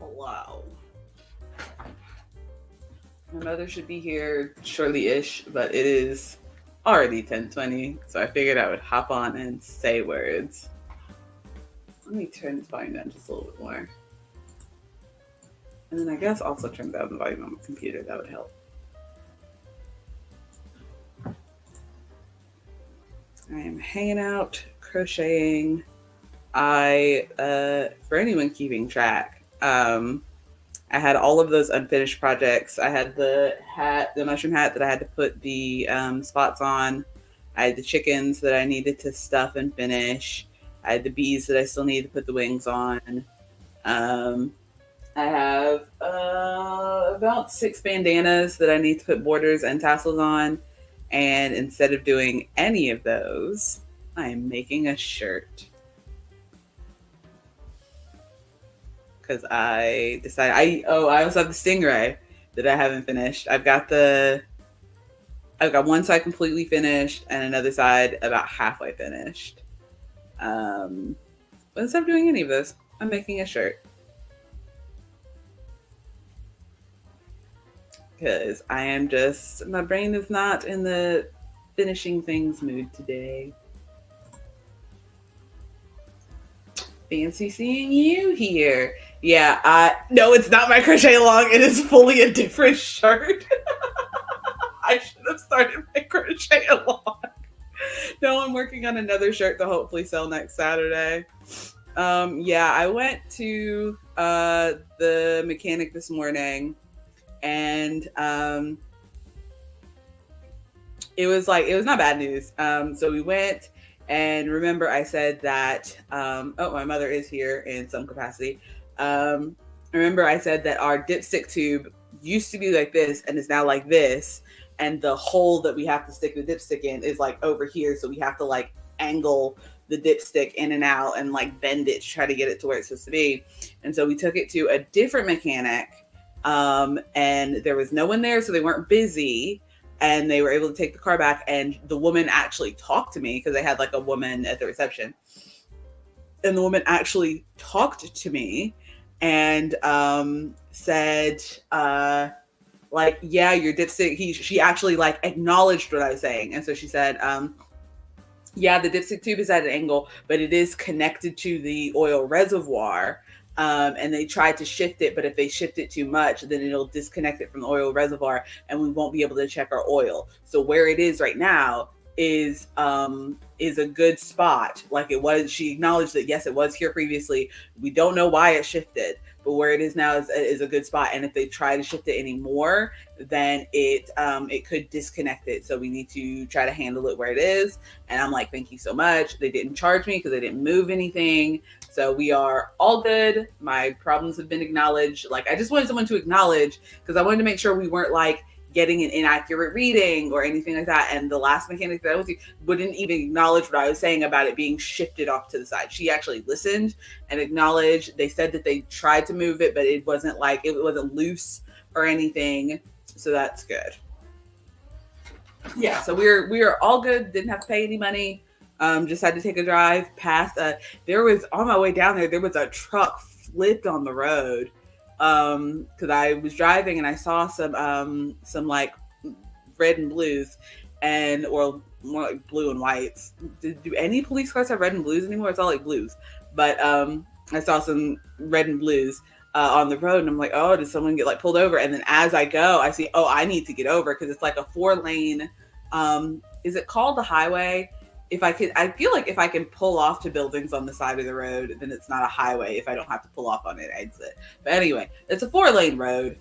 Hello. My mother should be here shortly-ish, but it is already 10:20, so I figured I would hop on and say words. Let me turn this volume down just a little bit more. And then I guess also turn down the volume on my computer. That would help. I am hanging out, crocheting. For anyone keeping track, I had all of those unfinished projects. I had the mushroom hat that I had to put the spots on. I had the chickens that I needed to stuff and finish. I had the bees that I still needed to put the wings on. I have about 6 bandanas that I need to put borders and tassels on. And instead of doing any of those, I am making a shirt. Because I decided, I also have the stingray that I haven't finished. I've got one side completely finished and another side about halfway finished. But instead of doing any of this, I'm making a shirt. Because my brain is not in the finishing things mood today. Fancy seeing you here. Yeah, no, it's not my crochet along. It is fully a different shirt. I should have started my crochet along. No, I'm working on another shirt to hopefully sell next Saturday. I went to the mechanic this morning, and it was not bad news. So we went, and remember I said that my mother is here in some capacity. Remember I said that our dipstick tube used to be like this and is now like this, and the hole that we have to stick the dipstick in is like over here, so we have to like angle the dipstick in and out and like bend it to try to get it to where it's supposed to be. And so we took it to a different mechanic, and there was no one there, so they weren't busy, and they were able to take the car back. And the woman actually talked to me, because they had like a woman at the reception, and the woman actually talked to me and said your dipstick, she actually like acknowledged what I was saying. And so she said, the dipstick tube is at an angle, but it is connected to the oil reservoir. And they tried to shift it, but if they shift it too much, then it'll disconnect it from the oil reservoir and we won't be able to check our oil. So where it is right now is a good spot. Like it was, she acknowledged that yes, it was here previously. We don't know why it shifted, but where it is now is a good spot. And if they try to shift it anymore, then it could disconnect it. So we need to try to handle it where it is. And I'm like, thank you so much. They didn't charge me because they didn't move anything. So we are all good. My problems have been acknowledged. Like I just wanted someone to acknowledge, because I wanted to make sure we weren't like getting an inaccurate reading or anything like that. And the last mechanic that I was with wouldn't even acknowledge what I was saying about it being shifted off to the side. She actually listened and acknowledged. They said that they tried to move it, but it wasn't loose or anything. So that's good. Yeah, so we are all good. Didn't have to pay any money. Just had to take a drive past. There was, on my way down there was a truck flipped on the road. Because I was driving and I saw some like red and blues, or more like blue and whites. Do any police cars have red and blues anymore? It's all like blues. But I saw some red and blues on the road, and I'm like, oh, did someone get like pulled over? And then as I go, I see, oh, I need to get over, because it's like a 4-lane. Is it called the highway? I feel like if I can pull off to buildings on the side of the road, then it's not a highway. If I don't have to pull off on it, exit. But anyway, it's a 4-lane road.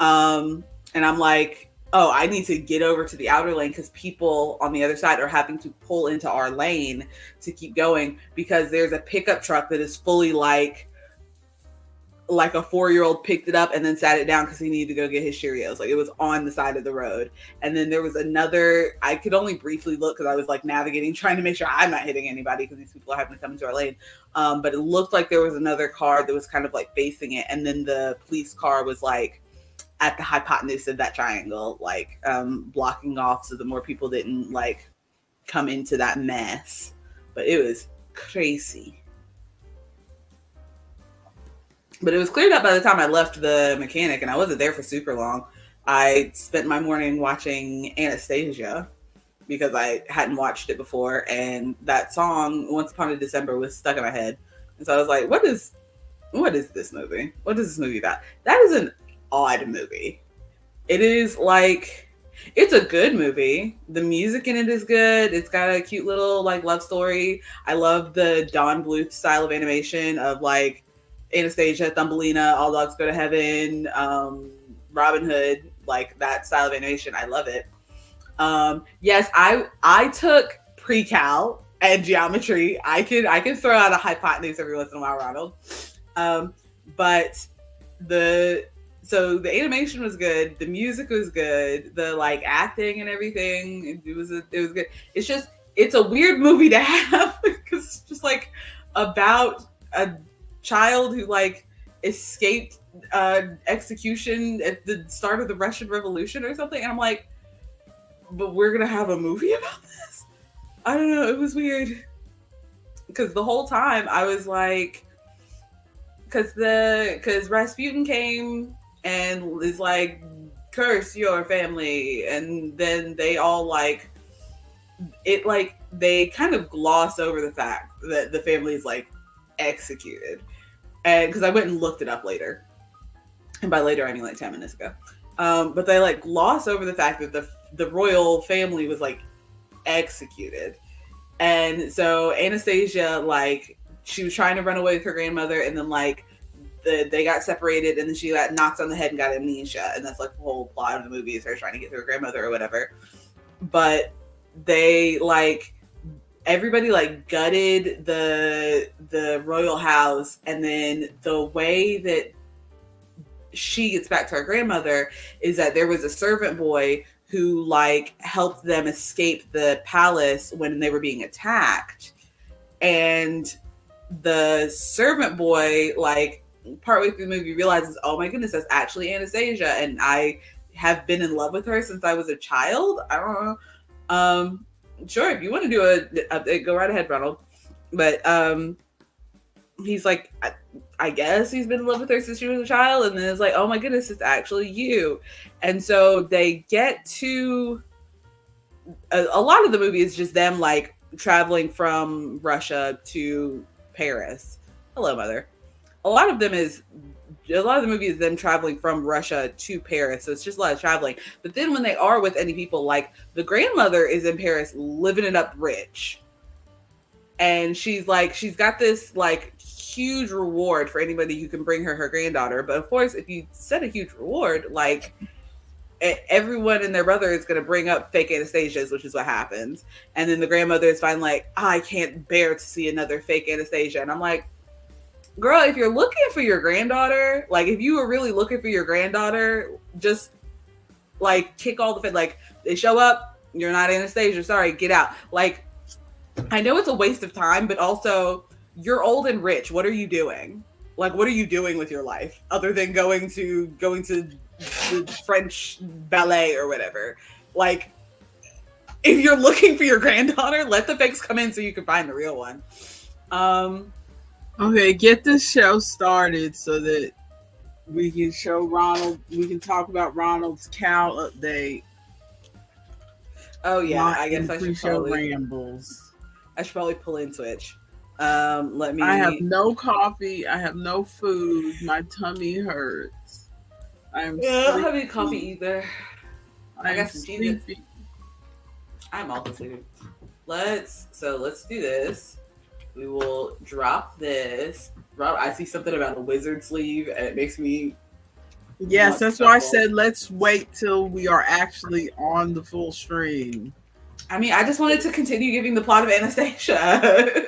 And I'm like, oh, I need to get over to the outer lane, because people on the other side are having to pull into our lane to keep going, because there's a pickup truck that is fully like a 4-year-old picked it up and then sat it down because he needed to go get his Cheerios. Like it was on the side of the road. And then there was another, I could only briefly look because I was like navigating, trying to make sure I'm not hitting anybody, because these people are having to come into our lane. But it looked like there was another car that was kind of like facing it. And then the police car was like at the hypotenuse of that triangle, like blocking off so that more people didn't like come into that mess. But it was crazy. But it was cleared up by the time I left the mechanic, and I wasn't there for super long. I spent my morning watching Anastasia because I hadn't watched it before, and that song "Once Upon a December" was stuck in my head, and so I was like, what is this movie? What is this movie about? That is an odd movie. It is like, it's a good movie. The music in it is good. It's got a cute little like love story. I love the Don Bluth style of animation of like Anastasia, Thumbelina, All Dogs Go to Heaven, Robin Hood, like that style of animation. I love it. Yes, I took pre-cal and geometry. I can throw out a hypotenuse every once in a while, Ronald. But the animation was good, the music was good, the like acting and everything, it was good. It's a weird movie to have because it's just like about a child who like escaped execution at the start of the Russian Revolution or something, and I'm like, but we're gonna have a movie about this? I don't know, it was weird because the whole time I was like, because Rasputin came and is like, curse your family, and then they all like it, like they kind of gloss over the fact that the family is like executed, and because I went and looked it up later, and by later I mean like 10 minutes ago, but they like gloss over the fact that the royal family was like executed, and so Anastasia, like, she was trying to run away with her grandmother, and then like they got separated, and then she got knocked on the head and got amnesia, and that's like the whole plot of the movie is her trying to get to her grandmother or whatever. But they like, everybody like gutted the royal house, and then the way that she gets back to her grandmother is that there was a servant boy who like helped them escape the palace when they were being attacked, and the servant boy, like, partway through the movie realizes, oh my goodness, that's actually Anastasia, and I have been in love with her since I was a child. I don't know. Sure, if you want to do a go right ahead, Ronald. But he's like, I guess he's been in love with her since she was a child, and then it's like, oh my goodness, it's actually you. And so they get to a lot of the movie is just them like traveling from Russia to Paris. Hello, mother. A lot of the movie is them traveling from Russia to Paris, so it's just a lot of traveling. But then when they are with any people, like the grandmother is in Paris living it up rich, and she's got this like huge reward for anybody who can bring her granddaughter. But of course, if you set a huge reward, like everyone and their brother is going to bring up fake Anastasias, which is what happens. And then the grandmother is finally like, I can't bear to see another fake Anastasia. And I'm like, girl, if you're looking for your granddaughter, like if you were really looking for your granddaughter, just like kick all the like, they show up, you're not Anastasia, sorry, get out. Like, I know it's a waste of time, but also you're old and rich. What are you doing? Like, what are you doing with your life other than going to the French ballet or whatever? Like, if you're looking for your granddaughter, let the fakes come in so you can find the real one. Okay, get this show started so that we can show Ronald. We can talk about Ronald's cow update. Oh yeah, I guess I should probably rambles. I should probably pull in Twitch. Let me. I have no coffee. I have no food. My tummy hurts. I don't have any coffee either. I got some cheese. I'm also sleepy. Let's do this. We will drop this. Rob, I see something about a wizard sleeve, and it makes me. Yes, that's why I said let's wait till we are actually on the full stream. I mean, I just wanted to continue giving the plot of Anastasia.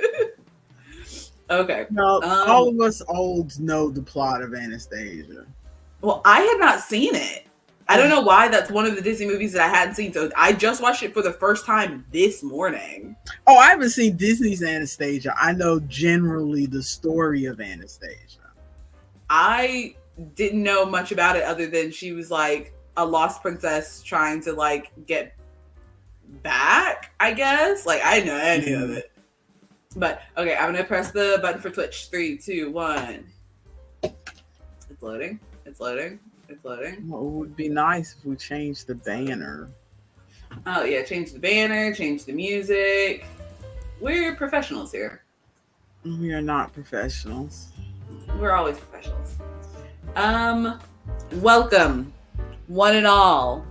Okay. No, all of us olds know the plot of Anastasia. Well, I had not seen it. I don't know why. That's one of the Disney movies that I hadn't seen. So I just watched it for the first time this morning. Oh, I haven't seen Disney's Anastasia. I know generally the story of Anastasia. I didn't know much about it other than she was like a lost princess trying to like get back, I guess. Like, I didn't know any of it. But okay, I'm gonna press the button for Twitch. 3, 2, 1. loading. It's loading. It's loading. Well, it would be nice if we changed the banner. Oh yeah, change the banner, change the music. We're professionals here. We are not professionals. We're always professionals. Welcome, one and all,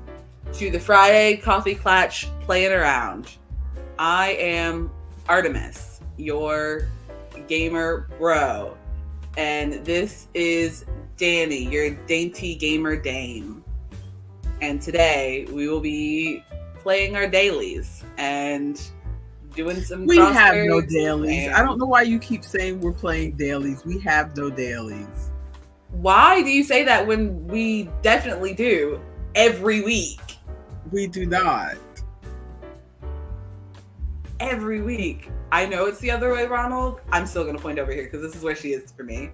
to the Friday Coffee Klatsch Playing Around. I am Artemis, your gamer bro. And this is Danny, your dainty gamer dame. And today we will be playing our dailies and doing some We have no crosswords dailies. and- I don't know why you keep saying we're playing dailies. We have no dailies. Why do you say that when we definitely do every week? We do not. Every week. I know it's the other way, Ronald. I'm still gonna point over here because this is where she is for me.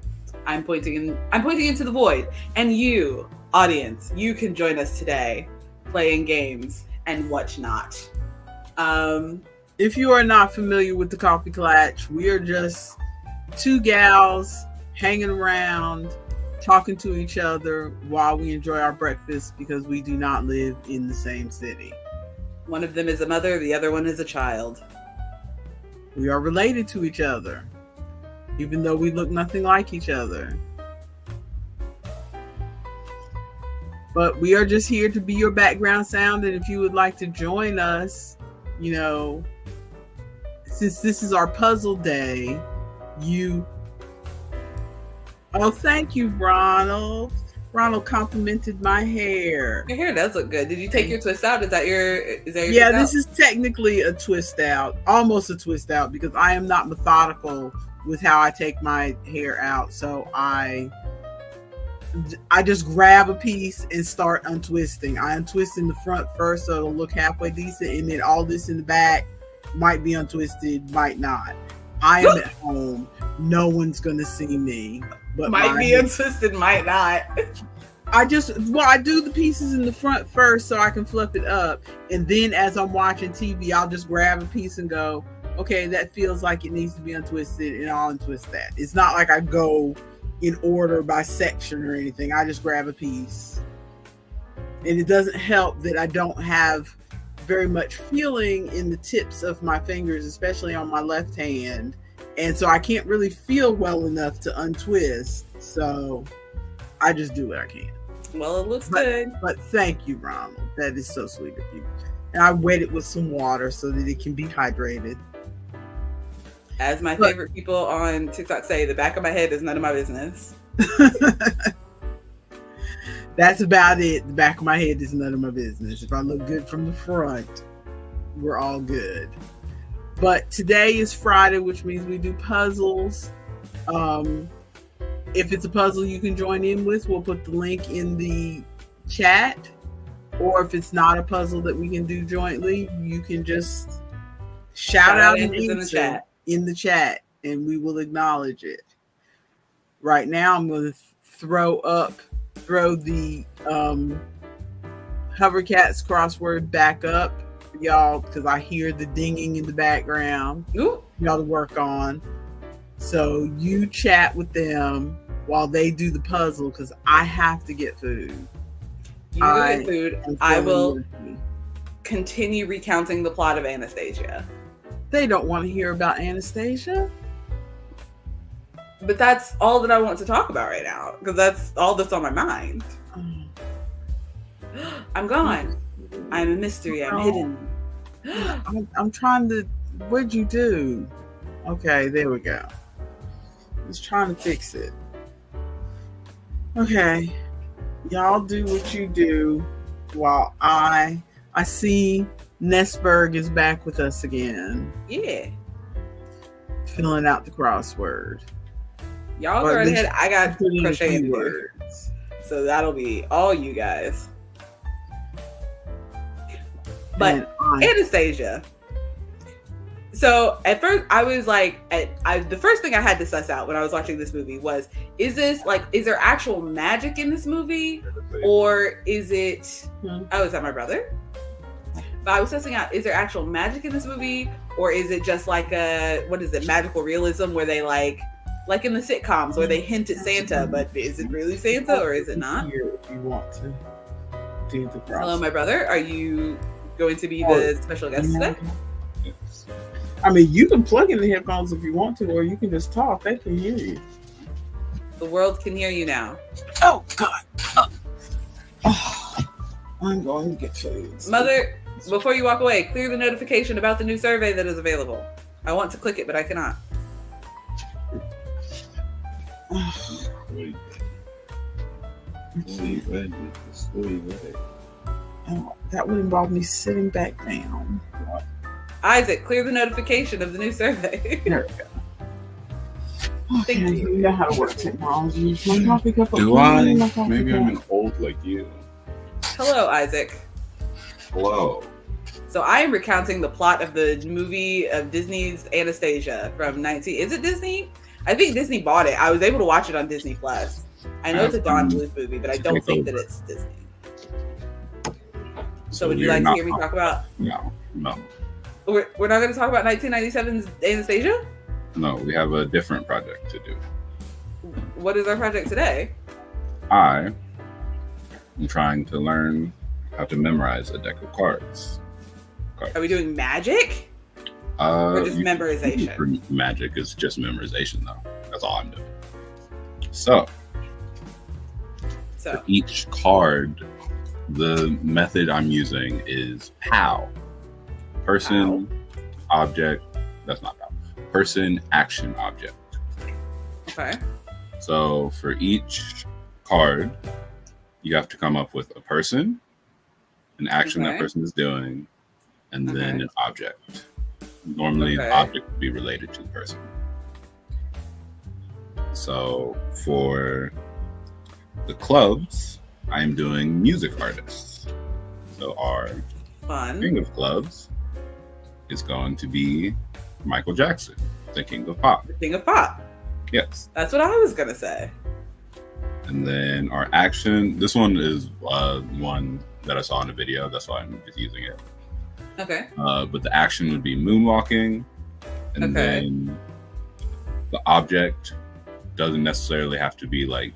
I'm pointing into the void. And you, audience, you can join us today playing games and whatnot. If you are not familiar with the Coffee Klatsch, we are just two gals hanging around, talking to each other while we enjoy our breakfast because we do not live in the same city. One of them is a mother, the other one is a child. We are related to each other, even though we look nothing like each other. But we are just here to be your background sound, and if you would like to join us, you know, since this is our puzzle day, Oh, thank you, Ronald. Ronald complimented my hair. Your hair does look good. Did you take your twist out? Is that your Yeah, twist this out? is technically a twist out, almost a twist out, because I am not methodical with how I take my hair out. So I just grab a piece and start untwisting. I untwist in the front first so it'll look halfway decent, and then all this in the back might be untwisted, might not. I am at home. No one's gonna see me. But Might be untwisted, might not. I do the pieces in the front first so I can flip it up, and then as I'm watching TV, I'll just grab a piece and go, okay, that feels like it needs to be untwisted, and I'll untwist that. It's not like I go in order by section or anything. I just grab a piece. And it doesn't help that I don't have very much feeling in the tips of my fingers, especially on my left hand. And so I can't really feel well enough to untwist. So I just do what I can. Well, it looks good. But thank you, Ronald. That is so sweet of you. And I wet it with some water so that it can be hydrated. As my favorite people on TikTok say, the back of my head is none of my business. That's about it. The back of my head is none of my business. If I look good from the front, we're all good. But today is Friday, which means we do puzzles. If it's a puzzle you can join in with, we'll put the link in the chat. Or if it's not a puzzle that we can do jointly, you can just shout out an answer in the chat, and we will acknowledge it. Right now, I'm going to throw the Hovercats crossword back up for y'all because I hear the dinging in the background. Ooh. Y'all to work on. So you chat with them while they do the puzzle because I have to get food. You get food. I will continue recounting the plot of Anastasia. They don't want to hear about Anastasia. But that's all that I want to talk about right now because that's all that's on my mind. I'm gone. I'm a mystery. I'm hidden. I'm trying to. What'd you do? Okay, there we go. Just trying to fix it. Okay, y'all do what you do while I see Nesberg is back with us again. Yeah. Filling out the crossword. Y'all go right ahead. I got crocheting words. So that'll be all you guys. But Anastasia. So at first I was like, the first thing I had to suss out when I was watching this movie was, is there actual magic in this movie? Or is it, oh, is that my brother? But I was sussing out, is there actual magic in this movie? Or is it just like magical realism where they like like in the sitcoms where they hint at Santa, but is it really Santa or is it not? Here, if you want to do the crossword. Hello, my brother. Are you going to be the special guest today? Yes. I mean, you can plug in the headphones if you want to, or you can just talk. They can hear you. The world can hear you now. Oh, God. I'm going to get food. Mother, before you walk away, clear the notification about the new survey that is available. I want to click it, but I cannot. Wait. See, wait. Oh, that would involve me sitting back down. Isaac, clear the notification of the new survey. There we go. Thank Okay, you. you know how to work technology. My coffee cup. Do I? Maybe I'm an old like you. Hello, Isaac. Hello. So I am recounting the plot of the movie of Disney's Anastasia from 19. Is it Disney? I think Disney bought it. I was able to watch it on Disney Plus. I know it's a Don Bluth movie, but I don't think that it's Disney. So would you like to hear me talk about? No. We're not going to talk about 1997's Anastasia? No, we have a different project to do. What is our project today? I am trying to learn how to memorize a deck of cards. Are we doing magic? Or just memorization? Magic is just memorization, though. That's all I'm doing. So for each card, the method I'm using is POW. Person, object. That's not POW. Person, action, object. Okay. So for each card, you have to come up with a person, an action that person is doing, and then an object. Normally, the object would be related to the person. So for the clubs, I am doing music artists. So our king of clubs is going to be Michael Jackson, the king of pop. The king of pop. Yes. That's what I was going to say. And then our action, this one is one that I saw in a video. That's why I'm just using it. Okay. But the action would be moonwalking. And then the object doesn't necessarily have to be like,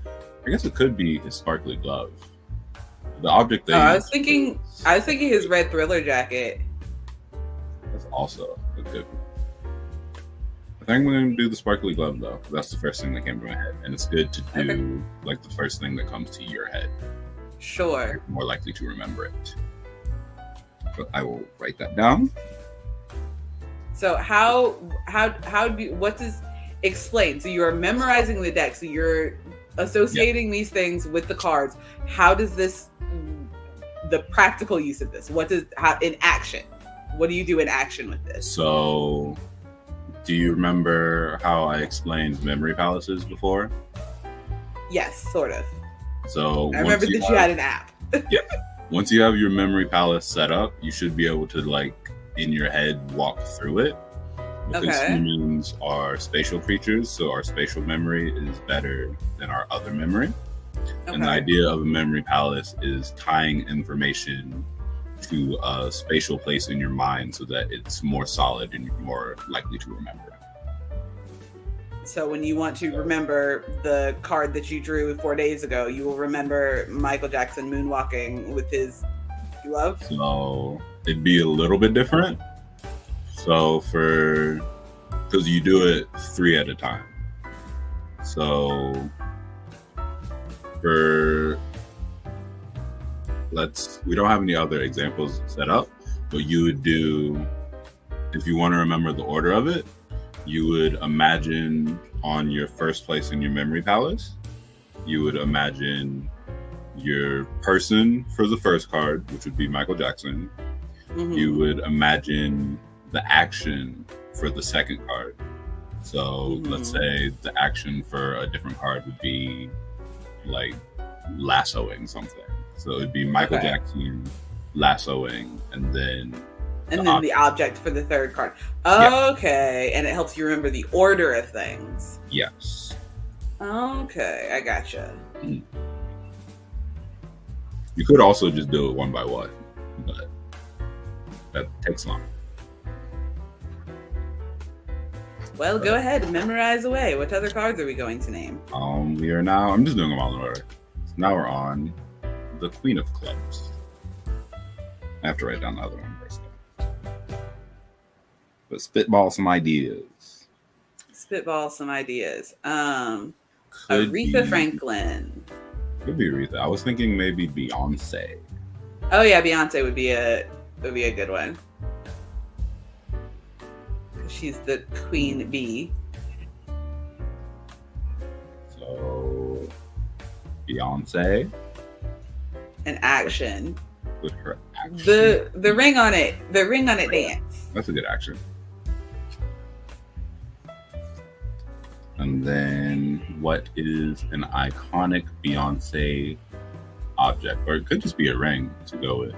I guess it could be his sparkly glove. The object that I was thinking his red Thriller jacket. That's also a good one. I think I'm going to do the sparkly glove though. That's the first thing that came to my head, and it's good to do like the first thing that comes to your head. Sure. You're more likely to remember it. But I will write that down. So what does explain? So you are memorizing the deck. So you're associating these things with the cards. How does the practical use of this? In action? What do you do in action with this? So, do you remember how I explained memory palaces before? Yes, sort of. So I remember that you had an app. Yeah. Once you have your memory palace set up, you should be able to, like, in your head, walk through it. Because humans are spatial creatures, so our spatial memory is better than our other memory. And the idea of a memory palace is tying information to a spatial place in your mind so that it's more solid and you're more likely to remember it. So when you want to remember the card that you drew 4 days ago, you will remember Michael Jackson moonwalking with his glove? So it'd be a little bit different. So because you do it 3 at a time. So we don't have any other examples set up, but you would do, if you want to remember the order of it, you would imagine on your first place in your memory palace, you would imagine your person for the first card, which would be Michael Jackson. Mm-hmm. You would imagine the action for the second card. So let's say the action for a different card would be like lassoing something. So it would be Michael Jackson lassoing, and then the object for the third card. Okay, and it helps you remember the order of things. Yes. Okay, I gotcha. Mm. You could also just do it one by one, but that takes long. Well, go ahead and memorize away. What other cards are we going to name? We are now. I'm just doing them all in order. So now we're on the Queen of Clubs. I have to write down the other one first. But spitball some ideas. Aretha Franklin. Could be Aretha. I was thinking maybe Beyonce. Oh yeah, Beyonce would be a good one. She's the queen bee. So Beyonce. An action. With her action. The ring on it. The ring on it dance. That's a good action. And then what is an iconic Beyonce object? Or it could just be a ring to go with.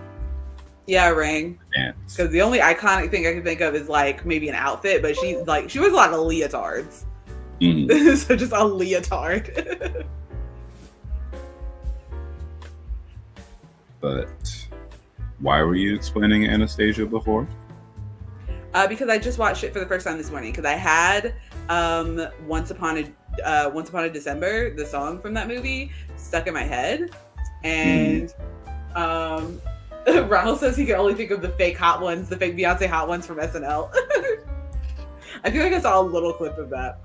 Yeah, a ring. Dance. Because the only iconic thing I can think of is like maybe an outfit, but she wears a lot of leotards. Mm-hmm. So just a leotard. But why were you explaining Anastasia before? Because I just watched it for the first time this morning. Because I had Once Upon a December, the song from that movie, stuck in my head, and Ronald says he can only think of the fake hot ones, the fake Beyonce hot ones from SNL. I feel like I saw a little clip of that.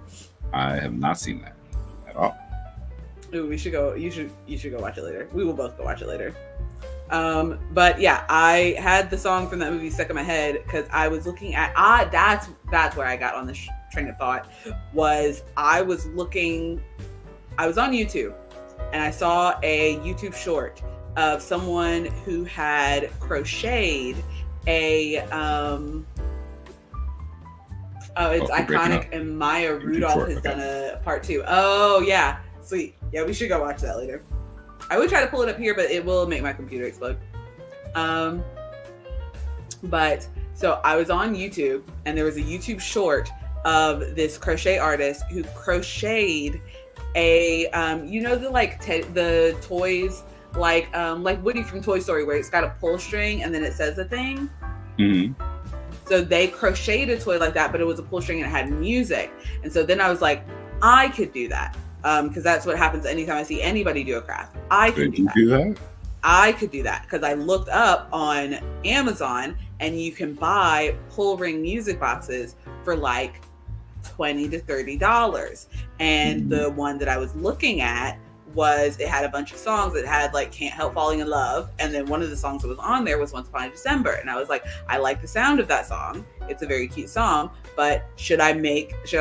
I have not seen that at all. Ooh, we should go. You should go watch it later. We will both go watch it later. But yeah, I had the song from that movie stuck in my head because I was looking at that's where I got on this train of thought. I was on YouTube and I saw a YouTube short of someone who had crocheted a it's iconic, and Maya Rudolph has done a part 2. Oh yeah, sweet. Yeah, we should go watch that later. I would try to pull it up here, but it will make my computer explode. But so I was on YouTube and there was a YouTube short of this crochet artist who crocheted a the toys like Woody from Toy Story where it's got a pull string and then it says a thing. Mm-hmm. So they crocheted a toy like that, but it was a pull string and it had music. And so then I was like, I could do that. Because that's what happens anytime I see anybody do a craft. I could do that. I could do that because I looked up on Amazon and you can buy pull ring music boxes for like $20 to $30. And the one that I was looking at it had a bunch of songs. It had like Can't Help Falling in Love. And then one of the songs that was on there was Once Upon a December. And I was like, I like the sound of that song. It's a very cute song, but should I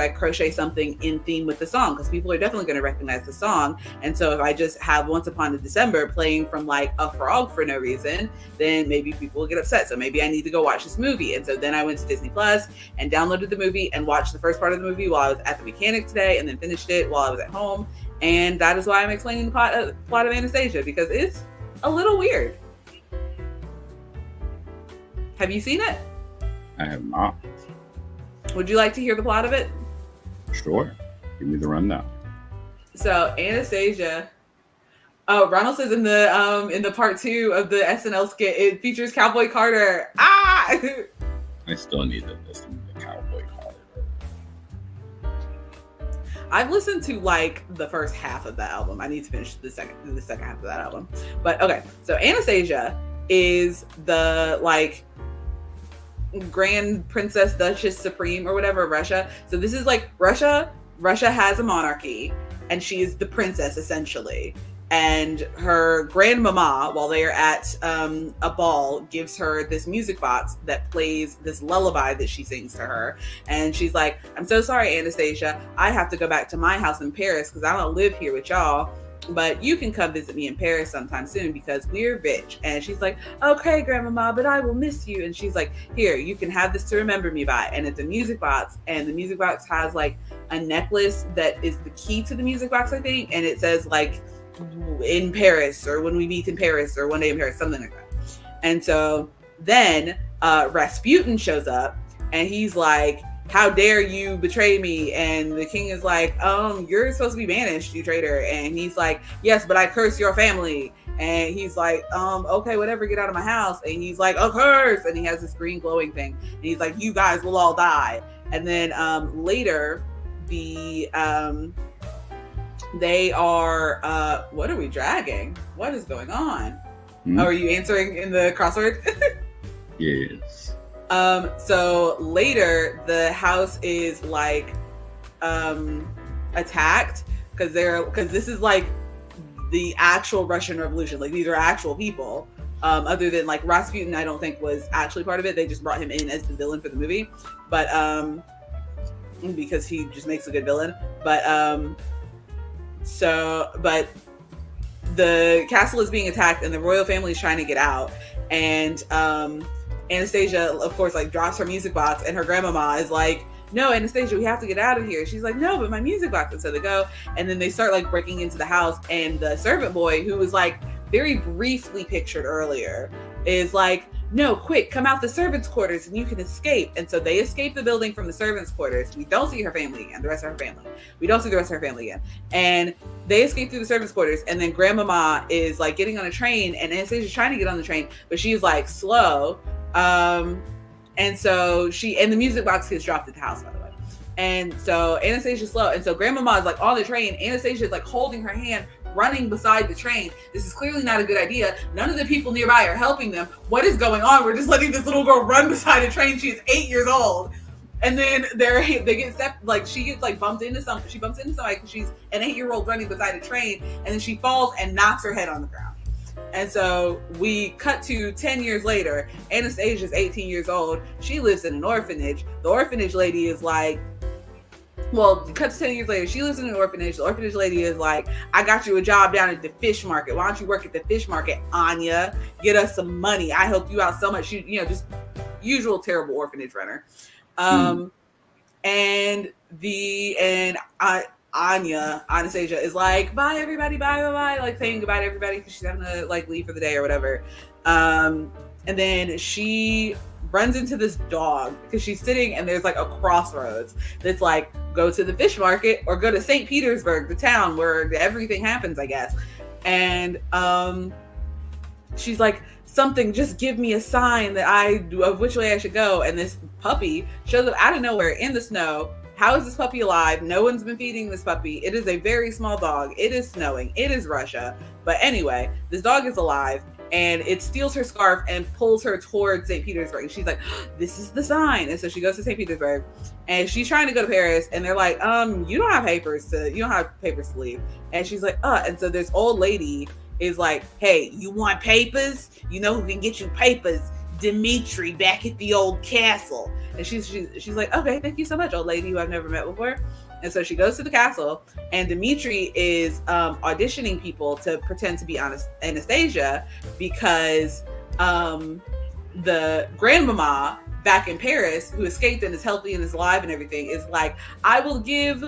crochet something in theme with the song? Because people are definitely going to recognize the song. And so if I just have Once Upon a December playing from like a frog for no reason, then maybe people will get upset. So maybe I need to go watch this movie. And so then I went to Disney Plus and downloaded the movie and watched the first part of the movie while I was at the mechanic today, and then finished it while I was at home. And that is why I'm explaining the plot of Anastasia, because it's a little weird. Have you seen it? I have not. Would you like to hear the plot of it? Sure. Give me the rundown. So Anastasia. Oh, Ronald says in the part 2 of the SNL skit, it features Cowboy Carter. Ah! I still need to listen to Cowboy Carter. I've listened to like the first half of that album. I need to finish the second half of that album. But okay, so Anastasia is the like Grand Princess Duchess Supreme or whatever of Russia. So this is like Russia has a monarchy and she is the princess essentially. And her grandmama, while they are at a ball, gives her this music box that plays this lullaby that she sings to her. And she's like, I'm so sorry, Anastasia. I have to go back to my house in Paris because I don't live here with y'all. But you can come visit me in Paris sometime soon because we're rich. And she's like, okay, grandmama, but I will miss you. And she's like, here, you can have this to remember me by. And it's a music box. And the music box has like a necklace that is the key to the music box, I think. And it says like, in Paris, or when we meet in Paris, or one day in Paris, something like that. And so then Rasputin shows up and he's like, how dare you betray me? And the king is like, you're supposed to be banished, you traitor. And he's like, yes, but I curse your family. And he's like, okay, whatever, get out of my house. And he's like, a curse. And he has this green glowing thing. And he's like, you guys will all die. And then later, they are what are we dragging? What is going on? Hmm? Oh, are you answering in the crossword? Yes. So later the house is like attacked because this is like the actual Russian Revolution. Like these are actual people. Other than like Rasputin, I don't think was actually part of it. They just brought him in as the villain for the movie, but because he just makes a good villain. But the castle is being attacked and the royal family is trying to get out. And Anastasia, of course, like drops her music box, and her grandmama is like, "No, Anastasia, we have to get out of here." She's like, "No, but my music box." And so they go, and then they start like breaking into the house. And the servant boy, who was like very briefly pictured earlier, is like, "No, quick, come out the servants' quarters and you can escape." And so they escape the building from the servants' quarters. We don't see her family again, the rest of her family. We don't see the rest of her family again. And they escape through the servants' quarters. And then grandmama is like getting on a train, and Anastasia's trying to get on the train, but she's like slow. And so and the music box gets dropped at the house, by the way. And so Anastasia's slow. And so grandmama is like on the train. Anastasia is like holding her hand, running beside the train. This is clearly not a good idea. None of the people nearby are helping them. What is going on? We're just letting this little girl run beside a train. She is 8 years old. And then they get like she gets like bumped into something. She bumps into somebody because she's an 8-year-old running beside a train, and then she falls and knocks her head on the ground. And so we cut to 10 years later. Anastasia's 18 years old. She lives in an orphanage. The orphanage lady is like, cut to 10 years later. She lives in an orphanage. The orphanage lady is like, "I got you a job down at the fish market. Why don't you work at the fish market, Anya? Get us some money. I helped you out so much." Just usual terrible orphanage runner. Anastasia is like, "Bye everybody, bye, like saying goodbye to everybody because she's having to like leave for the day or whatever. And then she runs into this dog because she's sitting and there's like a crossroads that's like, go to the fish market or go to St. Petersburg, the town where everything happens, I guess. And she's like, "Something, just give me a sign of which way I should go." And this puppy shows up out of nowhere in the snow. How is this puppy alive? No one's been feeding this puppy. It is a very small dog. It is snowing. It is Russia. But anyway, this dog is alive, and it steals her scarf and pulls her towards St. Petersburg. And she's like, "This is the sign." And so she goes to St. Petersburg, and she's trying to go to Paris, and they're like, you don't have papers to leave." And she's like, And so this old lady is like, "Hey, you want papers? You know who can get you papers? Dimitri back at the old castle." And she's like, "Okay, thank you so much, old lady who I've never met before." And so she goes to the castle, and Dimitri is auditioning people to pretend to be Anastasia because the grandmama back in Paris, who escaped and is healthy and is alive and everything, is like, "I will give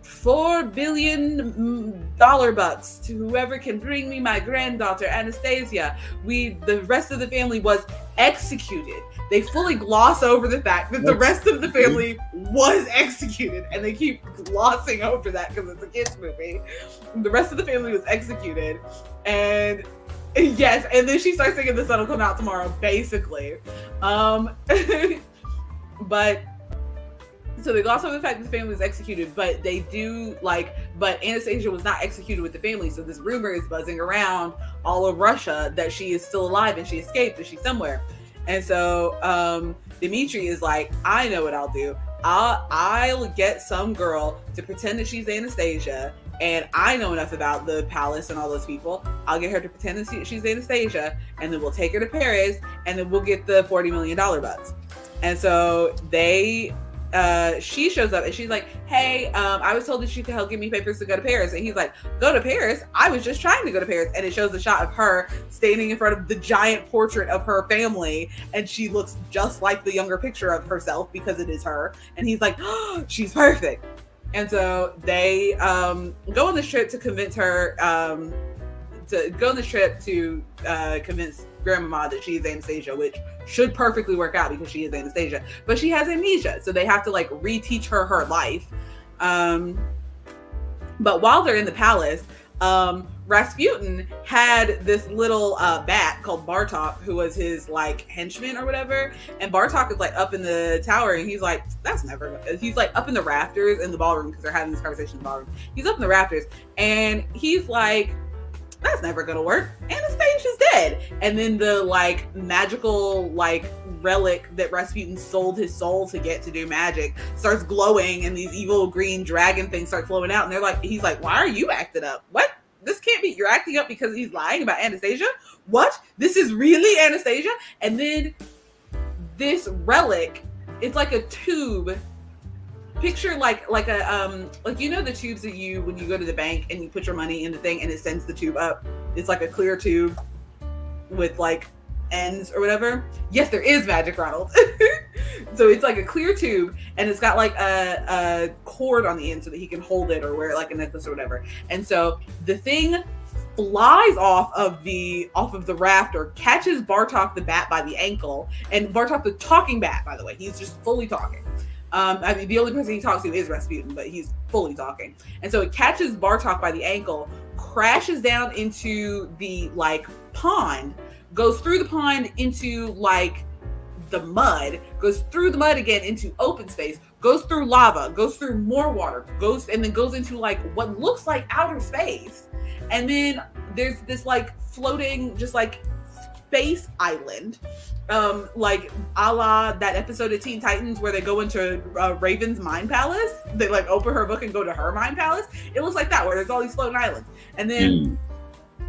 $4 billion bucks to whoever can bring me my granddaughter Anastasia." The rest of the family was executed. They fully gloss over the fact that the rest of the family was executed, and they keep glossing over that because it's a kids movie. The rest of the family was executed, and yes, and then she starts singing "The Sun Will Come Out Tomorrow," basically. But so they gloss over the fact that the family was executed, but but Anastasia was not executed with the family. So this rumor is buzzing around all of Russia that she is still alive and she escaped and she's somewhere. And so Dimitri is like, "I know what I'll do. I'll get some girl to pretend that she's Anastasia, and I know enough about the palace and all those people. I'll get her to pretend that she's Anastasia, and then we'll take her to Paris, and then we'll get the $40 million bucks." And so she shows up and she's like, "Hey, I was told that you could help give me papers to go to Paris." And he's like, "Go to Paris? I was just trying to go to Paris." And it shows a shot of her standing in front of the giant portrait of her family, and she looks just like the younger picture of herself because it is her. And he's like, "Oh, she's perfect." And so they go on this trip to convince her convince grandmama that she's Anastasia, which should perfectly work out because she is Anastasia, but she has amnesia, so they have to like reteach her life. But while they're in the palace, Rasputin had this little bat called Bartok, who was his like henchman or whatever. And Bartok is like up in the tower, and he's like, that's never. He's like up in the rafters in the ballroom because they're having this conversation in the ballroom. He's up in the rafters, and he's like, that's never gonna work. Anastasia's dead. And then the like magical like relic that Rasputin sold his soul to get to do magic starts glowing, and these evil green dragon things start flowing out. And they're like, he's like, why are you acting up? What? This can't be. You're acting up because he's lying about Anastasia? What? This is really Anastasia? And then this relic, it's like a tube. Picture like a like, you know, the tubes that you, when you go to the bank and you put your money in the thing and it sends the tube up. It's like a clear tube with like ends or whatever. Yes, there is magic, Ronald. So it's like a clear tube, and it's got like a cord on the end so that he can hold it or wear it like a necklace or whatever. And so the thing flies off of the rafter, catches Bartok the bat by the ankle, and Bartok the talking bat, by the way, he's just fully talking. I mean, the only person he talks to is Rasputin, but he's fully talking. And so it catches Bartok by the ankle, crashes down into the like pond, goes through the pond into like the mud, goes through the mud again into open space, goes through lava, goes through more water, goes into like what looks like outer space. And then there's this like floating, just like space island, like a la that episode of Teen Titans where they go into Raven's mind palace. They like open her book and go to her mind palace. It looks like that, where there's all these floating islands. And then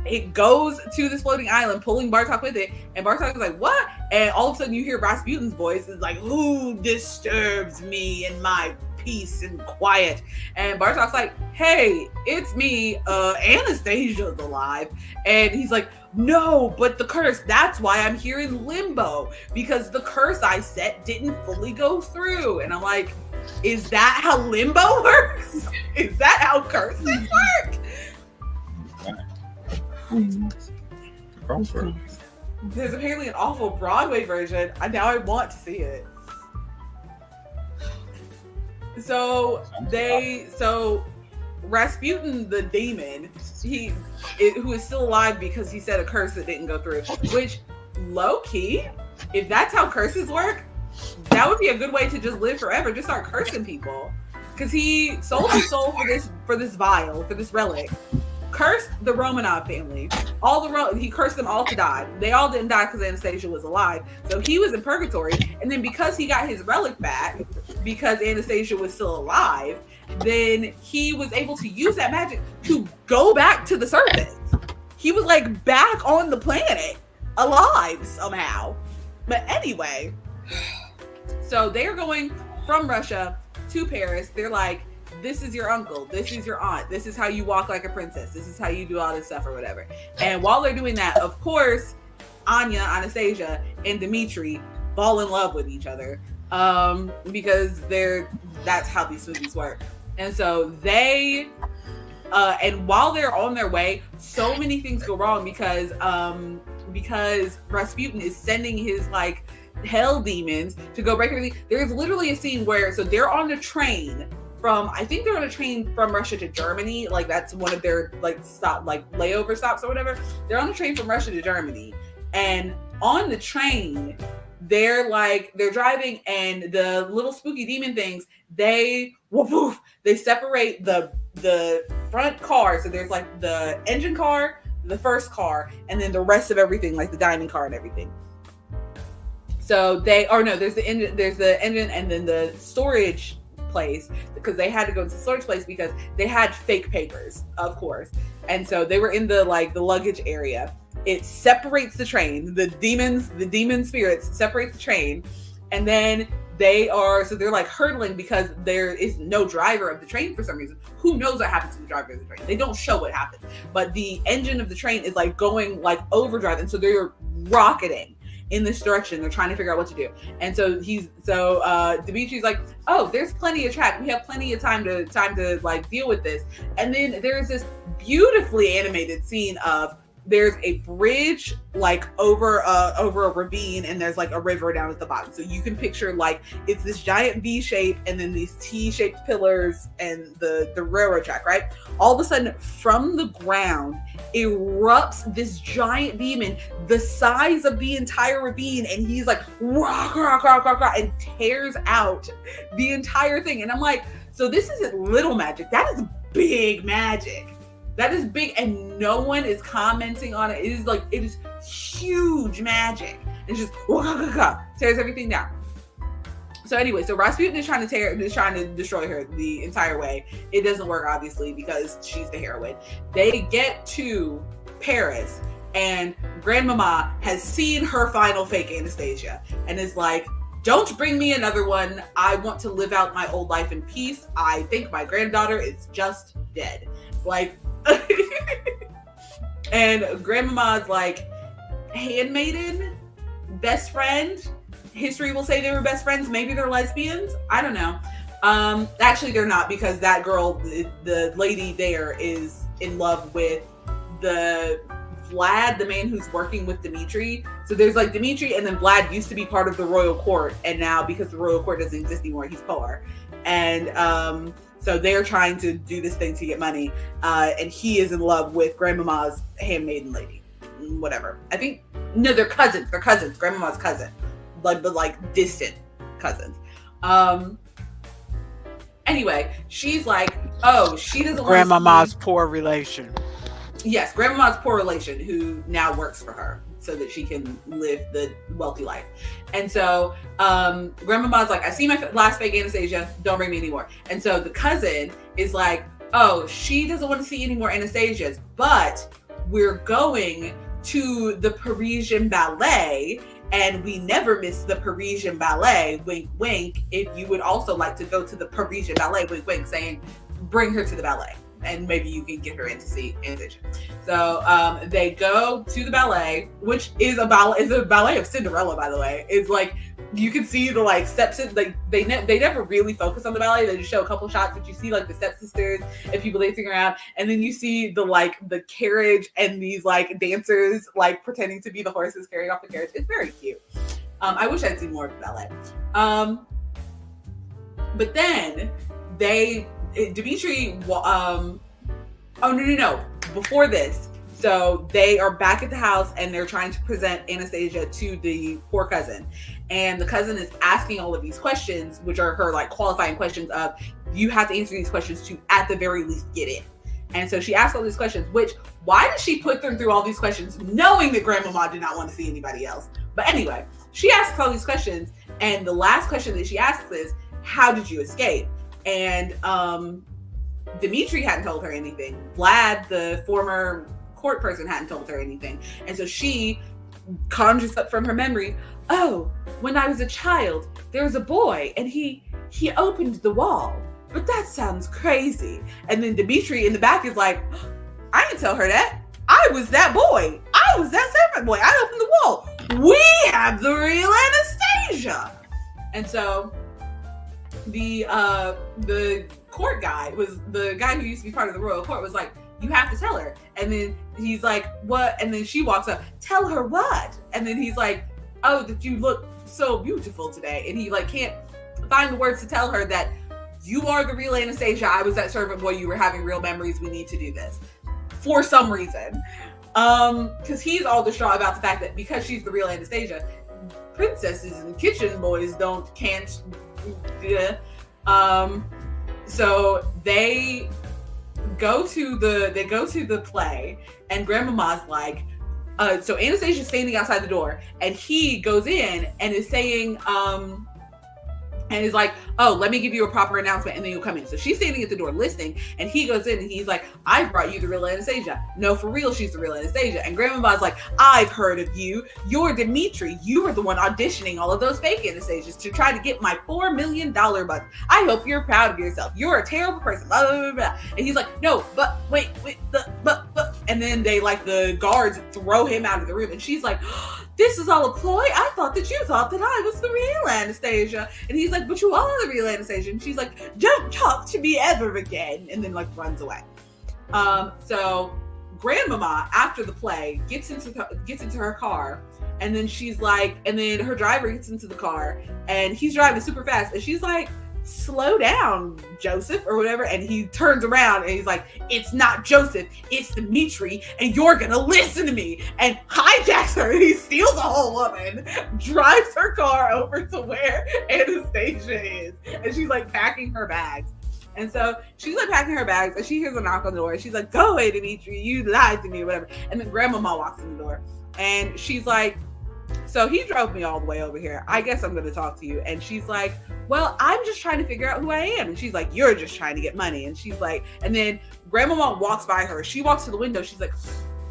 it goes to this floating island, pulling Bartok with it, and Bartok is like, what? And all of a sudden you hear Rasputin's voice is like, who disturbs me in my peace and quiet? And Bartok's like, hey, it's me, Anastasia's alive. And he's like, no, but the curse, that's why I'm here in limbo, because the curse I set didn't fully go through. And I'm like, is that how limbo works? Is that how curses work? Crossword. There's apparently an awful Broadway version. Now I want to see it. So Rasputin the demon, who is still alive because he said a curse that didn't go through, which low key, if that's how curses work, that would be a good way to just live forever. Just start cursing people, because he sold his soul for this vial, for this relic. Cursed the Romanov family. He cursed them all to die. They all didn't die because Anastasia was alive. So he was in purgatory. And then because he got his relic back, because Anastasia was still alive, then he was able to use that magic to go back to the surface. He was like back on the planet, alive somehow. But anyway, so they're going from Russia to Paris. They're like, this is your uncle, this is your aunt, this is how you walk like a princess, this is how you do all this stuff or whatever. And while they're doing that, of course, Anastasia, and Dmitri fall in love with each other, because that's how these movies work. And so they, and while they're on their way, so many things go wrong because Rasputin is sending his like hell demons to go break everything. There's literally a scene where, so they're on a train I think they're on a train from Russia to Germany. Like that's one of their like stop, like layover stops or whatever. They're on a train from Russia to Germany, and on the train, they're driving, and the little spooky demon things, they separate the front car. So there's like the engine car, the first car, and then the rest of everything, like the diamond car and everything. So there's the engine and then the storage place, because they had to go to the storage place because they had fake papers, of course. And so they were in the luggage area. It separates the train. The demon spirits separate the train, and then they're like hurtling because there is no driver of the train for some reason. Who knows what happened to the driver of the train? They don't show what happened, but the engine of the train is like going like overdrive, and so they're rocketing in this direction. They're trying to figure out what to do. And so Dimitri's like, oh, there's plenty of track. We have plenty of time to like deal with this. And then there's this beautifully animated scene of there's a bridge like over a ravine, and there's like a river down at the bottom. So you can picture like it's this giant V shape and then these T-shaped pillars and the railroad track, right? All of a sudden from the ground erupts this giant demon the size of the entire ravine, and he's like rock, and tears out the entire thing. And I'm like, so this isn't little magic, that is big magic. That is big, and no one is commenting on it. It is like, it is huge magic. It's just tears everything down. So anyway, so Rasputin is trying to destroy her the entire way. It doesn't work, obviously, because she's the heroine. They get to Paris, and Grandmama has seen her final fake Anastasia, and is like, don't bring me another one. I want to live out my old life in peace. I think my granddaughter is just dead. Like, and Grandmama's like, handmaiden, best friend. History will say they were best friends. Maybe they're lesbians. I don't know. Actually, they're not, because that girl, the lady there, is in love with Vlad, the man who's working with Dimitri. So there's like Dimitri, and then Vlad used to be part of the royal court, and now because the royal court doesn't exist anymore, he's poor. And so they're trying to do this thing to get money, and he is in love with Grandmama's handmaiden lady, whatever. I think, no, they're cousins. They're cousins. Grandmama's cousin, but like distant cousins. Anyway, she's like, oh, she doesn't want Grandmama's poor relation. Yes, Grandmama's poor relation who now works for her so that she can live the wealthy life. And so Grandmama's like, I see my last fake Anastasia, don't bring me anymore. And so the cousin is like, oh, she doesn't want to see any more Anastasias, but we're going to the Parisian Ballet, and we never miss the Parisian Ballet, wink, wink, if you would also like to go to the Parisian Ballet, wink, wink, saying, bring her to the ballet, and maybe you can get her in to see Anastasia. So they go to the ballet, which is a ballet of Cinderella, by the way. It's like, you can see the like steps, like they never really focus on the ballet. They just show a couple shots, but you see like the stepsisters and people dancing around, and then you see the carriage and these like dancers like pretending to be the horses carrying off the carriage. It's very cute. I wish I'd seen more of the ballet. But then Dimitri, no. Before this, so they are back at the house and they're trying to present Anastasia to the poor cousin. And the cousin is asking all of these questions, which are her like qualifying questions of, you have to answer these questions to at the very least get in. And so she asks all these questions, which, why did she put them through all these questions knowing that Grandmama did not want to see anybody else? But anyway, she asks all these questions, and the last question that she asks is, how did you escape? And Dimitri hadn't told her anything. Vlad, the former court person, hadn't told her anything. And so she conjures up from her memory, oh, when I was a child, there was a boy, and he opened the wall. But that sounds crazy. And then Dimitri in the back is like, I didn't tell her that. I was that boy. I was that servant boy. I opened the wall. We have the real Anastasia. And so the court guy was the guy who used to be part of the royal court was like, you have to tell her. And then he's like, what? And then she walks up, tell her what? And then he's like, oh, that you look so beautiful today. And he like can't find the words to tell her that you are the real Anastasia. I was that servant boy. You were having real memories. We need to do this for some reason. Because he's all distraught about the fact that because she's the real Anastasia, princesses and kitchen boys can't. So they go to the play, and Grandmama's like, so Anastasia's standing outside the door, and he goes in and is saying, and is like, oh, let me give you a proper announcement and then you'll come in. So she's standing at the door listening, and he goes in and he's like, I brought you the real Anastasia. No, for real, she's the real Anastasia. And Grandmama's like, I've heard of you. You're Dimitri. You were the one auditioning all of those fake Anastasias to try to get my $4 million bucks. I hope you're proud of yourself. You're a terrible person. Blah, blah, blah, blah. And he's like, no, but wait, but. And then they like the guards throw him out of the room, and she's like, this is all a ploy? I thought that you thought that I was the real Anastasia. And he's like, but you are the real Anastasia. And she's like, don't talk to me ever again. And then like runs away. So grandmama, after the play, gets into her car, and then she's like, and then her driver gets into the car, and he's driving super fast, and she's like, slow down, Joseph, or whatever. And he turns around and he's like, it's not Joseph, it's Dimitri, and you're gonna listen to me, and hijacks her. He steals a whole woman, drives her car over to where Anastasia is, and she's like packing her bags. And so she's like packing her bags, and she hears a knock on the door, and she's like, go away, Dimitri, you lied to me, or whatever. And then grandmama walks in the door, and she's like, so he drove me all the way over here. I guess I'm going to talk to you. And she's like, well, I'm just trying to figure out who I am. And she's like, you're just trying to get money. And she's like, and then grandmama walks by her. She walks to the window. She's like,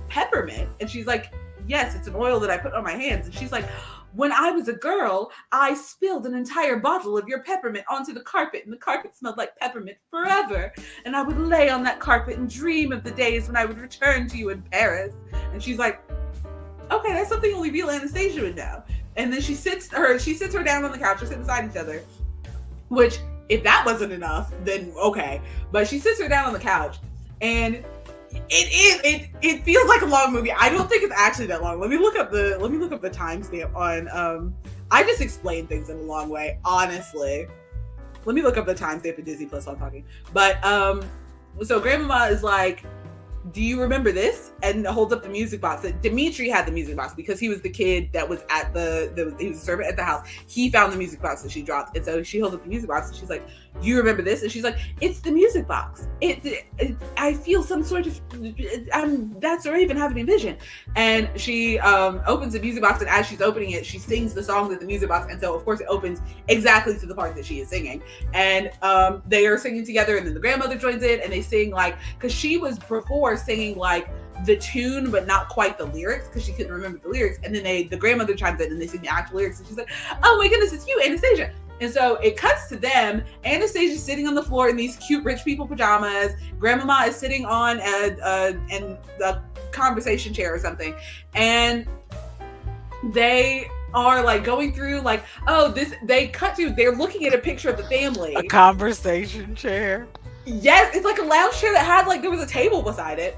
peppermint. And she's like, yes, it's an oil that I put on my hands. And she's like, when I was a girl, I spilled an entire bottle of your peppermint onto the carpet, and the carpet smelled like peppermint forever. And I would lay on that carpet and dream of the days when I would return to you in Paris. And she's like, okay, that's something only real Anastasia would know. And then she sits her down on the couch. They're sitting beside each other, which, if that wasn't enough, then okay. But she sits her down on the couch, and it feels like a long movie. I don't think it's actually that long. Let me look up the timestamp on. I just explain things in a long way, honestly. Let me look up the timestamp of Disney Plus while I'm talking. But so grandmama is like, do you remember this? And holds up the music box. That Dimitri had the music box because he was the kid that was at he was a servant at the house. He found the music box that she dropped. And so she holds up the music box and she's like, you remember this? And she's like, it's the music box. I feel some sort of, that's or even having a vision. And she opens the music box, and as she's opening it, she sings the song that the music box. And so of course it opens exactly to the part that she is singing. And they are singing together, and then the grandmother joins in, and they sing like, because she was before singing like the tune but not quite the lyrics because she couldn't remember the lyrics, and then the grandmother chimes in and they sing the actual lyrics, and she's like, oh my goodness, it's you, Anastasia. And so it cuts to them. Anastasia's sitting on the floor in these cute rich people pajamas. Grandmama is sitting on a conversation chair or something, and they are like going through like, they cut to, they're looking at a picture of the family. A conversation chair. Yes, it's like a lounge chair that had like, there was a table beside it.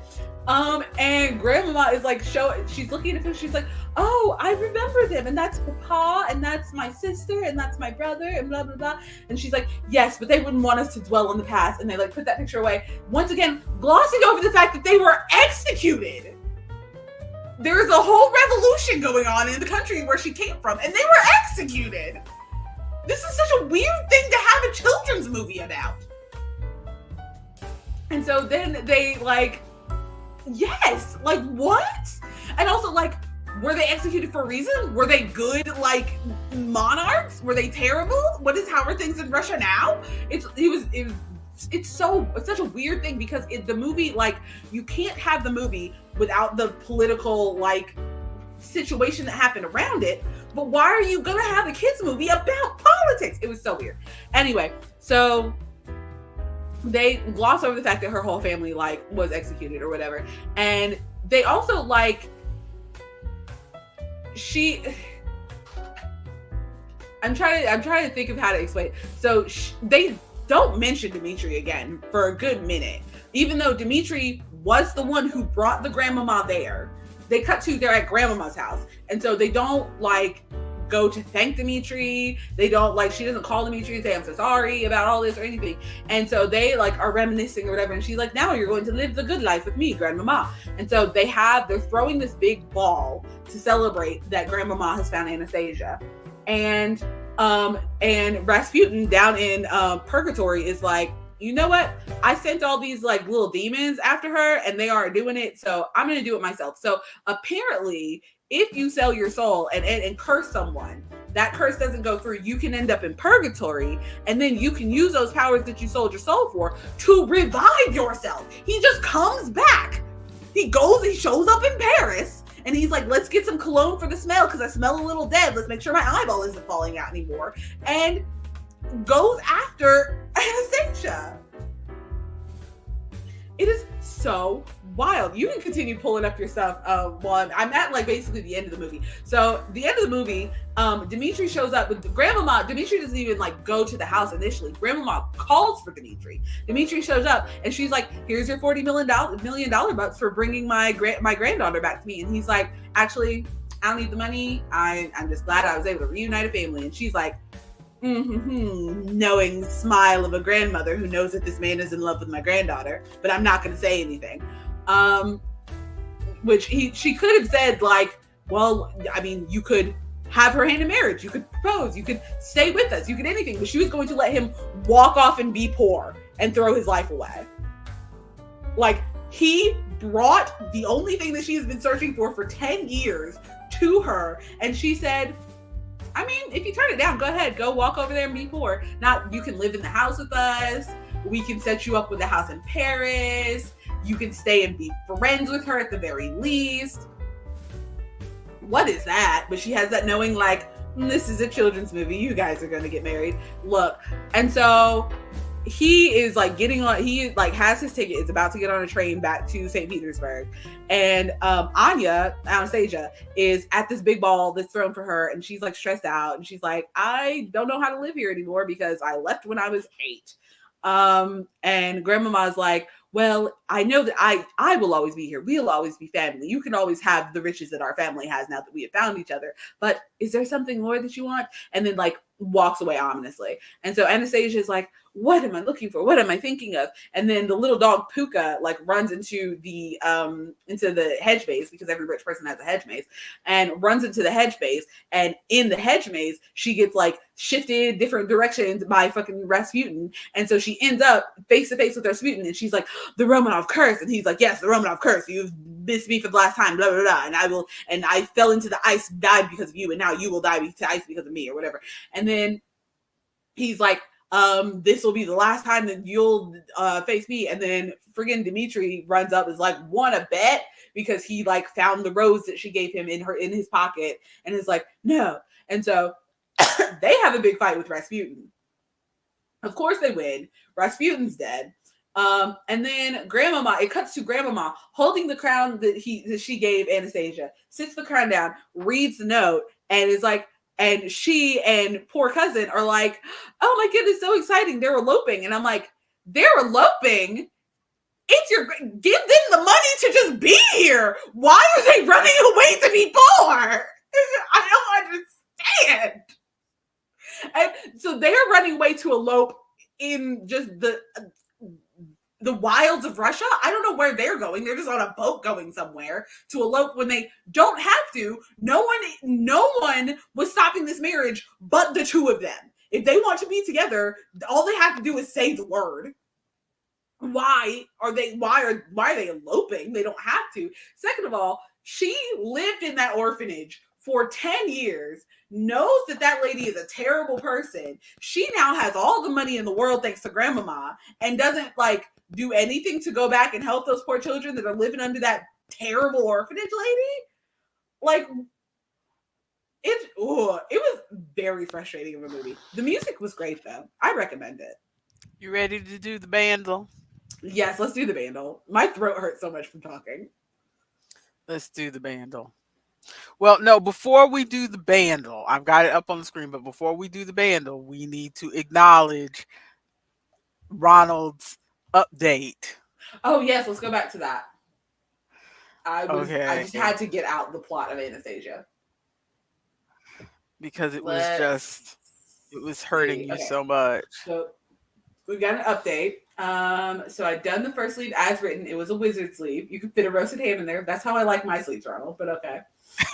And grandmama is like, she's looking at the picture, she's like, oh, I remember them, and that's Papa, and that's my sister, and that's my brother, and blah, blah, blah. And she's like, yes, but they wouldn't want us to dwell on the past. And they like put that picture away. Once again, glossing over the fact that they were executed. There's a whole revolution going on in the country where she came from, and they were executed. This is such a weird thing to have a children's movie about. And so then they like, yes, like what? And also like, were they executed for a reason? Were they good like monarchs? Were they terrible? How are things in Russia now? It's such a weird thing because the movie, like, you can't have the movie without the political like situation that happened around it. But why are you gonna have a kids movie about politics? It was so weird. Anyway, so they gloss over the fact that her whole family like was executed or whatever, and they also like I'm trying to think of how to explain it. So they don't mention Dimitri again for a good minute, even though Dimitri was the one who brought the grandmama there. They cut to, they're at grandmama's house, and so they don't like go to thank Dimitri. They don't like, she doesn't call Dimitri and say, I'm so sorry about all this or anything. And so they like are reminiscing or whatever. And she's like, now you're going to live the good life with me, grandmama. And so they're throwing this big ball to celebrate that grandmama has found Anastasia. And Rasputin down in purgatory is like, you know what? I sent all these like little demons after her and they aren't doing it. So I'm going to do it myself. So apparently, if you sell your soul and curse someone, that curse doesn't go through, you can end up in purgatory, and then you can use those powers that you sold your soul for to revive yourself. He just comes back. He shows up in Paris, and he's like, let's get some cologne for the smell, because I smell a little dead. Let's make sure my eyeball isn't falling out anymore. And goes after Anastasia. It is so wild. You can continue pulling up your stuff while I'm at like basically the end of the movie. So the end of the movie, Dimitri shows up with grandmama. Dimitri doesn't even like go to the house initially. Grandmama calls for Dimitri. Dimitri shows up and she's like, here's your $40 million bucks for bringing my granddaughter back to me. And he's like, actually, I don't need the money. I'm just glad I was able to reunite a family. And she's like, knowing smile of a grandmother who knows that this man is in love with my granddaughter, but I'm not going to say anything. Which she could have said like, well, I mean, you could have her hand in marriage, you could propose, you could stay with us, you could anything, but she was going to let him walk off and be poor and throw his life away. Like, he brought the only thing that she has been searching for 10 years to her, and she said, I mean, if you turn it down, go ahead, go walk over there and be poor. Not, you can live in the house with us, we can set you up with a house in Paris, you can stay and be friends with her at the very least. What is that? But she has that knowing like, this is a children's movie, you guys are gonna get married. Look. And so he is like getting on, he like has his ticket, is about to get on a train back to St. Petersburg. And Anastasia, is at this big ball that's thrown for her, and she's like stressed out, and she's like, I don't know how to live here anymore because I left when I was 8. And grandmama's like, well, I know that I will always be here. We'll always be family. You can always have the riches that our family has now that we have found each other. But is there something more that you want? And then like walks away ominously. And so Anastasia is like, what am I looking for? What am I thinking of? And then the little dog Puka like runs into the hedge maze, because every rich person has a hedge maze, and runs into the hedge maze. And in the hedge maze, she gets like shifted different directions by fucking Rasputin. And so she ends up face to face with Rasputin, and she's like, the Romanov curse. And he's like, yes, the Romanov curse. You've missed me for the last time, blah, blah, blah. And I fell into the ice, died because of you, and now you will die to ice because of me, or whatever. And then he's like, this will be the last time that you'll face me. And then friggin' Dimitri runs up, is like, wanna bet? Because he like found the rose that she gave him in his pocket, and is like, no. And so they have a big fight with Rasputin. Of course they win. Rasputin's dead. And then grandmama, it cuts to grandmama holding the crown that she gave Anastasia, sits the crown down, reads the note, and is like, and she and poor cousin are like, oh my goodness, so exciting, they're eloping. And I'm like, they're eloping? Give them the money to just be here. Why are they running away to be poor? I don't understand. And so they're running away to elope in just the wilds of Russia. I don't know where they're going. They're just on a boat going somewhere to elope when they don't have to. No one was stopping this marriage but the two of them. If they want to be together, all they have to do is say the word. Why are they eloping? They don't have to. Second of all, she lived in that orphanage for 10 years, knows that lady is a terrible person. She now has all the money in the world thanks to grandmama, and doesn't like do anything to go back and help those poor children that are living under that terrible orphanage lady. Like, it was very frustrating of a movie. The music was great though. I recommend it. You ready to do the bandle? Yes, let's do the bandle. My throat hurts so much from talking. Let's do the bandle. Well, no, before we do the bandle, I've got it up on the screen, but before we do the bandle, we need to acknowledge Ronald's update. Oh yes, let's go back to that. I just had to get out the plot of Anastasia. Because it was hurting you so much. So we got an update. So I'd done the first sleeve as written. It was a wizard sleeve. You could fit a roasted ham in there. That's how I like my sleeves, Ronald, but okay.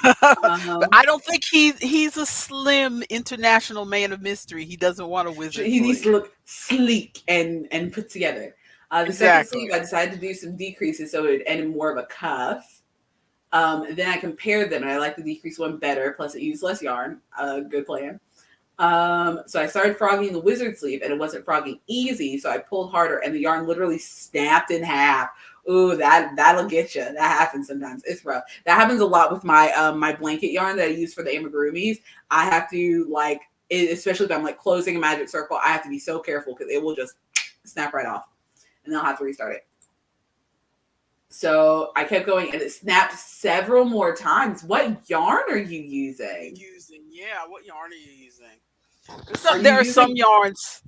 But I don't think he's a slim international man of mystery. He doesn't want a wizard. He needs to look sleek and put together. The second sleeve, I decided to do some decreases so it would end in more of a cuff. Then I compared them, and I like the decrease one better. Plus, it used less yarn. Good plan. So I started frogging the wizard sleeve, and it wasn't frogging easy. So I pulled harder, and the yarn literally snapped in half. Ooh, that'll get you. That happens sometimes. It's rough. That happens a lot with my my blanket yarn that I use for the amigurumis. I have to especially if I'm like closing a magic circle, I have to be so careful because it will just snap right off, and then I'll have to restart it. So I kept going and it snapped several more times. What yarn are you using? Yeah, what yarn are you using? Are you There are some using yarns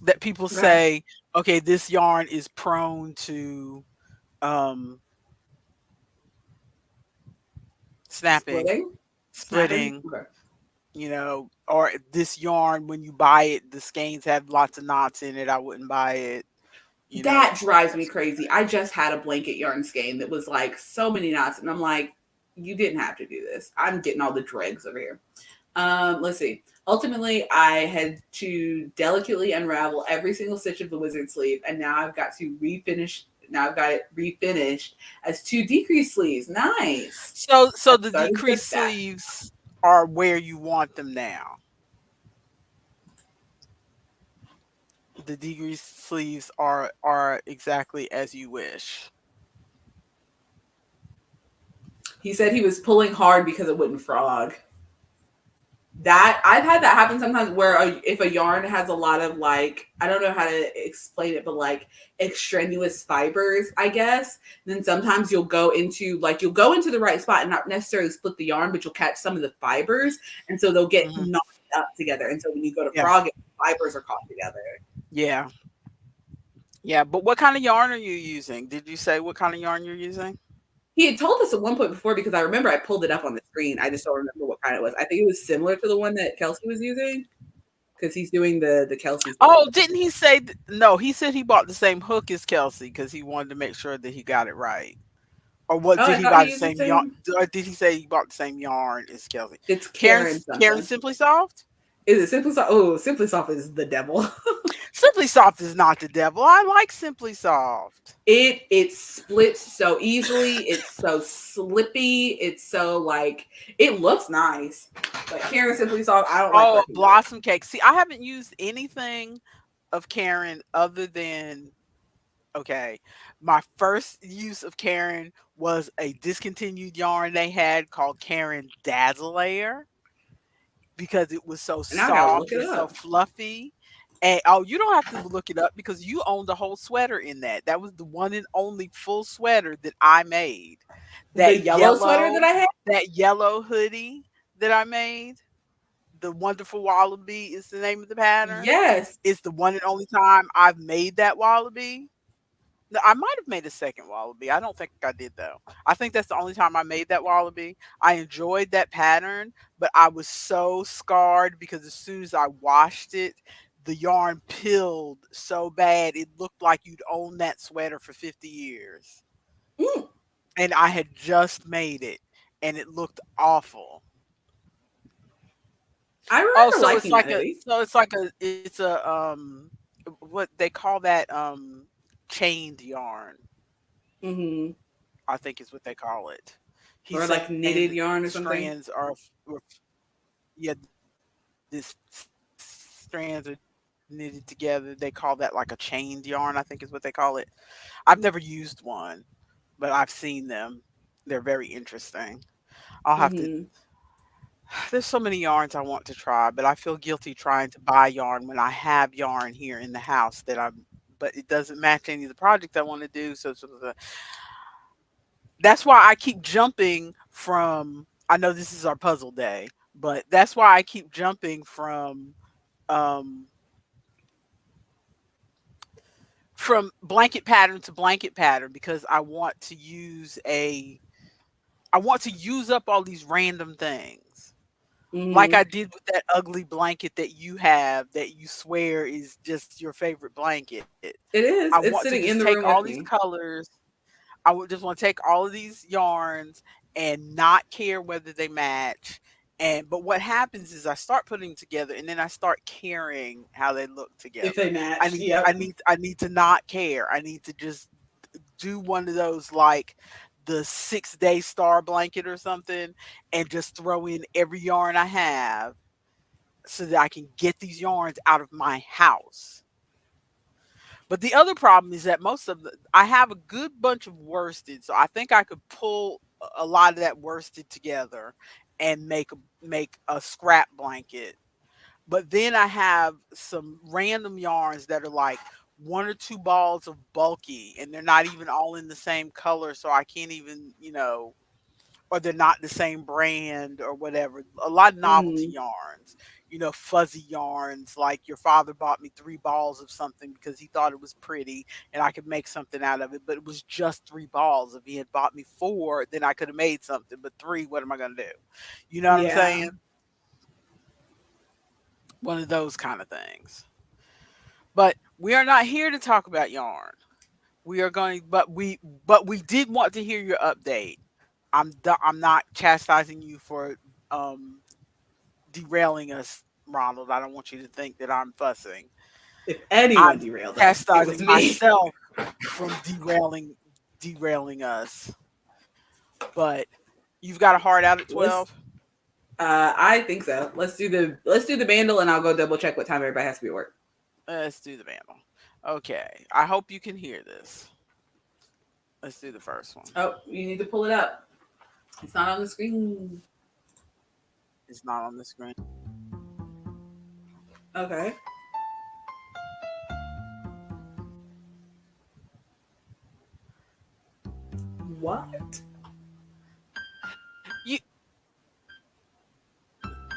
that people okay. say, okay, this yarn is prone to um snapping, Splitting? Snapping? splitting, Okay. or this yarn, when you buy it, the skeins have lots of knots in it. I wouldn't buy it, That drives that me sort of crazy. thing. I just had a blanket yarn skein that was like so many knots, and I'm like, you didn't have to do this. I'm getting all the dregs over here. Let's see. Ultimately, I had to delicately unravel every single stitch of the wizard sleeve, and now I've got to refinish. Now I've got it refinished as two decreased sleeves. Nice. So I've the started the decreased back. sleeves are where you want them now. The decreased sleeves are exactly as you wish. He said he was pulling hard because it wouldn't frog. That I've had that happen sometimes where if a yarn has a lot of like I don't know how to explain it, but like extraneous fibers, I guess. Then sometimes you'll go into the right spot and not necessarily split the yarn, but you'll catch some of the fibers, and so they'll get Hmm. knotted up together. And so when you go to Yeah, frog it, fibers are caught together. yeah, yeah. But what kind of yarn are you using? Did you say what kind of yarn you're using? He had told us at one point before because I remember I pulled it up on the screen. I just don't remember what kind it was. I think it was similar to the one that Kelsey was using because he's doing the Kelsey's one. Oh, didn't he say no? He said he bought the same hook as Kelsey because he wanted to make sure that he got it right. Or what, Oh, did I he thought buy he the used the same yarn? same. Or did he say he bought the same yarn as Kelsey? It's Karen Karen Karen something. Simply Soft? Is it Simply Soft? Oh, Simply Soft is the devil. Simply Soft is not the devil. I like Simply Soft. It splits so easily. It's so slippy. It's so like it looks nice, but Karen Simply Soft, I don't like Oh, a working with it. blossom cake. See, I haven't used anything of Karen other than, okay, my first use of Karen was a discontinued yarn they had called Karen Dazzler, because it was so And now I gotta look soft it and so up. fluffy. And oh, you don't have to look it up because you owned the whole sweater in that. That was the one and only full sweater that I made. The That yellow sweater that yellow, I had. that yellow hoodie that I made, the Wonderful Wallaby is the name of the pattern. Yes, It's the one and only time I've made that wallaby. No, I might have made a second wallaby. I don't think I did though. I think that's the only time I made that wallaby. I enjoyed that pattern, but I was so scarred because as soon as I washed it, the yarn pilled so bad it looked like you'd owned that sweater for 50 years. mm, And I had just made it and it looked awful. I Oh, remember so it's liking that like a hoodie. so it's like a it's a what they call that, chained yarn, Hmm. I think is what they call it. He Or said like knitted the yarn or something. strands were, yeah, this strands are knitted together. They call that like a chained yarn, I think is what they call it. I've never used one, but I've seen them. They're very interesting. I'll have to Hmm. There's so many yarns I want to try, but I feel guilty trying to buy yarn when I have yarn here in the house but it doesn't match any of the projects I want to do. So that's why I keep jumping from, I know this is our puzzle day, but that's why I keep jumping um from blanket pattern to blanket pattern because I want to use up all these random things. Like Hmm. I did with that ugly blanket that you have that you swear is just your favorite blanket. It I is. want It's to sitting just in the take room all with these me. colors. I would just want to take all of these yarns and not care whether they match. But what happens is I start putting them together and then I start caring how they look If together. they matched, yep. I need to not care. I need to just do one of those like the 6 day star blanket or something and just throw in every yarn I have so that I can get these yarns out of my house. But the other problem is that I have a good bunch of worsted, so I think I could pull a lot of that worsted together and make a scrap blanket. But then I have some random yarns that are like one or two balls of bulky, and they're not even all in the same color, so I can't even, or they're not the same brand or whatever. A lot of novelty Mm, yarns, fuzzy yarns. Like your father bought me 3 balls of something because he thought it was pretty and I could make something out of it, but it was just 3 balls. If he had bought me four, then I could have made something, but three, what am I going to do? You know what I'm yeah. saying? One of those kind of things. But we are not here to talk about yarn. We are going, but we did want to hear your update. I'm not chastising you for um derailing us, Ronald. I don't want you to think that I'm fussing. If anyone I'm derailed us, it was chastising me. myself from derailing us. But you've got a heart out at Let's. 12. I think so. Let's do the bandle, and I'll go double check what time everybody has to be at work. Let's do the vandal. Okay. I hope you can hear this. Let's do the first one. Oh, you need to pull it up. It's not on the screen. It's not on the screen. Okay. What? You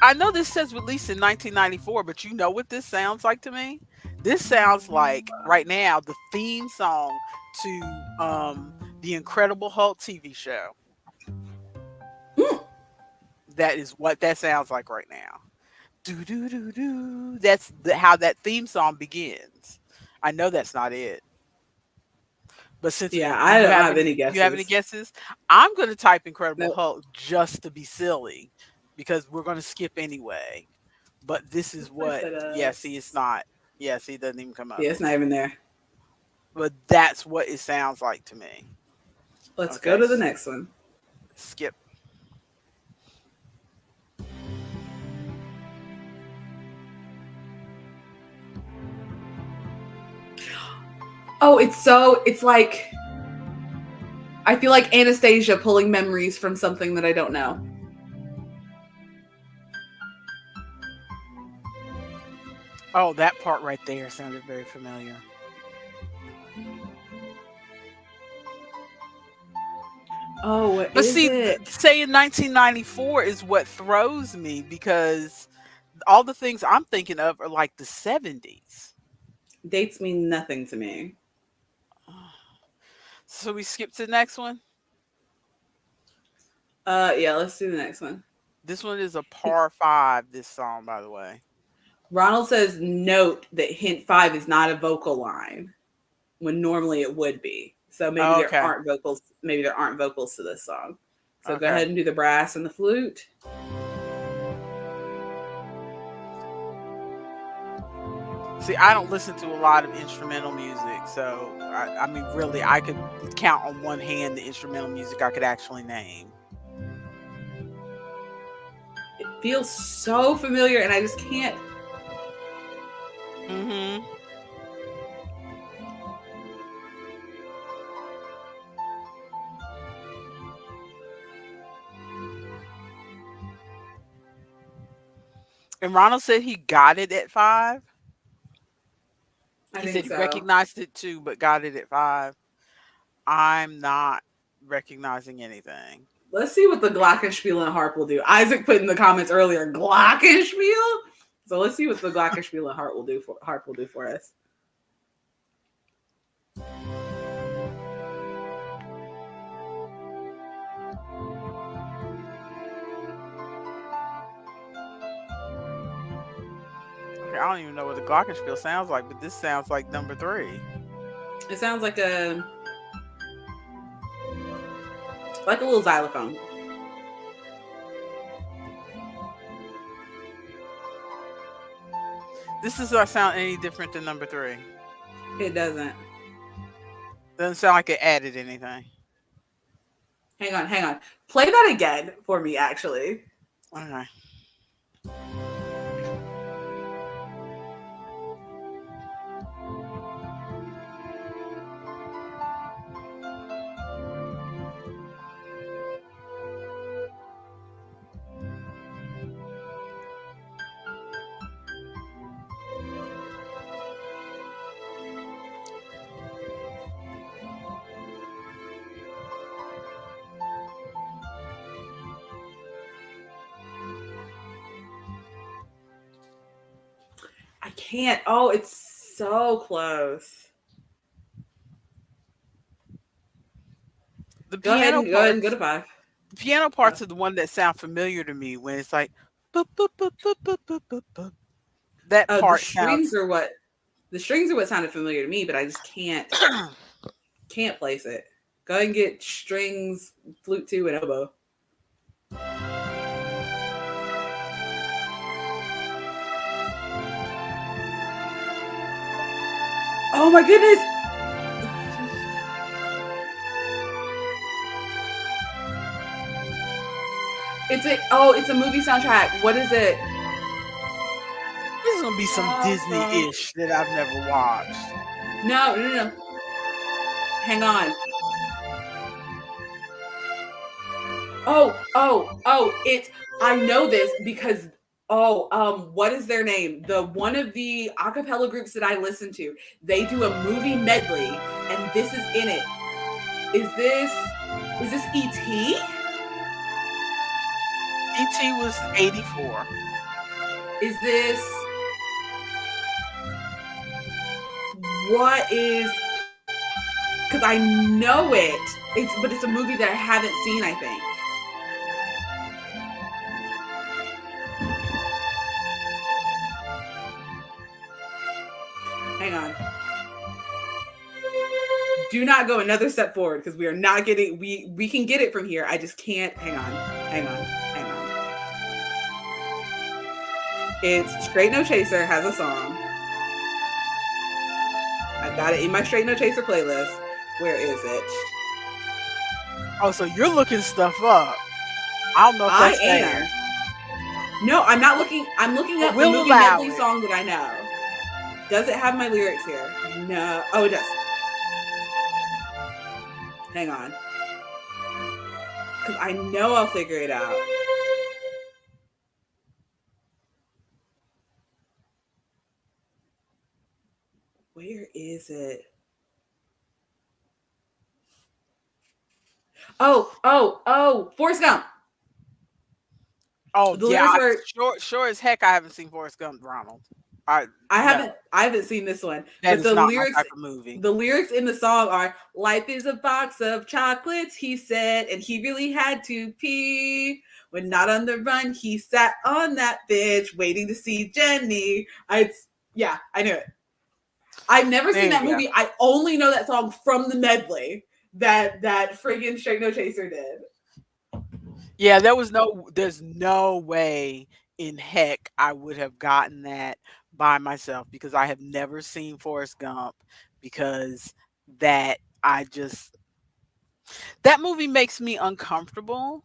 I know this says released in 1994, but you know what this sounds like to me? This sounds like right now the theme song to the Incredible Hulk TV show. Mm. That is what that sounds like right now. Do do do do. That's how that theme song begins. I know that's not it. But since Yeah, do I you don't have have any any you have any guesses. guesses? I'm going to type Incredible Nope. Hulk just to be silly because we're going to skip anyway. But this is Of course what, it yeah, see, it's is. not. Yeah, see, it doesn't even come up. Yeah, it's not even there. But that's what it sounds like to me. Let's go Okay, to the next one. skip. Oh, it's like I feel like Anastasia pulling memories from something that I don't know. Oh, that part right there sounded very familiar. Oh, what But is see, it? saying 1994 is what throws me because all the things I'm thinking of are like the 70s. Dates mean nothing to me. So we skip to the next one. Yeah, let's do the next one. This one is a par five, this song, by the way. Ronald says, note that hint five is not a vocal line when normally it would be. So maybe Oh, there okay. aren't vocals. Maybe there aren't vocals to this song. So go Okay. ahead and do the brass and the flute. See, I don't listen to a lot of instrumental music. So, I mean, really, I could count on one hand the instrumental music I could actually name. It feels so familiar, and I just can't. Mm-hmm. And Ronald said he got it at 5. I He said think he so. recognized it too, but got it at 5. I'm not recognizing anything. Let's see what the glockenspiel and harp will do. Isaac put in the comments earlier, glockenspiel. So let's see what the glockenspiel and harp will do for us. Okay, I don't even know what the glockenspiel sounds like, but this sounds like number 3. It sounds like a little xylophone. This does not sound any different than number 3. It doesn't. Doesn't sound like it added anything. Hang on. Play that again for me, actually. Okay. can't. Oh, it's so close. The Go ahead piano and go ahead and go parts, to 5. the piano Go. parts are the one that sound familiar to me when it's like boop, boop, boop, boop, boop, boop, boop, boop. That The part strings sounds are what the strings are what sounded familiar to me, but I just can't place it. Go ahead and get strings, flute 2, and oboe. Oh my goodness! It's a movie soundtrack. What is it? this is gonna be some Disney-ish that I've never watched. No. Hang on. It's I know this because what is their name? The one of the acapella groups that I listen to, they do a movie medley and this is in it. Is this E.T.? E.T. was 84. Is this what is because I know it. It's a movie that I haven't seen, I think. Hang on. Do not go another step forward because we are not getting we can get it from here. I just can't. Hang on. It's Straight No Chaser has a song. I've got it in my Straight No Chaser playlist. Where is it? Oh, so you're looking stuff up. I don't know if I that's am. fair. No, I'm not looking. I'm looking But up the we'll movie allow medley it. song that I know. Does it have my lyrics here? No. Oh, it does. Hang on. Because I know I'll figure it out. Where is it? Forrest Gump. Oh The yeah, lyrics were sure as heck I haven't seen Forrest Gump, Ronald. I No, haven't seen this one. that But is not my type of movie. the lyrics in the song are life is a box of chocolates, he said, and he really had to pee. When not on the run, he sat on that bitch waiting to see Jenny. I knew it. I've never seen There that you go. movie. I only know that song from the medley that friggin' Straight No Chaser did. Yeah, there's no way in heck I would have gotten that by myself because I have never seen Forrest Gump because that I just that movie makes me uncomfortable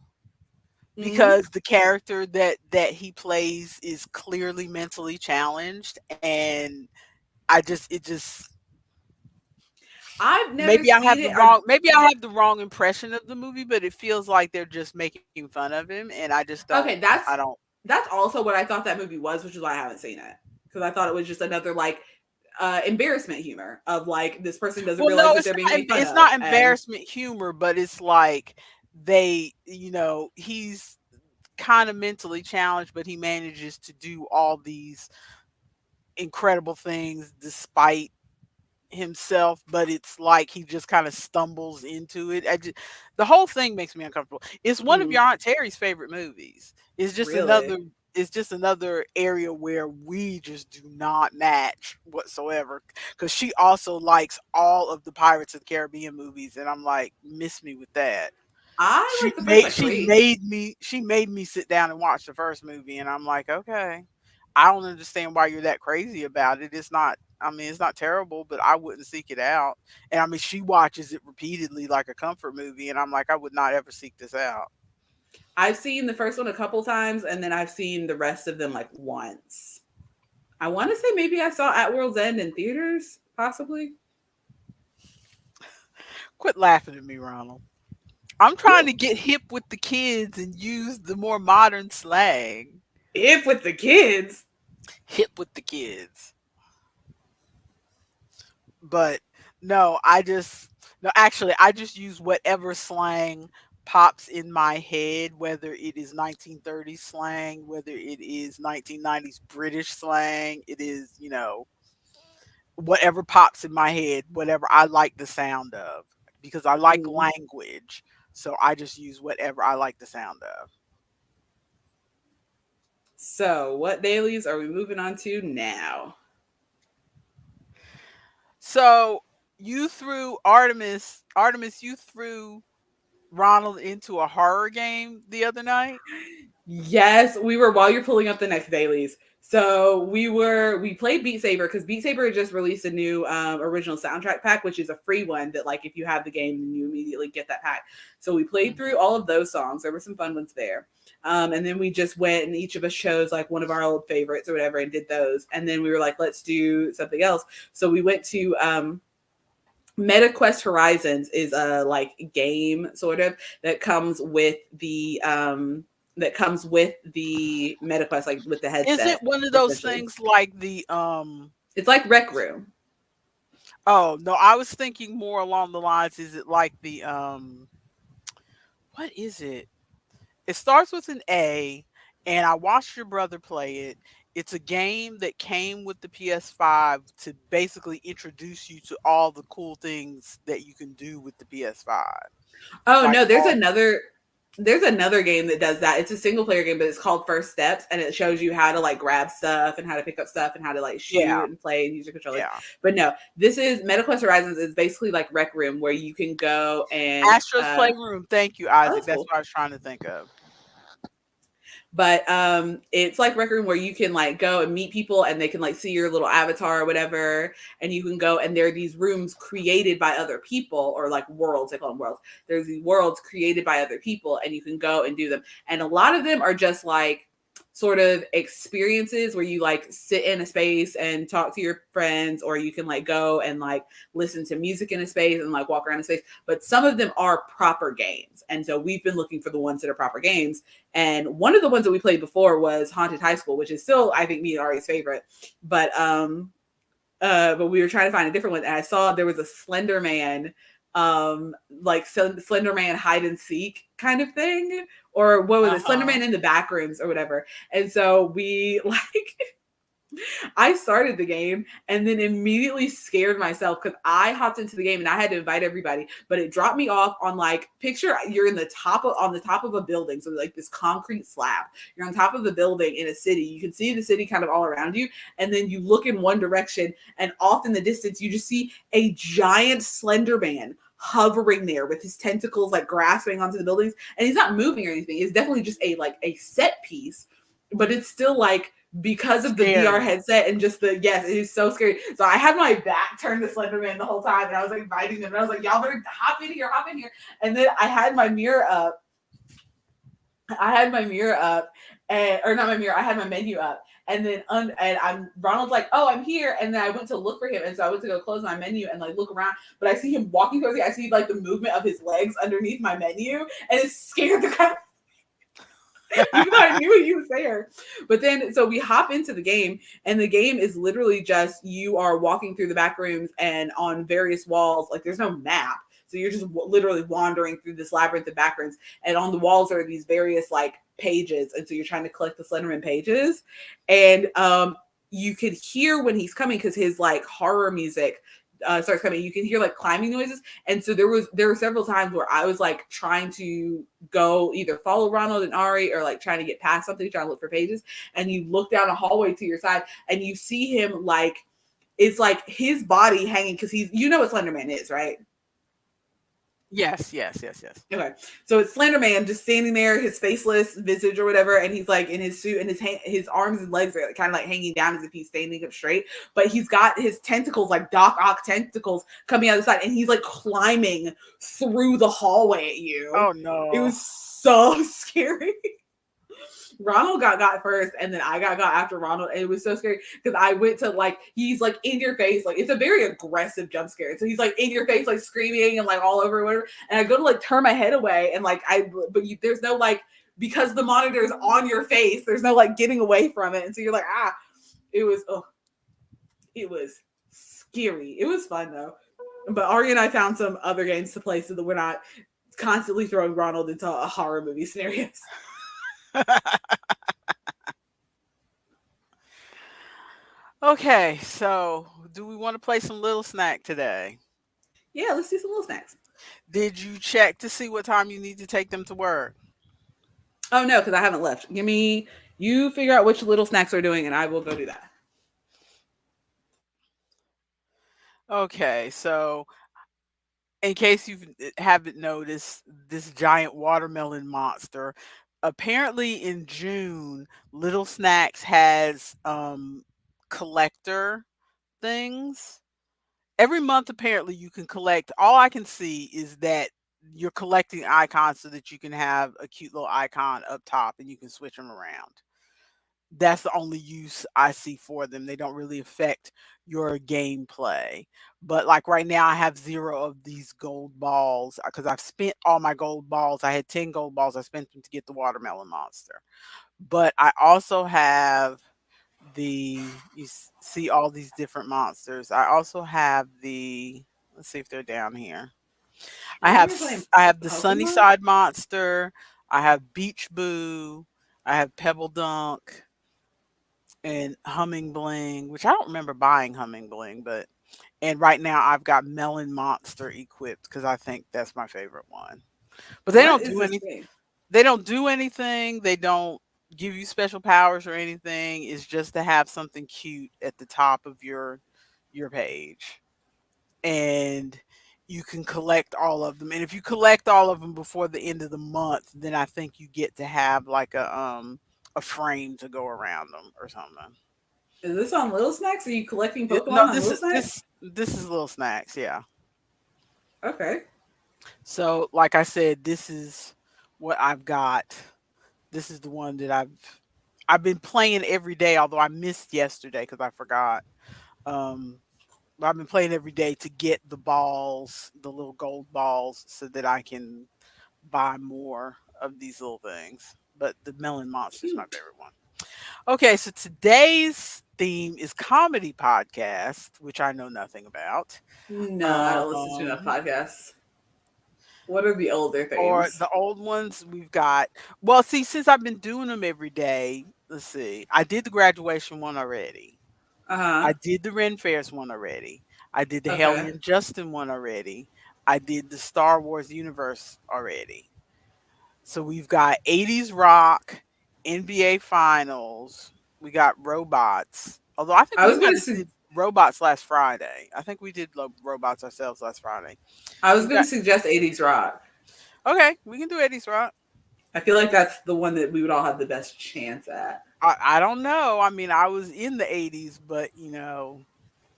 Mm-hmm. because the character that he plays is clearly mentally challenged and it just I've never maybe I seen have it. maybe I have the wrong impression of the movie, but it feels like they're just making fun of him and I just Okay, I don't that's also what I thought that movie was, which is why I haven't seen it. Because I thought it was just another like embarrassment humor of like this person doesn't well realize no, that they're being made fun it's of. not And embarrassment humor, but it's like he's kind of mentally challenged, but he manages to do all these incredible things despite himself, but it's like he just kind of stumbles into it. The whole thing makes me uncomfortable. It's one of mm, your Aunt Terry's favorite movies. really, It's just another area where we just do not match whatsoever because she also likes all of the Pirates of the Caribbean movies and I'm like, miss me with that. I like the first like 3. She made me sit down and watch the first movie and I'm like, okay. I don't understand why you're that crazy about it. It's not I mean, it's not terrible, but I wouldn't seek it out. And I mean, she watches it repeatedly like a comfort movie and I'm like, I would not ever seek this out. I've seen the first one a couple times, and then I've seen the rest of them like once. I want to say maybe I saw At World's End in theaters, possibly. Quit laughing at me, Ronald. I'm trying to get hip with the kids and use the more modern slang. If with the kids. Hip with the kids. But no, no, actually I just use whatever slang pops in my head, whether it is 1930s slang, whether it is 1990s British slang, it is, whatever pops in my head, whatever I like the sound of, because I like Mm. language. So I just use whatever I like the sound of. So, what dailies are we moving on to now? So you threw Artemis, you threw Ronald into a horror game the other night. Yes, we were while you're pulling up the next dailies. So we played Beat Saber because Beat Saber just released a new original soundtrack pack, which is a free one that like if you have the game, then you immediately get that pack. So we played through all of those songs. There were some fun ones there. And then we just went and each of us chose like one of our old favorites or whatever and did those. And then we were like, let's do something else. So we went to MetaQuest Horizons is a like game sort of that comes with the MetaQuest, like with the headset. Is it one of those things like the It's like Rec Room. Oh no, I was thinking more along the lines, is it like the what is it? It starts with an A, and I watched your brother play it. It's a game that came with the PS5 to basically introduce you to all the cool things that you can do with the PS5. Oh Like no, there's another game that does that. It's a single player game, but it's called First Steps, and it shows you how to like grab stuff and how to pick up stuff and how to like shoot and play and use your controller. Yeah. But no, this is MetaQuest Horizons is basically like Rec Room where you can go and Astro's Playroom. Thank you, Isaac. that's That's cool. what I was trying to think of. But it's like Rec Room where you can like go and meet people and they can like see your little avatar or whatever, and you can go and there are these rooms created by other people, or like worlds, they call them worlds. There's these worlds created by other people and you can go and do them. And a lot of them are just like sort of experiences where you like sit in a space and talk to your friends, or you can like go and like listen to music in a space and like walk around a space. But some of them are proper games. And so we've been looking for the ones that are proper games. And one of the ones that we played before was Haunted High School, which is still, I think, me and Ari's favorite. But we were trying to find a different one. And I saw there was a Slender Man, like Slender Man hide and seek kind of thing, or what was it, Slender Man in the back rooms or whatever. And so we like I started the game and then immediately scared myself because I hopped into the game and I had to invite everybody, but it dropped me off on like, picture you're on the top of a building, so like this concrete slab. You're on top of the building in a city. You can see the city kind of all around you, and then you look in one direction, and off in the distance you just see a giant Slender Man hovering there with his tentacles like grasping onto the buildings, and he's not moving or anything. It's definitely just a set piece, but it's still like, because of the VR headset and just it is so scary. So I had my back turned to Slenderman the whole time, and I was like inviting them, and I was like, y'all better hop in here. And then I had my mirror up. I had my menu up. And then Ronald's like, oh, I'm here. And then I went to look for him. And so I went to go close my menu and like look around. But I see him walking towards me. I see like the movement of his legs underneath my menu. And it scared the crap. Even though I knew he was there. But then, so we hop into the game, and the game is literally just, you are walking through the back rooms, and on various walls, like there's no map. So you're just literally wandering through this labyrinth of back rooms, and on the walls are these various like pages. And so you're trying to collect the Slenderman pages. And you could hear when he's coming, because his like horror music starts coming. You can hear like climbing noises, and so there were several times where I was like trying to go either follow Ronald and Ari, or like trying to get past something, trying to look for pages, and you look down a hallway to your side and you see him like, it's like his body hanging, because he's, you know what Slenderman is, right? Yes. Okay, so it's Slender Man just standing there, his faceless visage or whatever, and he's like in his suit, and his arms and legs are kind of like hanging down as if he's standing up straight, but he's got his tentacles, like Doc Ock tentacles, coming out of the side, and he's like climbing through the hallway at you. Oh no! It was so scary. Ronald got first, and then I got after Ronald, and it was so scary because I went to like, he's like in your face, like it's a very aggressive jump scare, so he's like in your face, like screaming and like all over whatever, and I go to like turn my head away, and like there's no like, because the monitor is on your face, there's no like getting away from it, and so you're like, it was scary. It was fun though. But Ari and I found some other games to play so that we're not constantly throwing Ronald into horror movie scenarios. Okay, so do we want to play some little snack today? Yeah, let's do some little snacks. Did you check to see what time you need to take them to work? Oh no, because I haven't left. You figure out which little snacks we're doing, and I will go do that. Okay, so in case you haven't noticed, this giant watermelon monster. Apparently, in June, Little Snacks has collector things. Every month, apparently, you can collect. All I can see is that you're collecting icons so that you can have a cute little icon up top and you can switch them around. That's the only use I see for them. They don't really affect your gameplay. But like right now, I have 0 of these gold balls because I've spent all my gold balls. I had 10 gold balls. I spent them to get the watermelon monster. But I also have see all these different monsters. I also have let's see if they're down here. Are we playing I have the Pokemon? Sunnyside monster. I have Beach Boo. I have Pebble Dunk and Humming Bling, which I don't remember buying Humming Bling, but and right now I've got Melon Monster equipped because I think that's my favorite one. But What is this game? they don't do anything. They don't give you special powers or anything. It's just to have something cute at the top of your page. And you can collect all of them. And if you collect all of them before the end of the month, then I think you get to have like a frame to go around them or something. Is this on Little Snacks? Are you collecting No, Pokemon on Little Snacks? this is Little Snacks, yeah. Okay. So, like I said, this is what I've got. This is the one that I've been playing every day, although I missed yesterday because I forgot. Um, but I've been playing every day to get the balls, the little gold balls, so that I can buy more of these little things. But the melon monster is my Cute. favorite one. Okay, so today's theme is comedy podcast, which I know nothing about. No, I don't listen to enough Um, podcasts. What are the older or themes? the old ones we've got. Well, see, since I've been doing them every day, let's see. I did the graduation one already. Uh huh. I did the Ren Fairs one already. I did the Okay. Haley and Justin one already. I did the Star Wars universe already. So we've got 80s rock, NBA finals. We got robots. Although I think I we was might gonna have su- did robots last Friday. I think we did robots ourselves last Friday. I was We've gonna got suggest 80s rock. okay. We can do 80s rock. I feel like that's the one that we would all have the best chance at. I don't know. I mean, I was in the 80s, but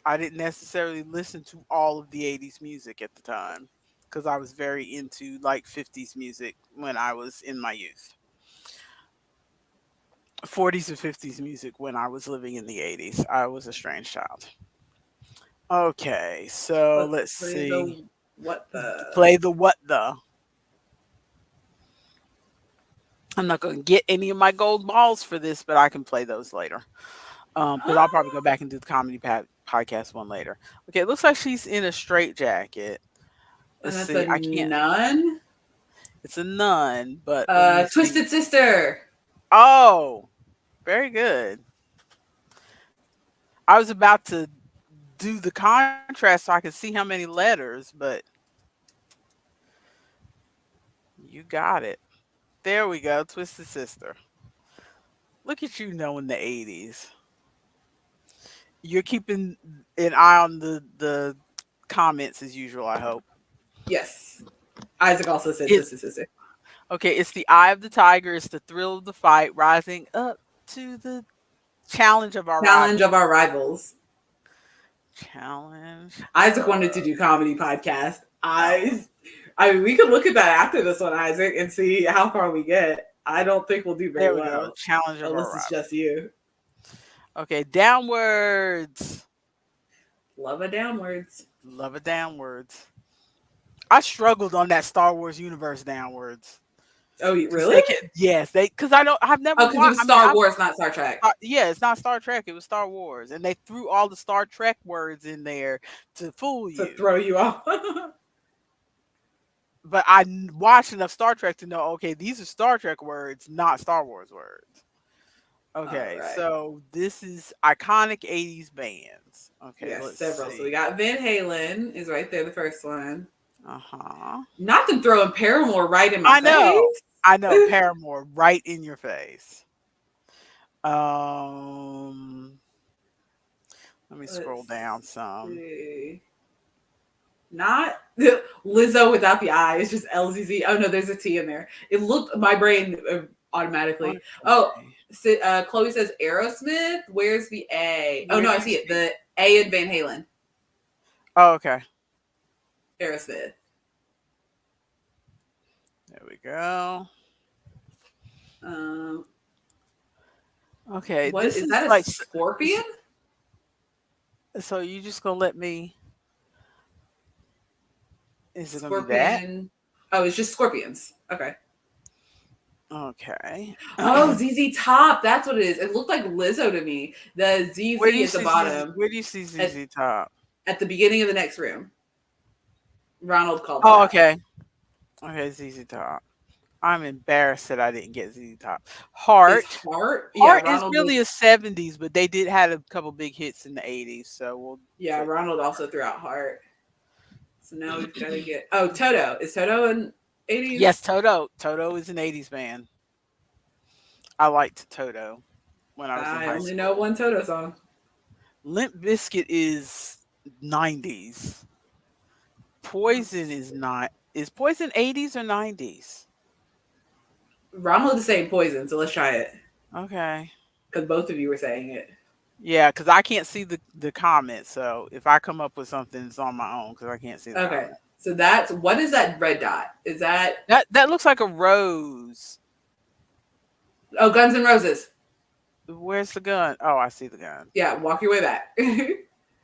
I didn't necessarily listen to all of the 80s music at the time because I was very into like 50s music when I was in my youth. 40s and 50s music when I was living in the 80s. I was a strange child. Okay, so Let's let's play see. the what the Play the what the. I'm not going to get any of my gold balls for this, but I can play those later. Because I'll probably go back and do the comedy podcast one later. Okay, it looks like she's in a straight jacket. and Let's that's see. a I can't. nun. It's a nun, but let me see. Twisted Sister. Oh, very good. I was about to do the contrast so I could see how many letters, but you got it. There we go. Twisted Sister. Look at you knowing the 80s. You're keeping an eye on the comments as usual, I hope. Yes. Isaac also said It's Twisted Sister. okay, it's the eye of the tiger, it's the thrill of the fight, rising up to the challenge of our Challenge rival. of our rivals. Challenge Isaac wanted to of do comedy podcast. our I mean, we could look at that after this one, Isaac, and see how far we get. I don't think we'll do very there we go. well Challenge of our unless it's rival. just you. Okay, downwards. Love a downwards. Love it downwards. I struggled on that Star Wars universe downwards. Oh, Cause really? they can, yes, they because I've never Oh, because it watched. was I mean, Star Wars, not Star Trek. yeah, it's not Star Trek. It was Star Wars, and they threw all the Star Trek words in there to fool To you. throw you off. but I watched enough Star Trek to know, okay, these are Star Trek words, not Star Wars words. All Okay, right. so this is iconic 80s bands. We Okay, got let's several. So we see. got Van Halen is right there, the first one. Uh-huh. Not to throw in Paramore right in my I know. face. I know. Paramore right in your face. Um Let me scroll Let's down some. see. Not Lizzo without the I. It's just LZZ. Oh no, there's a T in there. It looked my brain automatically. Oh, Okay. Chloe says Aerosmith. Where's the A? Oh Where no, do I you see it. see? The A in Van Halen. Oh, okay. Aerosmith. There we go. Um, Okay, what this is is that? A like scorpion? so you just gonna let me is it gonna be that? Scorpion. Oh, it's just scorpions. Okay. Okay. Oh, ZZ Top. That's what it is. It looked like Lizzo to me. The Where do ZZ you at the see ZZ, bottom, where do you see at, ZZ Top? at the beginning of the next room. Ronald called that Oh, out. okay. Okay, ZZ Top. I'm embarrassed that I didn't get ZZ Top. Heart. Is Heart? Yeah, Heart is Ronald really was. a 70s, but they did have a couple big hits in the 80s, so we'll Yeah, take Ronald also threw out Heart. So now we've got to get. Oh, Toto. Is Toto in Yes, 80s? Toto. Toto is an 80s band. I liked Toto when I was in I high only know school. one Toto song. Limp Bizkit is 90s. Poison is not. Is Poison 80s or 90s? Ronald is saying Poison, so let's try it. Okay. Because both of you were saying it. Yeah, because I can't see the comments. So if I come up with something, it's on my own because I can't see the Okay. comment. So that's. What is that red dot? Is that. That looks like a rose. Oh, Guns N' Roses. Where's the gun? Oh, I see the gun. Yeah, walk your way back.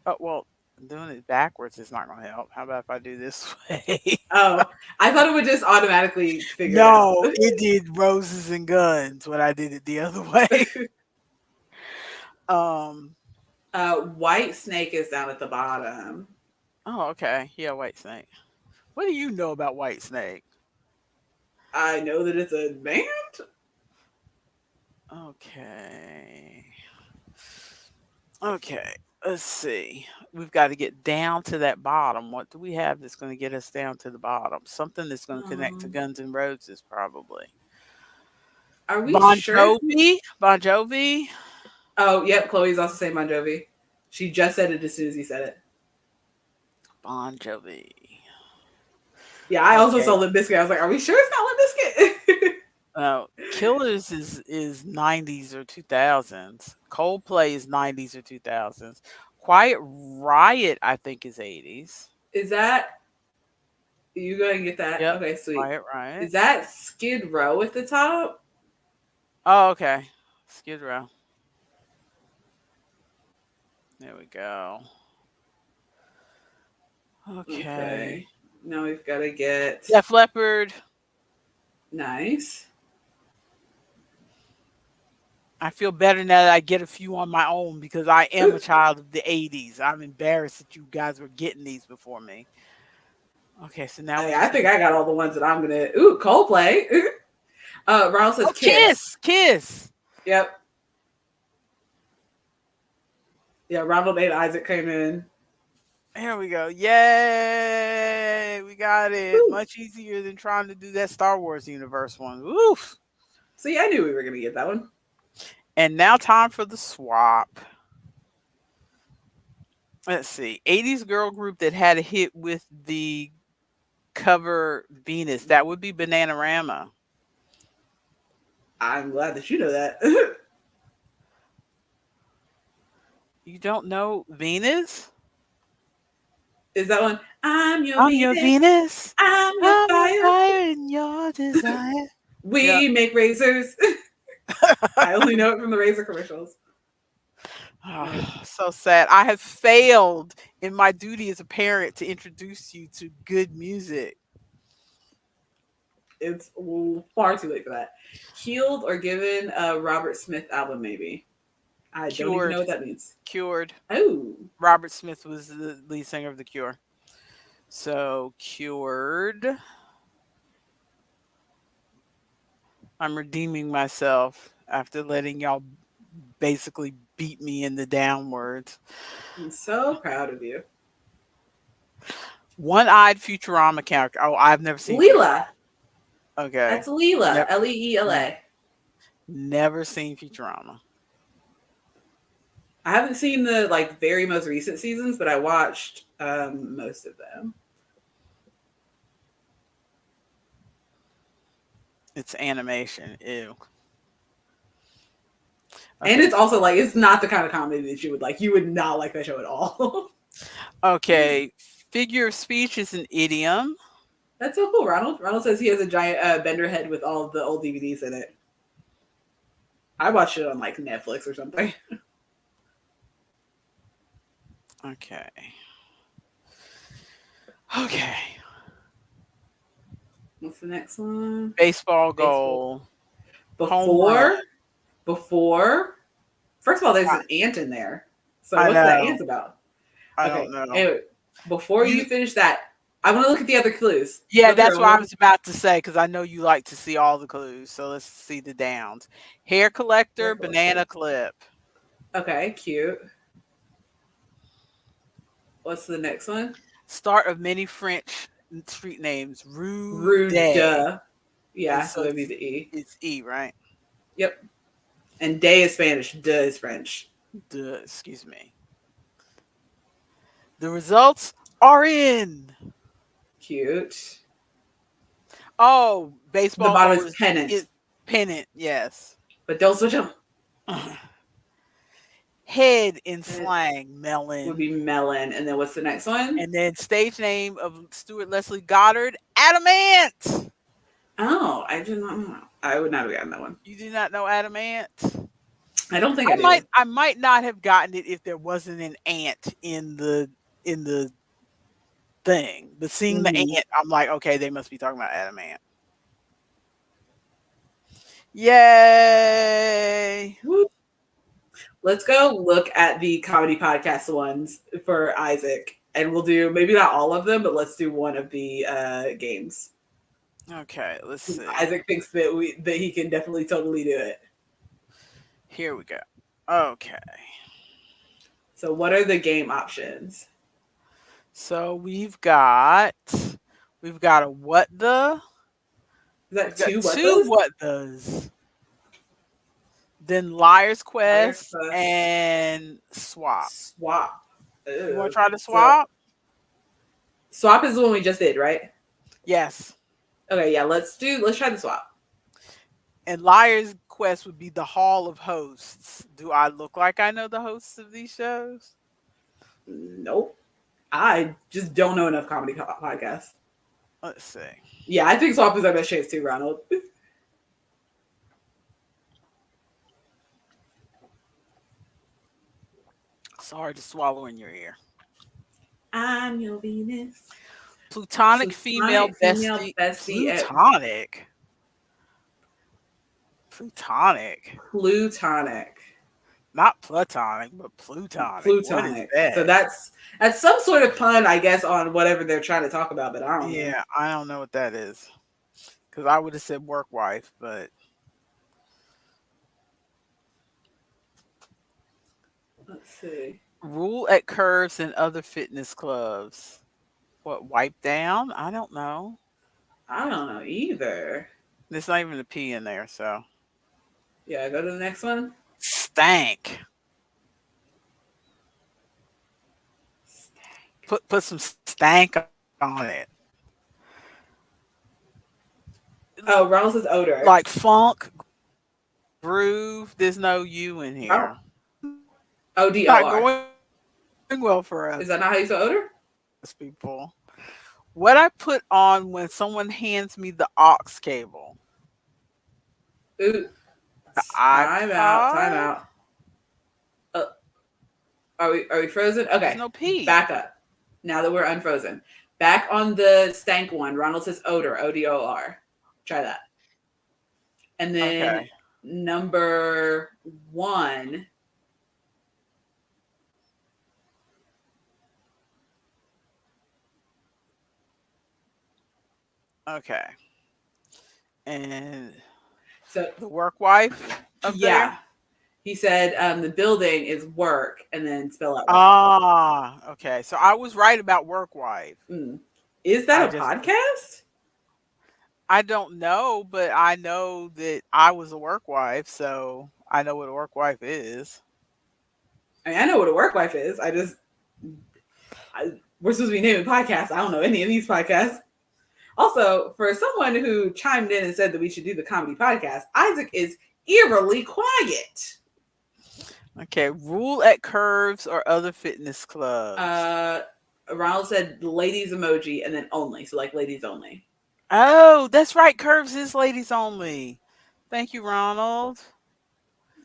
Oh well, doing it backwards is not going to help. How about if I do this way? Oh, I thought it would just automatically figure it out. No, it did roses and guns when I did it the other way. Um. White Snake is down at the bottom. Oh, okay. Yeah, White Snake. What do you know about White Snake? I know that it's a band. Okay. Okay. Let's see. We've got to get down to that bottom. What do we have that's going to get us down to the bottom? Something that's going to connect to Guns N' Roses, probably. Are we Bon sure? Jovi. Bon Jovi. Oh, yep. Chloe's also saying Bon Jovi. She just said it as soon as he said it. Bon Jovi. Yeah, I also Okay. saw Limp Bizkit. I was like, are we sure it's not Limp Bizkit? Killers is 90s or 2000s. Coldplay is 90s or 2000s. Quiet Riot, I think, is 80s. Is that you go and get that? Yep. Okay, sweet. Quiet Riot. Is that Skid Row at the top? Oh, okay. Skid Row. There we go. Okay. Now we've got to get Def Leppard. nice. I feel better now that I get a few on my own because I am a child of the 80s. I'm embarrassed that you guys were getting these before me. Okay, so now I think I got all the ones that I'm gonna. Ooh, Coldplay. Ronald says Kiss. Kiss. Yep. Yeah, Ronald and Isaac came in. Here we go. Yay! We got it. Woo. Much easier than trying to do that Star Wars universe one. Oof. See, I knew we were gonna get that one. And now time for the swap. Let's see. 80s girl group that had a hit with the cover Venus. That would be Bananarama. I'm glad that you know that. You don't know Venus? Is that one? I'm your Venus. I'm your fire. in your desire. We make razors. I only know it from the razor commercials. Oh, so sad. I have failed in my duty as a parent to introduce you to good music. It's far too late for that. Healed or given a Robert Smith album, maybe. I don't even know what that means. Cured. Oh. Robert Smith was the lead singer of The Cure. So Cured. I'm redeeming myself after letting y'all basically beat me in the downwards. I'm so proud of you. One-eyed Futurama character. Oh, I've never seen Leela. Futurama. Okay. That's Leela. Never, Leela. never seen Futurama. I haven't seen the like very most recent seasons, but I watched most of them. It's animation. Ew. And Okay. it's also like it's not the kind of comedy that you would like. You would not like that show at all. Okay. Figure of speech is an idiom. That's so cool. Ronald says he has a giant bender head with all of the old DVDs in it. I watched it on like Netflix or something. Okay. Okay. What's the next one? Baseball goal. Home run. Before. First of all, there's an ant in there. So I what's that know. ant about? I Okay. don't know. Anyway, before you finish that, I want to look at the other clues. Yeah, Look that's through what I them. was about to say because I know you like to see all the clues. So let's see the downs. Hair collector, Hair collector. banana clip. Okay, cute. What's the next one? Start of many French street names. Rue Rude. Day. Yeah, And so that'd be the E. It's E, right? Yep. And day is Spanish. Duh is French. Duh, excuse me. The results are in. Cute. Oh, baseball. The bottom is pennant. Pennant, yes. But don't switch them. Head in slang, melon. Would be melon. And then what's the next one? And then stage name of Stuart Leslie Goddard, Adamant. Oh, I did not know. I would not have gotten that one. You do not know Adamant? I don't think I did. I might not have gotten it if there wasn't an ant in the thing. But seeing the ant, I'm like, okay, they must be talking about Adamant. Yay! Woo. Let's go look at the comedy podcast ones for Isaac, and we'll do maybe not all of them, but let's do one of the games. Okay, let's see. Isaac thinks that he can definitely totally do it. Here we go. Okay. So what are the game options? So we've got a what the? Is that two what does? Then Liar's Quest and Swap. Swap. Ew. You want to try the Swap? So, swap is the one we just did, right? Yes. Okay, yeah, let's try the Swap. And Liar's Quest would be the Hall of Hosts. Do I look like I know the hosts of these shows? Nope. I just don't know enough comedy podcasts. Let's see. Yeah, I think Swap is our best chance too, Ronald. It's hard to swallow in your ear. I'm your Venus. Plutonic female bestie. Plutonic. Not platonic, but plutonic. Plutonic. So that's some sort of pun, I guess, on whatever they're trying to talk about, but I don't know. Yeah, I don't know what that is. Because I would have said work wife, but let's see. Rule at curves and other fitness clubs. What, wipe down? I don't know. I don't know either. There's not even a P in there, so. Yeah, go to the next one. Stank. Put some stank on it. Oh, Ronald says odor. Like funk, groove. There's no U in here. ODOR. Not going well for us. Is that not how you say odor? People. What I put on when someone hands me the aux cable. Ooh. Time out. Are we frozen? Okay. There's no P. Back up. Now that we're unfrozen. Back on the stank one. Ronald says odor. ODOR. Try that. And then number 1. Okay. And So The work wife up there? yeah, he said the building is work and then spell out wife. Ah, okay. So I was right about work wife. Mm. Is I that a just podcast? I don't know, but I know that I was a work wife, so I know what a work wife is. I mean, I know what a work wife is. We're supposed to be naming podcasts. I don't know any of these podcasts. Also, for someone who chimed in and said that we should do the comedy podcast, Isaac is eerily quiet. Okay, rule at curves or other fitness clubs. Ronald said ladies emoji and then only. So like ladies only. Oh, that's right. Curves is ladies only. Thank you, Ronald.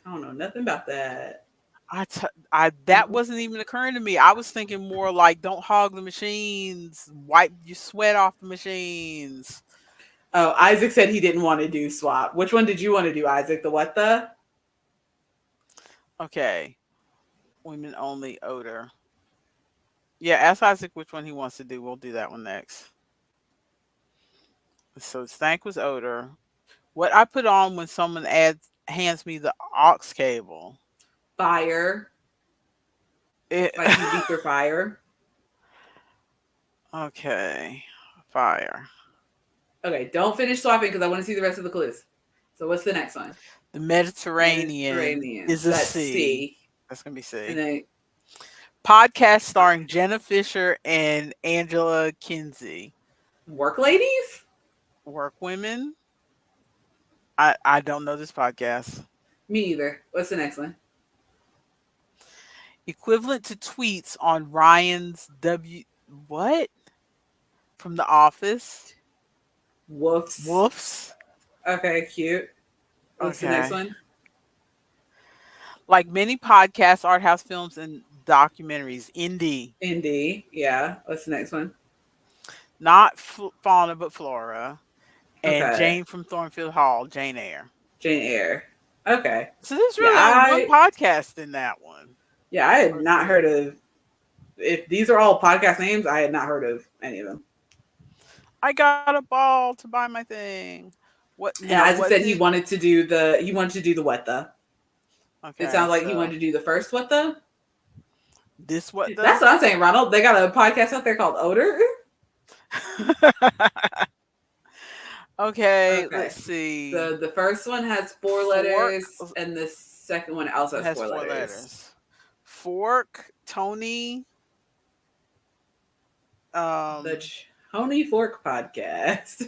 I don't know nothing about that. That wasn't even occurring to me. I was thinking more like don't hog the machines, wipe your sweat off the machines. Oh, Isaac said he didn't want to do swap. Which one did you want to do, Isaac? The what the? Okay, women only odor. Yeah, ask Isaac which one he wants to do. We'll do that one next. So stank was odor. What I put on when someone hands me the aux cable. Fire. It, Like you beat their fire. okay, fire. Okay, don't finish swapping because I want to see the rest of the clues. So what's the next one? The Mediterranean is So a that's C. C. That's gonna be And C. then Podcast starring Jenna Fisher and Angela Kinsey. work ladies? Work women. I don't know this podcast. Me either. What's the next one? Equivalent to tweets on Ryan's what? From The Office. Woofs. Woofs. Okay, cute. What's the next one? Like many podcasts, art house films, and documentaries. Indie. Indie. Yeah. What's the next one? Not fauna, but flora. And Okay. Jane from Thornfield Hall. Jane Eyre. Jane Eyre. Okay. So there's really only one podcast in that one. Yeah, I had not heard of. If these are all podcast names, I had not heard of any of them. I got a ball to buy my thing. What? And Now, Isaac said he wanted to do the what the. Okay, It sounds like he wanted to do the first what the. This what the? That's what I'm saying, Ronald. They got a podcast out there called Odor. Okay, let's see. The first one has four letters, and the second one also has four letters. Fork, Tony. The Tony Fork podcast.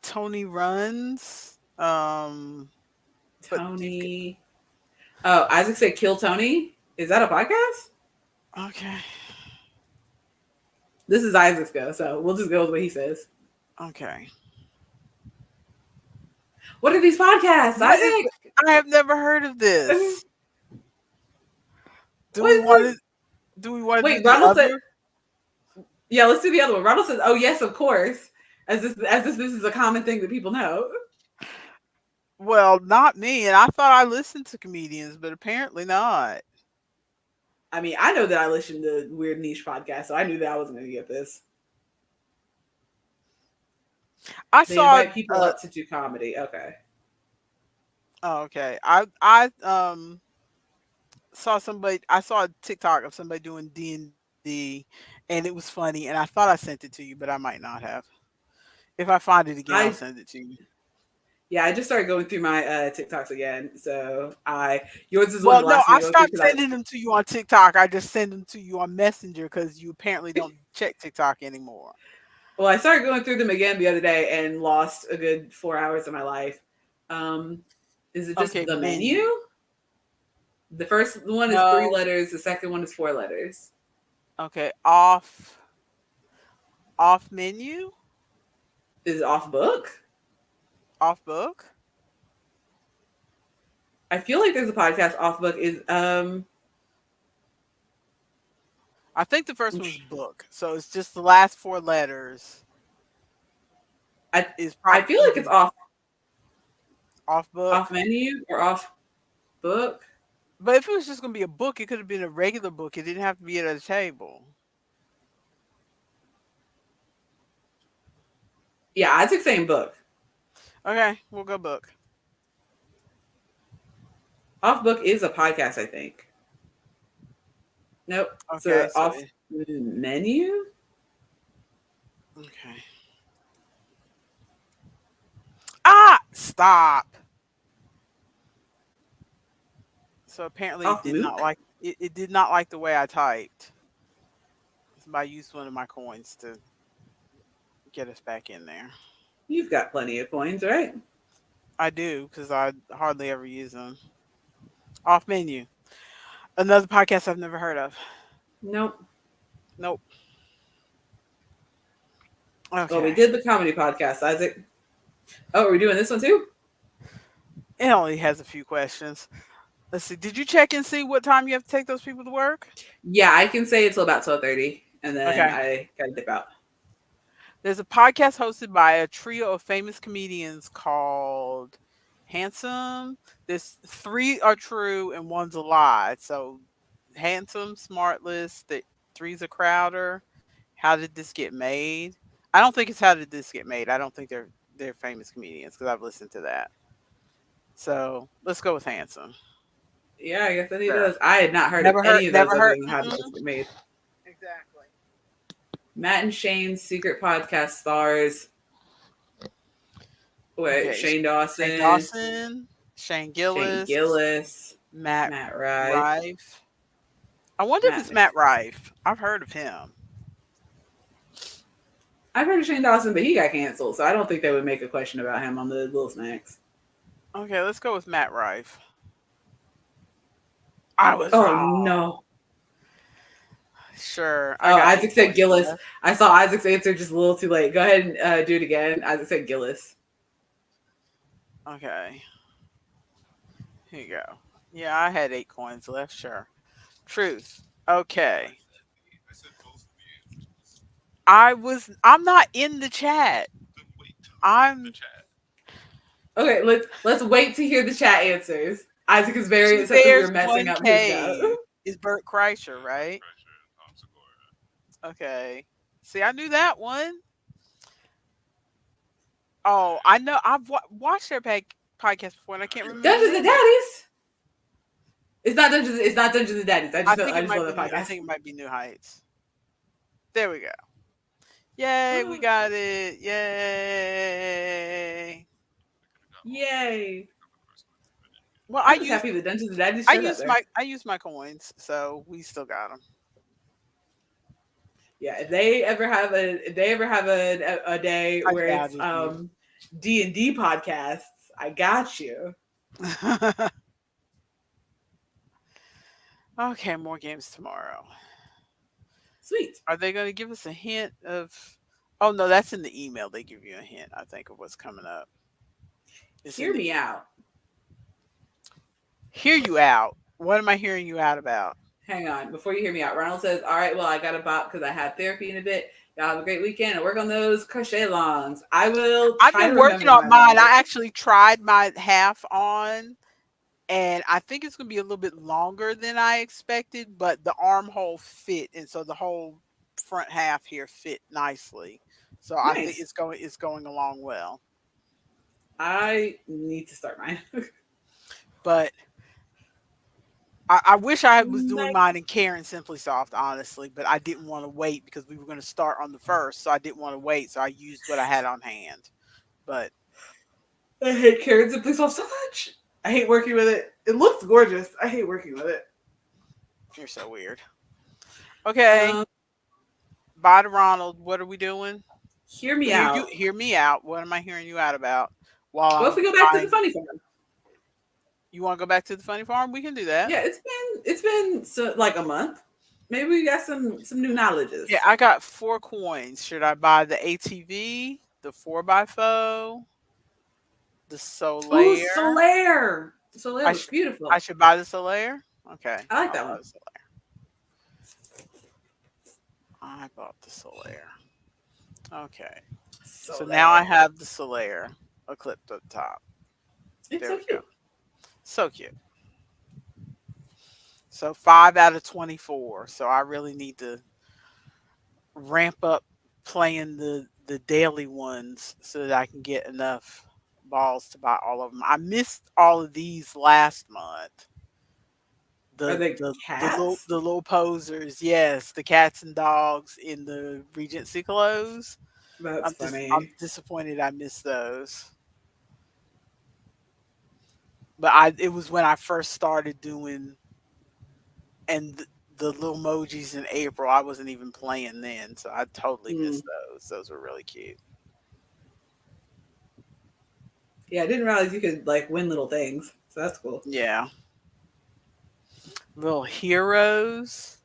Tony runs. Tony. Oh, Isaac said kill Tony. Is that a podcast? Okay. This is Isaac's go, so we'll just go with what he says. Okay. What are these podcasts, Isaac? I have never heard of this. Do we want to Wait, do the Ronald other? said, yeah, let's do the other one. Ronald says, oh yes, of course. As if this is a common thing that people know. Well, not me. And I thought I listened to comedians, but apparently not. I mean, I know that I listen to weird niche podcasts, so I knew that I wasn't going to get this. They invite people up to do comedy. Okay. Oh, okay. I saw somebody. I saw a TikTok of somebody doing D&D, and it was funny. And I thought I sent it to you, but I might not have. If I find it again, I'll send it to you. Yeah, I just started going through my TikToks again. So yours is well, one of the last I stopped sending them to you on TikTok. I just send them to you on Messenger because you apparently don't check TikTok anymore. Well, I started going through them again the other day and lost a good 4 hours of my life. Is it just the menu? The first one is 3 letters. The second one is 4 letters. Okay, off menu? Is it off book? Off book? I feel like there's a podcast off book. I think the first one's book. So it's just the last 4 letters. I feel like it's off book. Off menu or off book. But if it was just going to be a book, it could have been a regular book. It didn't have to be at a table. Yeah, Isaac's saying book. Okay, we'll go book. Off book is a podcast, I think. Nope. Okay, So so off menu. okay. Ah, stop. So apparently it Off did not mook. like it did not like the way I typed. Somebody used one of my coins to get us back in there. You've got plenty of coins, right? I do because I hardly ever use them. Off menu. Another podcast I've never heard of. Nope. Nope. Well, we Okay. did the comedy podcast, Isaac. Oh, are we doing this one too? It only has a few questions. Let's see. Did you check and see what time you have to take those people to work? Yeah, I can say until about 12:30, and then Okay. I gotta dip out. There's a podcast hosted by a trio of famous comedians called Handsome. There's three are true and one's a lie. So Handsome, Smartless, the three's a Crowder. How did this get made? I don't think it's how did this get made. I don't think they're famous comedians because I've listened to that. So let's go with Handsome. Yeah, I guess that he Sure. does. I had not heard of Never heard. any of those Never other heard. than how did this get made. Exactly. Matt and Shane's secret podcast stars. Wait, Okay. Shane Dawson, Shane Dawson, Shane Shane Gillis, Gillis, Matt Matt Rife. Rife. I wonder if Matt it's Matt Rife. I've heard of him. I've heard of Shane Dawson, but he got canceled, so I don't think they would make a question about him on the Little Snacks. Okay, let's go with Matt Rife. I was Oh wrong. no! Sure. Oh, got Isaac said 8 Gillis. left. I saw Isaac's answer just a little too late. Go ahead and do it again. Isaac said Gillis. Okay. Here you go. Yeah, I had 8 coins left. Sure. Truth. Okay. I'm not in the chat. I'm Okay, let's wait to hear the chat answers. Isaac is very Two upset that Bears, we're messing One up his Cave. note. Is Bert Kreischer, right? Okay. See, I knew that one. Oh, I know. I've watched their podcast before, and I can't remember. Dungeons the and name. Daddies. It's not Dungeons. It's not Dungeons and Daddies. I I just think it love might that be. I podcast. think it might be New Heights. There we go. Yay, we got it. Yay. Yay! Well, I'm just happy the Dungeons and Daddies showed up there. I used my coins, so we still got them. Yeah, if they ever have a day I where it's doubted you. D&D podcasts, I got you. Okay, more games tomorrow. Sweet. Are they going to give us a hint of? Oh no, that's in the email. They give you a hint, I think, of what's coming up. Hear me out. Hear you out. What am I hearing you out about? Hang on. Before you hear me out, Ronald says, all right, well, I got to bop because I have therapy in a bit. Y'all have a great weekend and work on those crochet longs. I will. I've been working on mine. I actually tried my half on, and I think it's going to be a little bit longer than I expected, but the armhole fit, and so the whole front half here fit nicely. So Nice. I think it's going along well. I need to start mine. But I wish I was doing mine in Karen Simply Soft, honestly, but I didn't want to wait because we were going to start on the first, so I didn't want to wait, so I used what I had on hand. But I hate Karen Simply Soft so much. I hate working with it. It looks gorgeous. I hate working with it. You're so weird. Okay. Bye to Ronald. What are we doing? Hear me out. Hear me out. What am I hearing you out about? Well, if we go back to the funny farm. You want to go back to the funny farm? We can do that. Yeah, it's been like a month. Maybe we got some new knowledges. Yeah, I got 4 coins. Should I buy the ATV, the 4x4, the Solaire? Ooh, Solaire. The Solaire looks beautiful. I should buy the Solaire? Okay. I like that one. I bought the Solaire. Okay. Solaire. So now I have the Solaire clipped up top. It's so cute. So cute. So 5 out of 24. So I really need to ramp up playing the the daily ones so that I can get enough balls to buy all of them. I missed all of these last month. Are The they the the little cats? the little posers, yes, the cats and dogs in the Regency clothes. That's I'm funny. disappointed I missed those. But I it was when I first started doing and the little emojis in April. I wasn't even playing then, so I totally Mm. missed those. Those were really cute. Yeah, I didn't realize you could like win little things. So that's cool. Yeah, little heroes,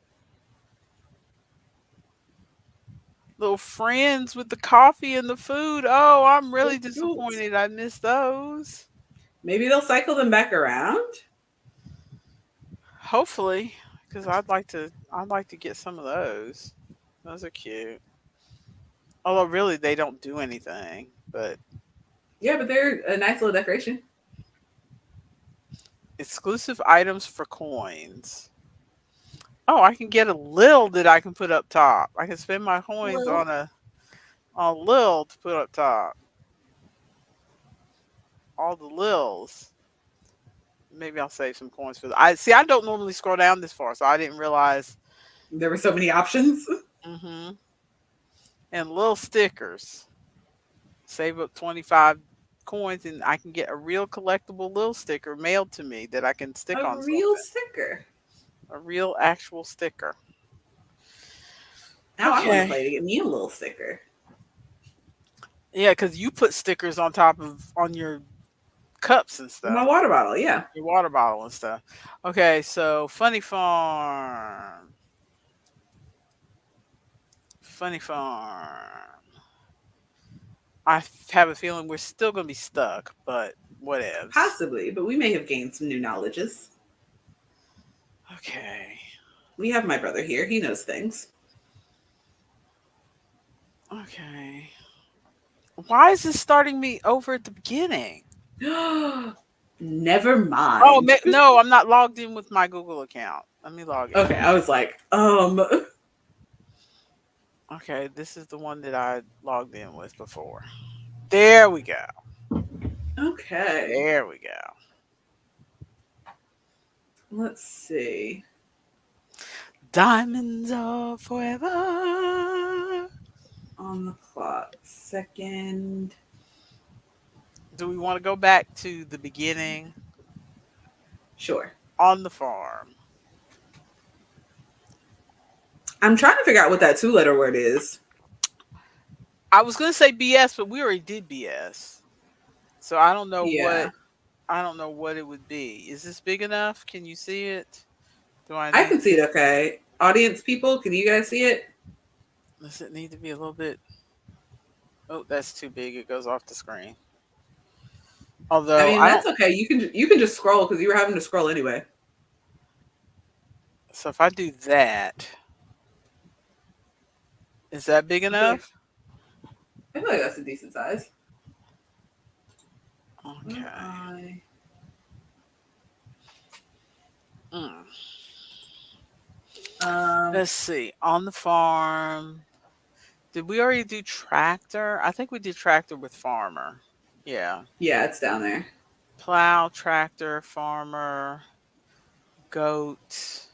little friends with the coffee and the food. Oh, I'm really So cute. disappointed I missed those. Maybe they'll cycle them back around. Hopefully, because I'd like to get some of those. Those are cute. Although really they don't do anything, but Yeah, but they're a nice little decoration. exclusive items for coins. Oh, I can get a lil that I can put up top. I can spend my coins Well, on a lil to put up top. All the lils. Maybe I'll save some coins for that. I see. I don't normally scroll down this far, so I didn't realize. there were so many options. Hmm. And lil stickers. Save up 25 coins, and I can get a real collectible lil sticker mailed to me that I can stick A on real something. sticker. A real actual sticker. Now I want to Okay. play to get me a little sticker. Yeah, because you put stickers on top of on your cups and My stuff. water bottle, yeah. Your water bottle and stuff. Okay, so Funny Farm. Funny Farm. Have a feeling we're still gonna be stuck, but whatevs. Possibly, but we may have gained some new knowledges. Okay. We have my brother here. He knows things. Okay. Why is this starting me over at the beginning? Never Oh mind. no, I'm not logged in with my Google account. Let me log in. Okay, I was like, Okay, this is the one that I logged in with before. There we go. okay. There we go. Let's see. Diamonds are forever. On the clock. Second. Do we want to go back to the beginning? Sure. On the farm. I'm trying to figure out what that 2-letter word is. I was gonna say BS, but we already did BS. So Yeah. I don't know what it would be. Is this big enough? Can you see it? Do I I need can see it okay. Audience people, can you guys see it? does it need to be a little bit oh, that's too big. It goes off the screen. I Although mean, I don't that's okay. You can just scroll because you were having to scroll anyway. so if I do that, is that big enough? I feel like that's a decent size. Okay. Mm. Um, Let's see. On the farm. Did we already do tractor? I think we did tractor with farmer. Yeah. yeah, it's down there. Plow, tractor, farmer, goat,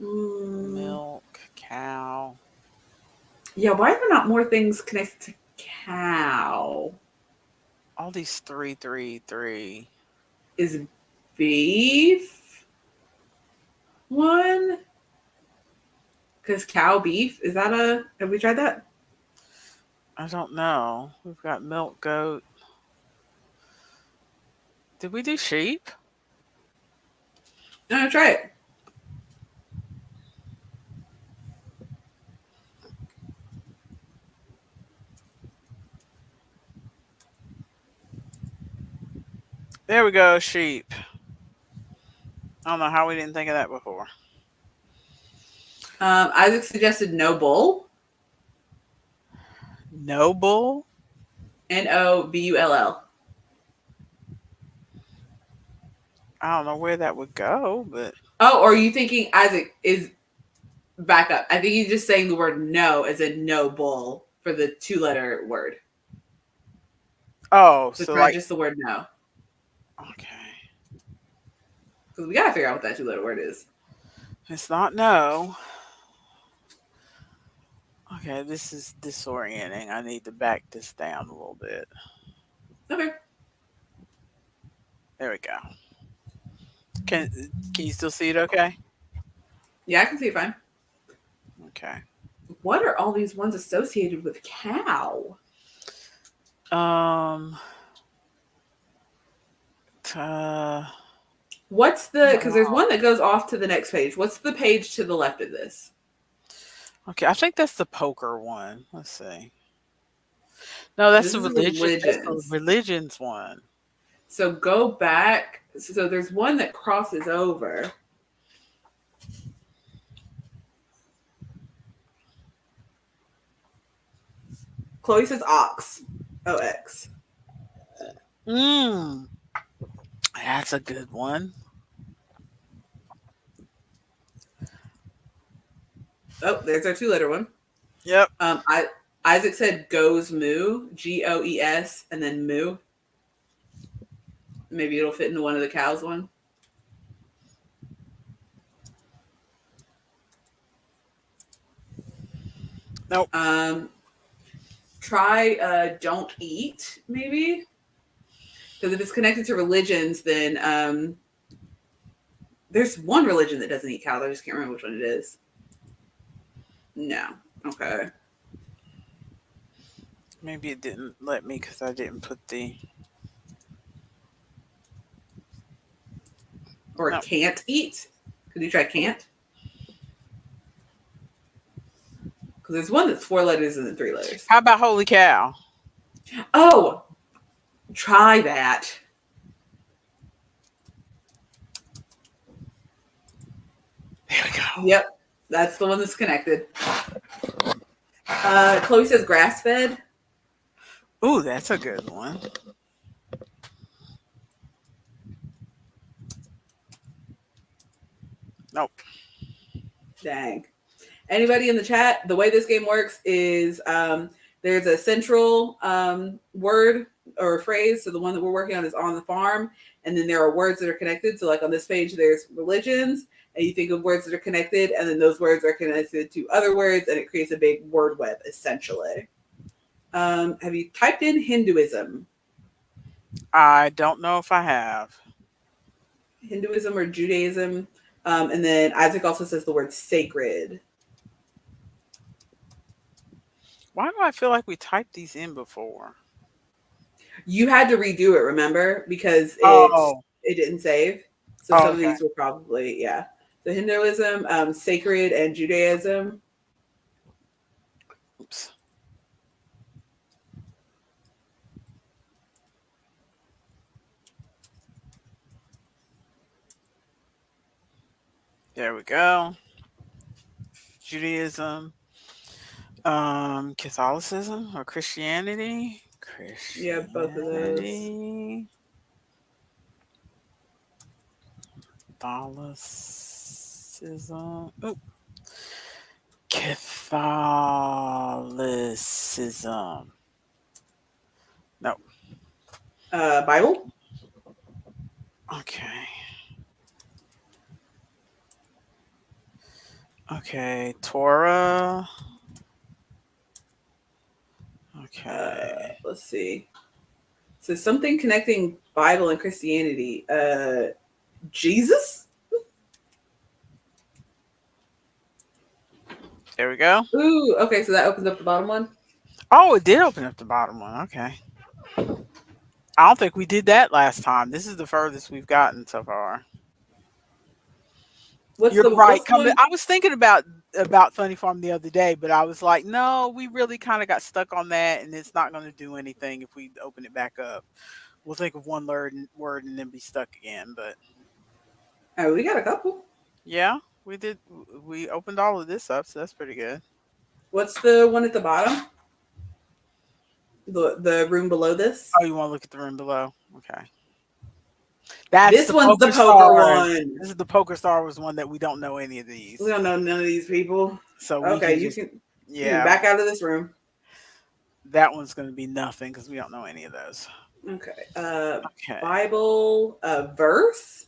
Mm, milk, cow. yeah, why are there not more things connected to cow? All these three, three, three. Is beef one? Because cow beef, is that have we tried that? I don't know. We've got milk, goat. Did we do sheep? No, try it. There we go, sheep. I don't know how we didn't think of that before. Isaac suggested no bull. Noble? Nobull. I don't know where that would go, but Oh, or are you thinking Isaac is back up? I think he's just saying the word no as in no bull. for the 2-letter word. Oh, So so try like, just the word no. okay. Because we gotta figure out what that 2-letter word is. It's not no. Okay, this is disorienting. I need to back this down a little bit. Okay. There we go. Can you still see it okay? Yeah, I can see it fine. Okay. What are all these ones associated with cow? What's the, because there's one that goes off to the next page. What's the page to the left of this? Okay, I think that's the poker one. Let's see. No, that's This the is religion. That's the religions. religions one. So go back. So there's one that crosses over. Chloe says ox. O-X. That's a good one. Oh, there's our 2-letter one. Yep. Isaac said goes moo, Goes, and then moo. Maybe it'll fit into one of the cows one. Nope. Try don't eat, maybe. Because if it's connected to religions, then there's one religion that doesn't eat cows. I just can't remember which one it is. No. Okay. Maybe it didn't let me because I didn't put the. Or No. can't eat. Could you try can't? Because there's one that's 4 letters and then 3 letters. How about holy cow? Oh, try that. There we go. Yep, that's the one that's connected. Chloe says grass fed. Ooh, that's a good one. Nope. Dang. Anybody in the chat? The way this game works is there's a central word or phrase. So the one that we're working on is on the farm. And then there are words that are connected. So like on this page, there's religions. And you think of words that are connected. And then those words are connected to other words. And it creates a big word web, essentially. Have you typed in Hinduism? I don't know if I have. Hinduism or Judaism. And then Isaac also says the word sacred. Why do I feel like we typed these in before? You had to redo it, remember? Because it didn't save. So some of these were probably, yeah. So Hinduism, sacred, and Judaism. Oops. There we go. Judaism, Catholicism or Christianity. Yeah, both of those. Catholicism. Oh. Catholicism. No. Bible. Okay. Okay, Torah. Okay. Let's see. So something connecting Bible and Christianity. Jesus? There we go. Ooh, okay, so that opens up the bottom one. Oh, it did open up the bottom one. Okay. I don't think we did that last time. This is the furthest we've gotten so far. You're right. I was thinking about Funny Farm the other day, but I was like, no, we really kind of got stuck on that, and it's not going to do anything if we open it back up. We'll think of one word and then be stuck again. But we got a couple. Yeah, we did. We opened all of this up, so that's pretty good. What's the one at the bottom? The room below this? Oh, you want to look at the room below? Okay. This one's the poker one. This is the Poker Star Wars one that we don't know any of these. We don't know none of these people. So okay, you can yeah, back out of this room. That one's going to be nothing because we don't know any of those. Okay. Okay. Bible verse.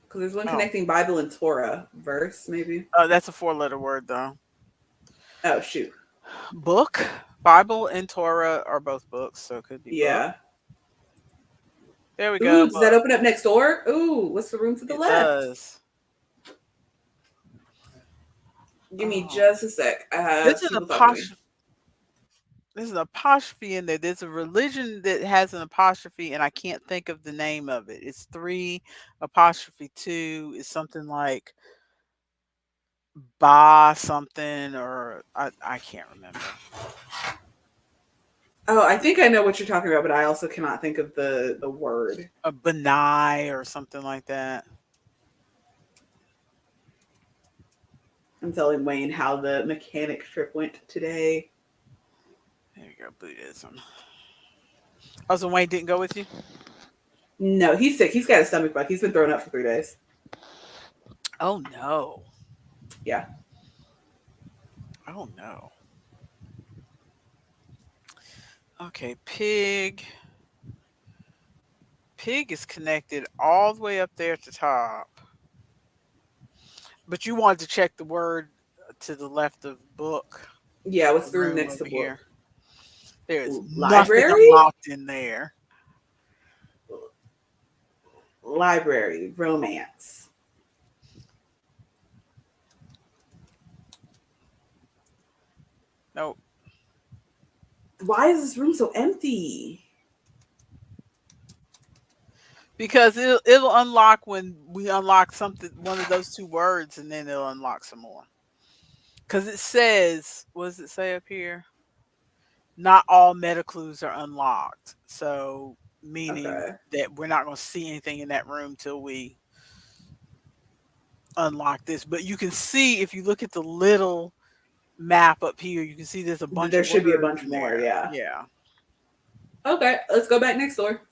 Because there's one connecting Bible and Torah. Verse, maybe. Oh, that's a 4-letter word, though. Oh, shoot. Book. Bible and Torah are both books, so it could be book. There we go. Ooh, does that open up next door? Ooh, what's the room to the left? Does. Give me just a sec. There's an apostrophe in there. There's a religion that has an apostrophe, and I can't think of the name of it. It's 3 apostrophe 2. It's something like Ba something, or I can't remember. Oh, I think I know what you're talking about, but I also cannot think of the word. A Benai or something like that. I'm telling Wayne how the mechanic trip went today. There you go, Buddhism. Oh, so Wayne didn't go with you? No, he's sick. He's got a stomach bug. He's been thrown up for 3 days. Oh, no. Yeah. Oh, no. Okay, pig. Pig is connected all the way up there at the top. But you wanted to check the word to the left of book. Yeah, what's the room next to book? Here. There's library nothing unlocked in there. Library, romance. Nope. Why is this room so empty? Because it'll unlock when we unlock something, one of those 2 words, and then it'll unlock some more. Because it says, what does it say up here? Not all meta clues are unlocked. So, meaning that we're not going to see anything in that room till we unlock this. But you can see, if you look at the little map up here, you can see there's a bunch. There should be a bunch more. Yeah. Okay, let's go back next door.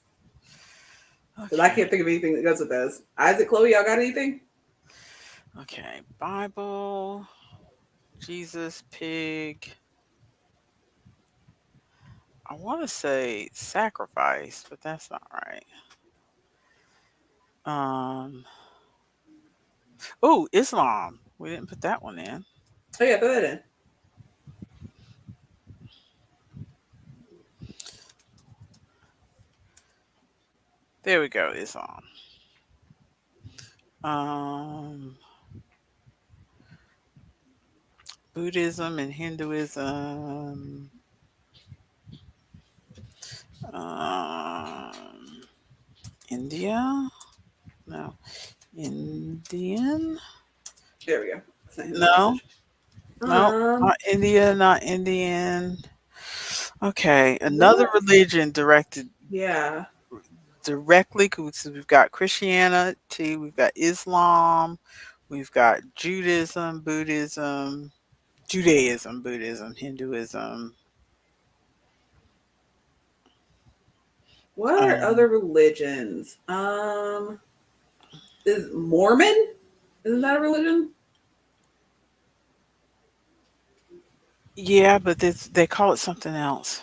Because I can't think of anything that goes with those. Isaac, Chloe, y'all got anything? Okay, Bible, Jesus, pig. I want to say sacrifice, but that's not right. Oh, Islam. We didn't put that one in. Oh yeah, put that in. There we go, Islam. Buddhism and Hinduism. India? No. Indian? There we go. No. No, not India, not Indian. Okay, another religion directed. Yeah. Directly, because we've got Christianity, we've got Islam, we've got Judaism, Buddhism, Hinduism. What are other religions? Is Mormon? Isn't that a religion? Yeah, but they call it something else.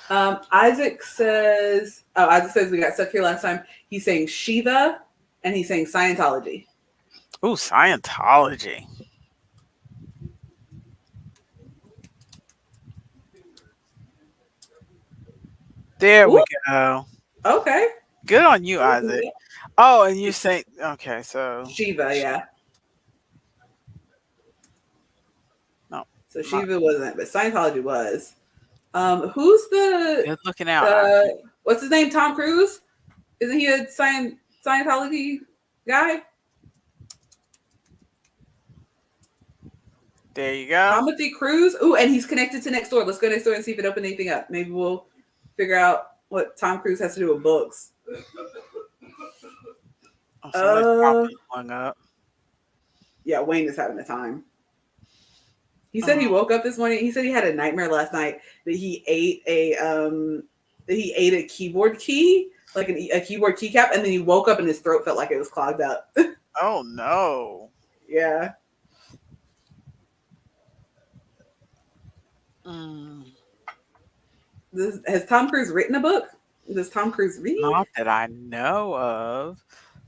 Isaac says we got stuck here last time. He's saying Shiva and he's saying Scientology. Oh, Scientology. There we go. Okay. Good on you, Isaac. Oh, and you say, okay, so. Shiva, yeah. No. So Shiva wasn't, but Scientology was. Who's the... Good looking out. What's his name? Tom Cruise? Isn't he a Scientology guy? There you go. Timothy Cruz. Ooh, and he's connected to next door. Let's go next door and see if it opened anything up. Maybe we'll figure out what Tom Cruise has to do with books. Hung up. Yeah, Wayne is having a time. He said he woke up this morning. He said he had a nightmare last night that he ate a keyboard key, like a keyboard keycap, and then he woke up and his throat felt like it was clogged up. Oh no. Yeah. Mm, Has Tom Cruise written a book? Does Tom Cruise read? not that I know of.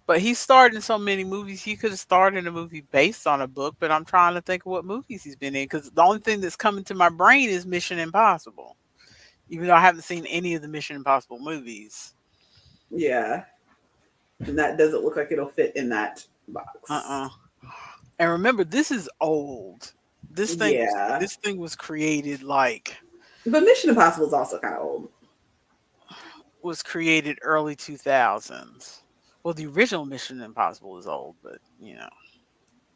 But he starred in so many movies. He could have starred in a movie based on a book, but I'm trying to think of what movies he's been in because the only thing that's coming to my brain is Mission Impossible. Even though I haven't seen any of the Mission Impossible movies. Yeah. And that doesn't look like it'll fit in that box. Uh-uh. And remember, this is old. Yeah. This thing was created like But Mission Impossible is also kind of old. was created early 2000s. Well, the original Mission Impossible is old, but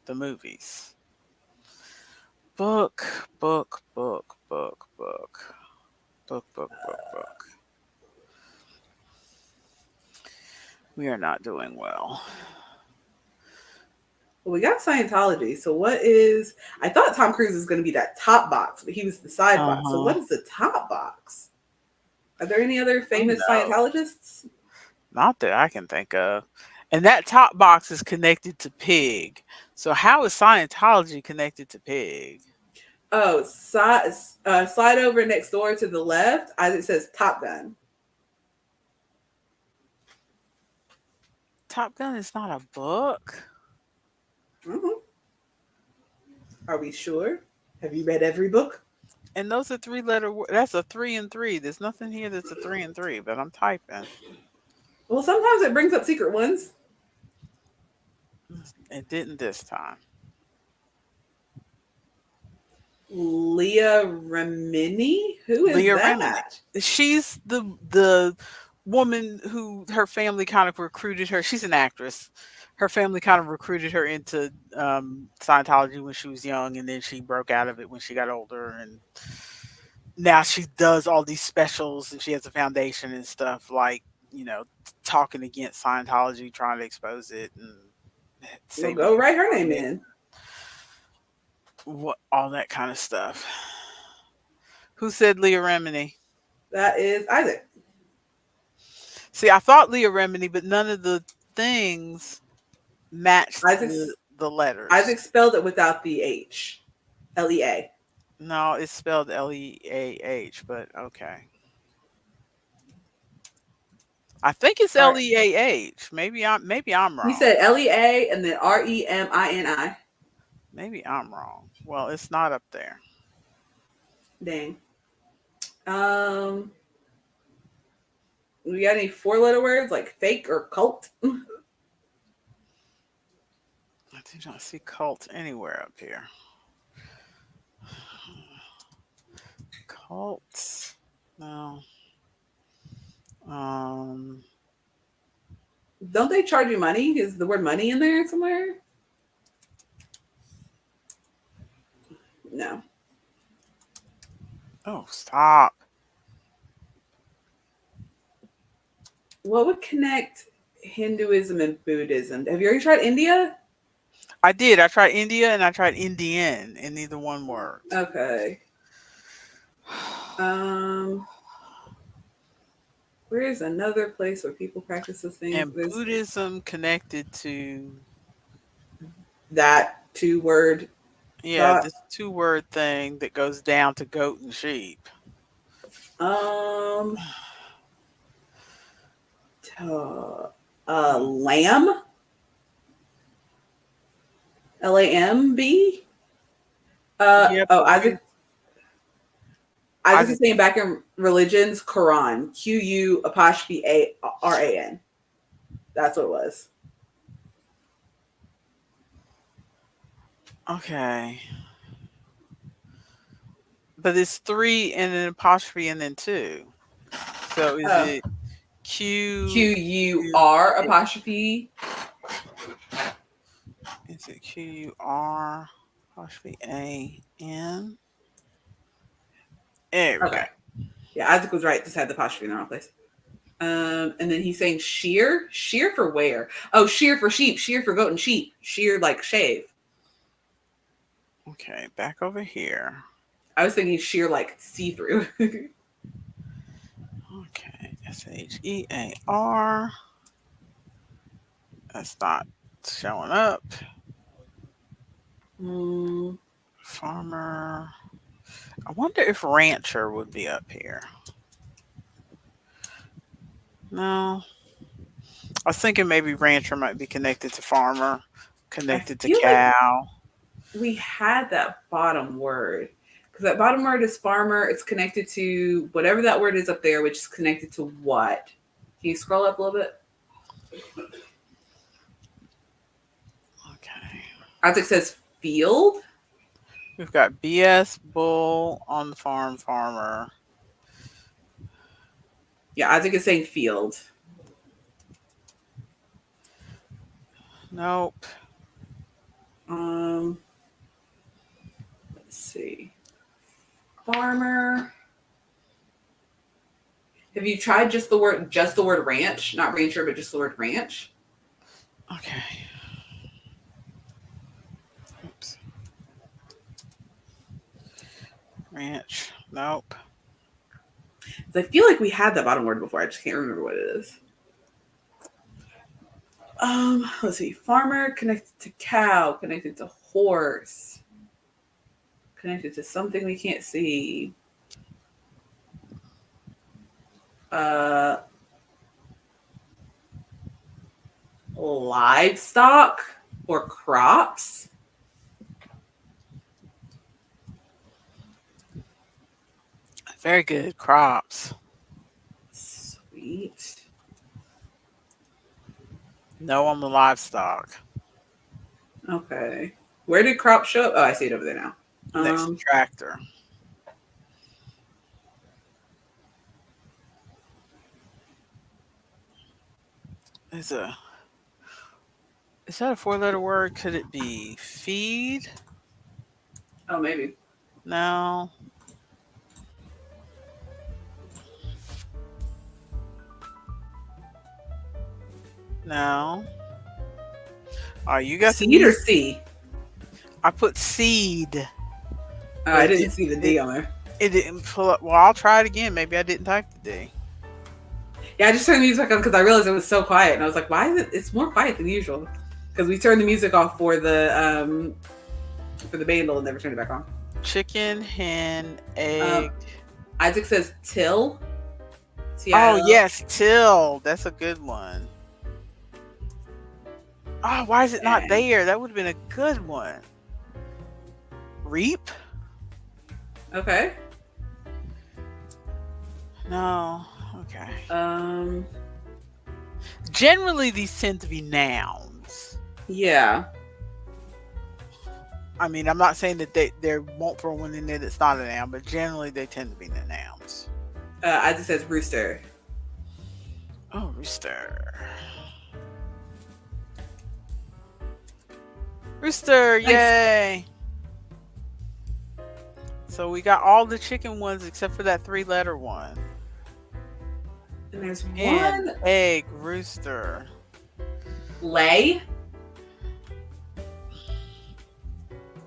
the movies. Book, book, book, book, book. Book, book, book, book. We are not doing well. Well, we got Scientology. So what is? I thought Tom Cruise was going to be that top box, but he was the side box. So what is the top box? Are there any other famous Scientologists? Not that I can think of. And that top box is connected to Pig. So how is Scientology connected to Pig? Oh, slide over next door to the left. As it says Top Gun. Top Gun is not a book. Mm-hmm. Are we sure? Have you read every book? And those are 3-letter words. That's a 3 and 3. There's nothing here that's a 3 and 3, but I'm typing. Well, sometimes it brings up secret ones. It didn't this time. Leah Remini? Who is Leah that? Remini. She's the woman who her family kind of recruited her. She's an actress. Her family kind of recruited her into Scientology when she was young, and then she broke out of it when she got older. And now she does all these specials, and she has a foundation and stuff like talking against Scientology, trying to expose it, and So go write her name in. What all that kind of stuff. Who said Leah Remini? That is Isaac. See, I thought Leah Remini, but none of the things matched the letters. Isaac spelled it without the H. Lea. No, it's spelled Leah, but okay. I think it's Leah. Maybe I'm wrong. He said Lea and then Remini. Maybe I'm wrong. Well, it's not up there. Dang. We got any 4-letter words like fake or cult? I do not see cult anywhere up here. Cults. No. Don't they charge you money? Is the word money in there somewhere? No. Oh, stop. What would connect Hinduism and Buddhism? Have you already tried India? I did. I tried India and I tried Indian, and neither one worked. Okay. Where's another place where people practice those things? And Buddhism connected to that 2-word. Yeah, this 2-word thing that goes down to goat and sheep. Lamb. Lamb. Isaac is saying back in religions, Quran. Quran. That's what it was. Okay. But it's 3 and an apostrophe and then 2. So is it Qur apostrophe? Is it Qur apostrophe A-N? There we go. Yeah, Isaac was right. Just had the apostrophe in the wrong place. And then he's saying shear. Shear for where? Oh, shear for sheep. Shear for goat and sheep. Shear like shave. Okay, back over here. I was thinking shear like see-through. Okay, SHEAR. That's not showing up. Farmer. I wonder if rancher would be up here. No. I was thinking maybe rancher might be connected to farmer, I connected to feel like cow. we had that bottom word because that bottom word is farmer. It's connected to whatever that word is up there, which is connected to what? Can you scroll up a little bit? Okay. Isaac says field. We've got BS, bull, on the farm, farmer. Yeah, Isaac is saying field. Nope. Let's see. Farmer. Have you tried just the word ranch? Not rancher, but just the word ranch? Okay. Oops. Ranch. Nope. I feel like we had that bottom word before. I just can't remember what it is. Let's see. Farmer connected to cow, connected to horse, connected to something we can't see. Livestock or crops. Very good. Crops. Sweet. No on the livestock. Okay. Where did crop show up? Oh, I see it over there now. Next to tractor. Is that a 4-letter word? Could it be feed? Oh, maybe. No. No. Oh, you got seed or C? I put seed. Oh, I didn't see the D on there. It didn't pull up. Well, I'll try it again. Maybe I didn't type the D. Yeah, I just turned the music on because I realized it was so quiet, and I was like, "Why is it? It's more quiet than usual." Because we turned the music off for the bandle and never turned it back on. Chicken, hen, egg. Isaac says till. Oh yes, till. That's a good one. Oh, why is it not there? That would have been a good one. Reap? Okay. No. Okay. Generally, these tend to be nouns. Yeah. I mean, I'm not saying that there won't throw one in there that's not a noun, but generally they tend to be the nouns. Isaac says rooster. Oh, rooster. Rooster, nice. Yay! So we got all the chicken ones except for that 3-letter one. And there's And one egg, rooster. lay.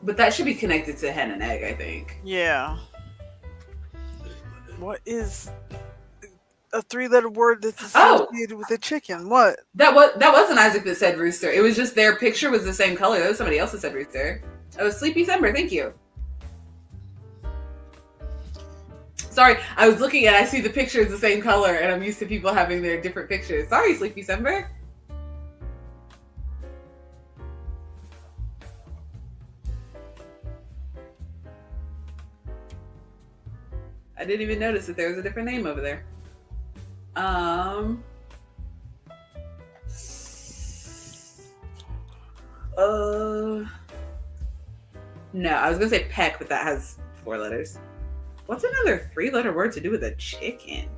But that should be connected to hen and egg, I think. Yeah. What is a 3-letter word that's associated with a chicken? What? That wasn't Isaac that said rooster. It was just their picture was the same color. That was somebody else that said rooster. That was Sleepy December. Thank you. Sorry, I was looking and I see the picture is the same color, and I'm used to people having their different pictures. Sorry, Sleepy December. I didn't even notice that there was a different name over there. No, I was gonna say peck, but that has 4 letters. What's another 3-letter word to do with a chicken?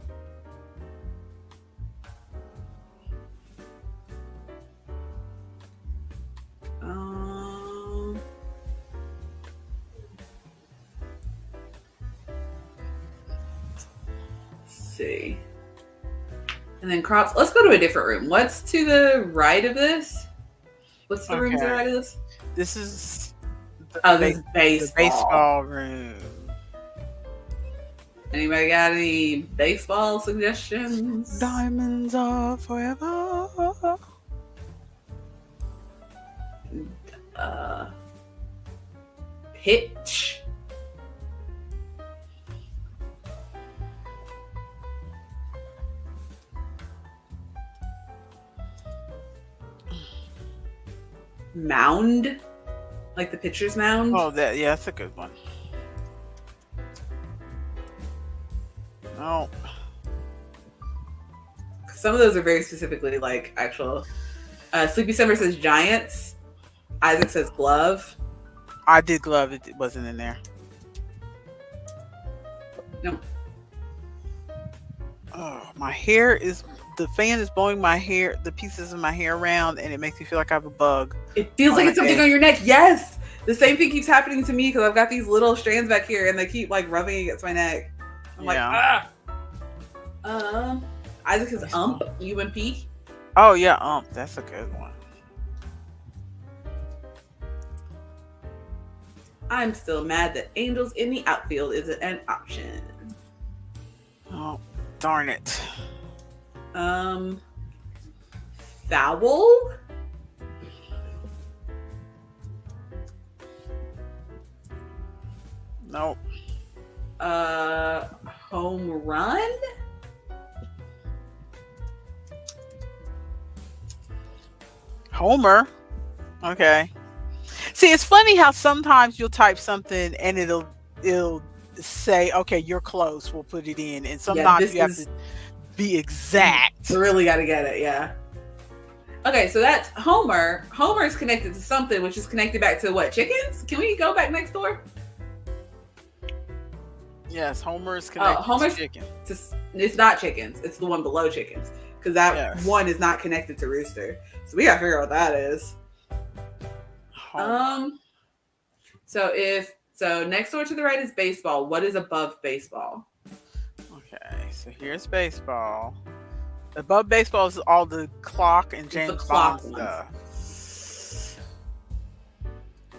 Let's see. And then crops. Let's go to a different room. What's to the right of this? What's the room to the right of this? This is this is baseball. The baseball room. Anybody got any baseball suggestions? Diamonds are forever. Pitch. mound, like the pitcher's mound. Oh, that's a good one. Oh, Some of those are very specifically like actual. Sleepy Summer says Giants. Isaac says glove. I did glove. It wasn't in there. No. Oh, my hair is. The fan is blowing my hair, the pieces of my hair around, and it makes me feel like I have a bug. It feels like it's something on your neck. Yes. The same thing keeps happening to me because I've got these little strands back here and they keep like rubbing against my neck. I'm like, ah. Isaac is UMP. Oh yeah, that's a good one. I'm still mad that Angels in the outfield isn't an option. Oh, darn it. Foul? Nope. Home run? Homer. Okay. See, it's funny how sometimes you'll type something and it'll say, okay, you're close, we'll put it in. And sometimes you have to be exact. You really got to get it, yeah. Okay, so that's Homer. Homer is connected to something, which is connected back to what? Chickens? Can we go back next door? Yes, Homer is connected to chicken. It's not chickens. It's the one below chickens. Because that one is not connected to rooster. So we got to figure out what that is. Homer. So next door to the right is baseball. What is above baseball? Okay, so here's baseball. Above baseball is all the clock and James Bond stuff.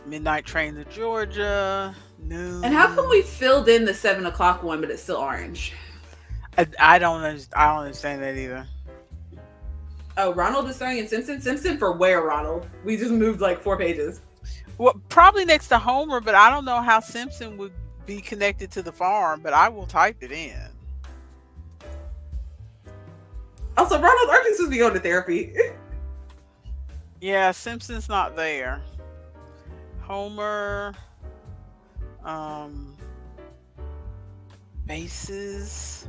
Midnight Train to Georgia. Noon. And how come we filled in the 7 o'clock one, but it's still orange? I don't understand that either. Oh, Ronald is throwing in Simpson. Simpson for where, Ronald? We just moved like 4 pages. Well, probably next to Homer, but I don't know how Simpson would be connected to the farm, but I will type it in. Also, Ronald, aren't you supposed to be going to therapy? Yeah, Simpson's not there. Homer, bases.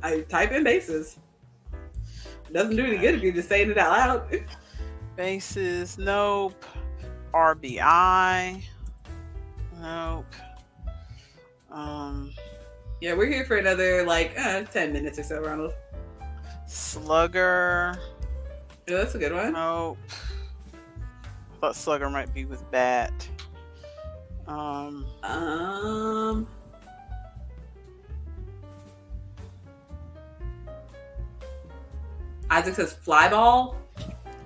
I type in bases. Doesn't do any good if you're just saying it out loud. Bases, nope. RBI, nope. Yeah, we're here for another 10 minutes or so, Ronald. Slugger. Yeah, that's a good one. Nope. I thought Slugger might be with bat. Isaac says fly ball.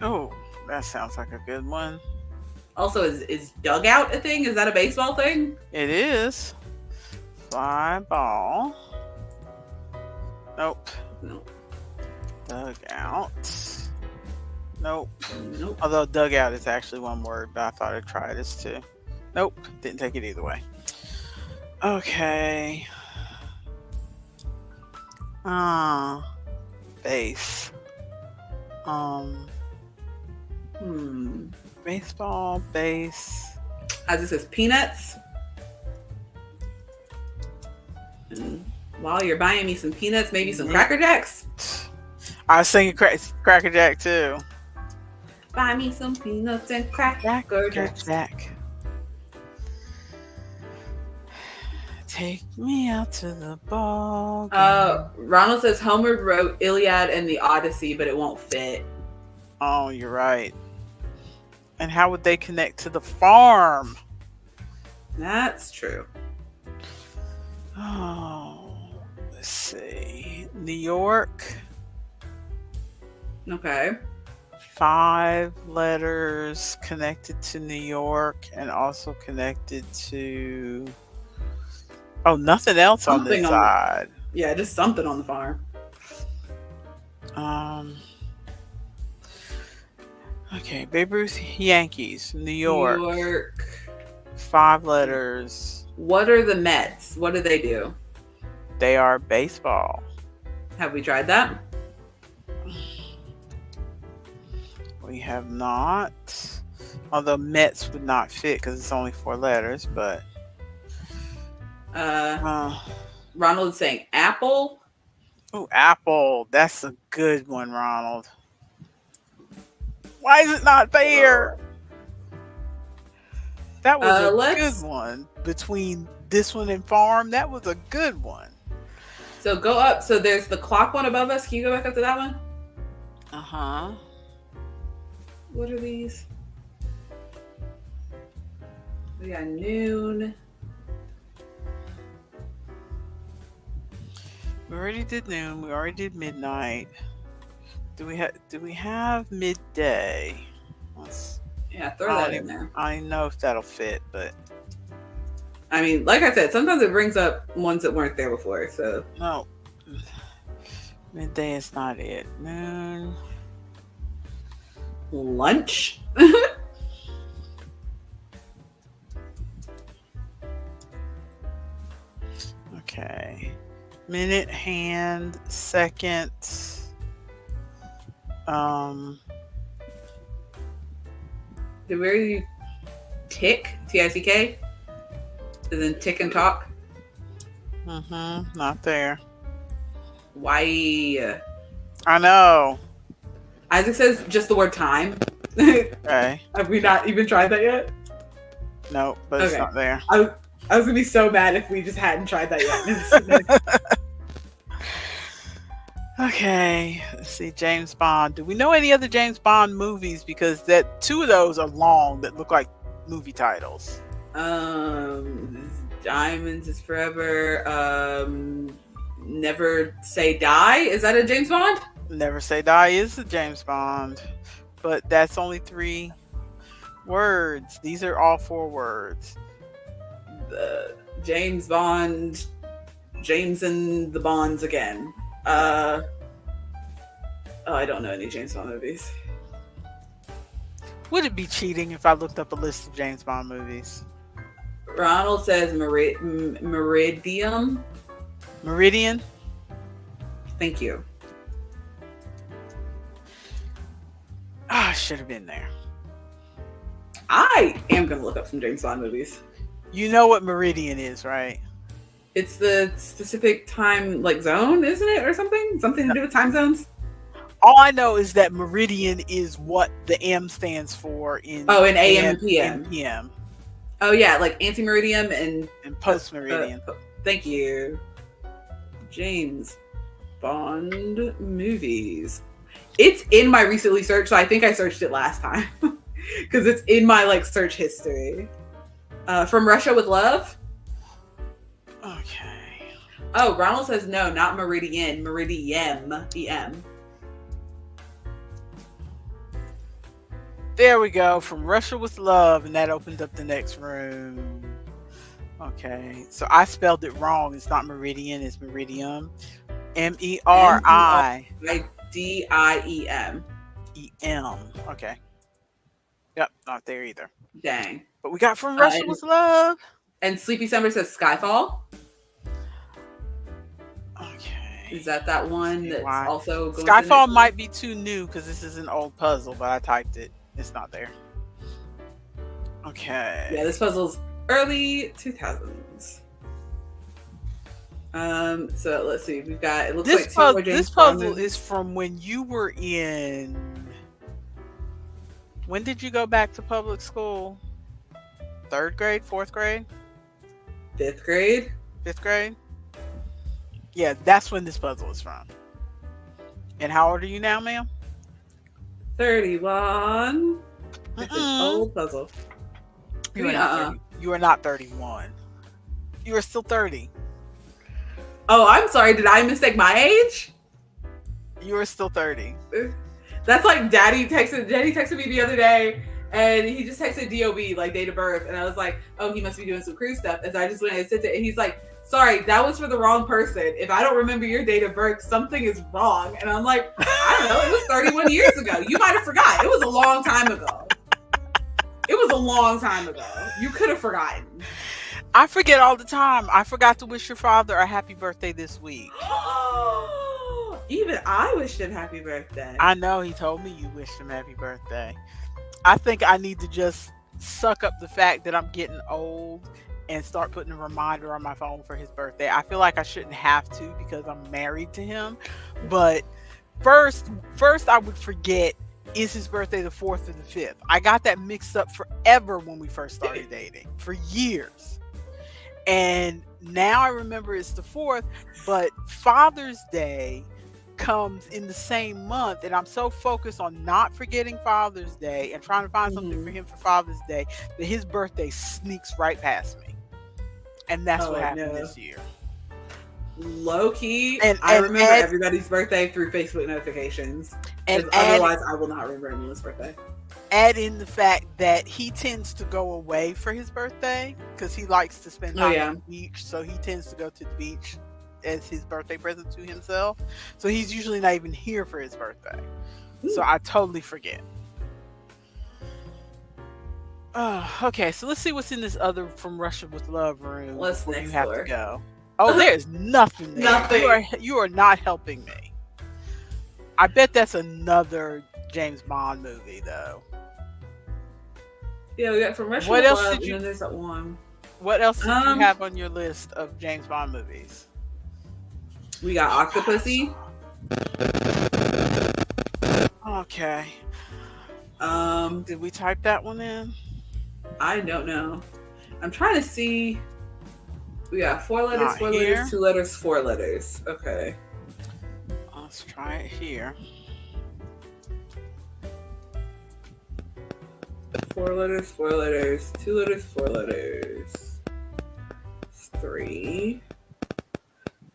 Oh, that sounds like a good one. Also, is dugout a thing? Is that a baseball thing? It is. Fly ball. Nope. Nope. Dugout. Nope. Nope. Although dugout is actually one word, but I thought I'd try this too. Nope. Didn't take it either way. Okay. Base. Baseball, base. Isaac says peanuts. And while you're buying me some peanuts, maybe some Cracker Jacks. I was thinking Cracker Jack too. Buy me some peanuts and Cracker Jacks. Take me out to the ball. Ronald says Homer wrote Iliad and the Odyssey, but it won't fit. Oh, you're right. And how would they connect to the farm? That's true. Oh, let's see. New York. Okay. 5 letters connected to New York and also connected to... Oh, nothing else on this side. Yeah, just something on the farm. Okay, Babe Ruth, Yankees, New York. New York. 5 letters. What are the Mets? What do they do? They are baseball. Have we tried that? We have not. Although Mets would not fit because it's only 4 letters, but. Ronald's saying apple. Oh, apple. That's a good one, Ronald. Why is it not there? That was a good one. Between this one and farm, that was a good one. So go up. So there's the clock one above us. Can you go back up to that one? Uh-huh. What are these? We got noon. We already did noon. We already did midnight. Do we have midday? Yeah, throw that in there. I don't know if that'll fit, but I mean, like I said, sometimes it brings up ones that weren't there before. So no, midday is not it. Noon, lunch. Okay. Minute, hand, second. Did we already tick? T-I-C-K? And then tick and talk? Not there. Why? I know. Isaac says just the word time. Okay. Have we not even tried that yet? No, but it's not there. I was gonna be so mad if we just hadn't tried that yet. Okay, let's see. James Bond. Do we know any other James Bond movies? Because that 2 of those are long that look like movie titles. Diamonds is Forever. Never Say Die. Is that a James Bond? Never Say Die is a James Bond, but that's only 3 words. These are all 4 words. The James Bond, James and the Bonds again. I don't know any James Bond movies. Would it be cheating if I looked up a list of James Bond movies? Ronald says Meridian. Meridian? Thank you. I should have been there. I am going to look up some James Bond movies. You know what Meridian is, right? It's the specific time, like, zone, isn't it? Or something? Something to do with time zones? All I know is that Meridian is what the M stands for in AM and PM. And PM. Oh, yeah, like anti-meridian and post-meridian. Thank you. James Bond movies. It's in my recently searched, so I think I searched it last time. Because it's in my, like, search history. From Russia with Love? Okay. Oh, Ronald says no, not Meridian. Meridian. E-M. There we go. From Russia with Love, and that opened up the next room. Okay. So I spelled it wrong. It's not Meridian, it's Meridium. Meridium. E-M. Okay. Yep, not there either. Dang. But we got From Russia with Love. And Sleepy Summer says Skyfall. Okay. Is that one that's also going Skyfall might be too new because this is an old puzzle, but I typed it. It's not there. Okay. Yeah, this puzzle's early 2000s. So let's see. We've got, it looks this like this puzzle is from when you were in. When did you go back to public school? 3rd grade, 4th grade? 5th grade? 5th grade? Yeah, that's when this puzzle is from. And how old are you now, ma'am? 31. It's an old puzzle. You are not 31. You are still 30. Oh, I'm sorry. Did I mistake my age? You are still 30. That's like Daddy texted me the other day, and he just texted DOB, like date of birth, and I was like, oh, he must be doing some cruise stuff. And so I just went and sent it, and he's like, sorry, that was for the wrong person. If I don't remember your date of birth, something is wrong. And I'm like, I don't know, it was 31 years ago. You might have forgot. It was a long time ago. It was a long time ago. You could have forgotten. I forget all the time. I forgot to wish your father a happy birthday this week. Even I wished him happy birthday. I know he told me you wished him happy birthday. I think I need to just suck up the fact that I'm getting old and start putting a reminder on my phone for his birthday. I feel like I shouldn't have to because I'm married to him. But first I would forget, is his birthday the 4th or the 5th? I got that mixed up forever when we first started dating, for years. And now I remember it's the 4th, but Father's Day comes in the same month, and I'm so focused on not forgetting Father's Day and trying to find something for him for Father's Day that his birthday sneaks right past me. And that's what happened this year. Low key, and I remember everybody's birthday through Facebook notifications. And otherwise, I will not remember anyone's birthday. Add in the fact that he tends to go away for his birthday because he likes to spend time on the beach. So he tends to go to the beach as his birthday present to himself. So he's usually not even here for his birthday. So I totally forget. Okay, so let's see what's in this other From Russia with Love room. Let's you have door. To go. Oh, there's nothing there. Nothing. You are not helping me. I bet that's another James Bond movie, though. Yeah, we got From Russia with Love, and then there's that one. What else did you have on your list of James Bond movies? We got Octopussy. Okay. Did we type that one in? I don't know. I'm trying to see. We got 4 letters, Not 4 here. letters, 2 letters, 4 letters. Okay. Let's try it here. 4 letters, 4 letters, 2 letters, 4 letters. 3.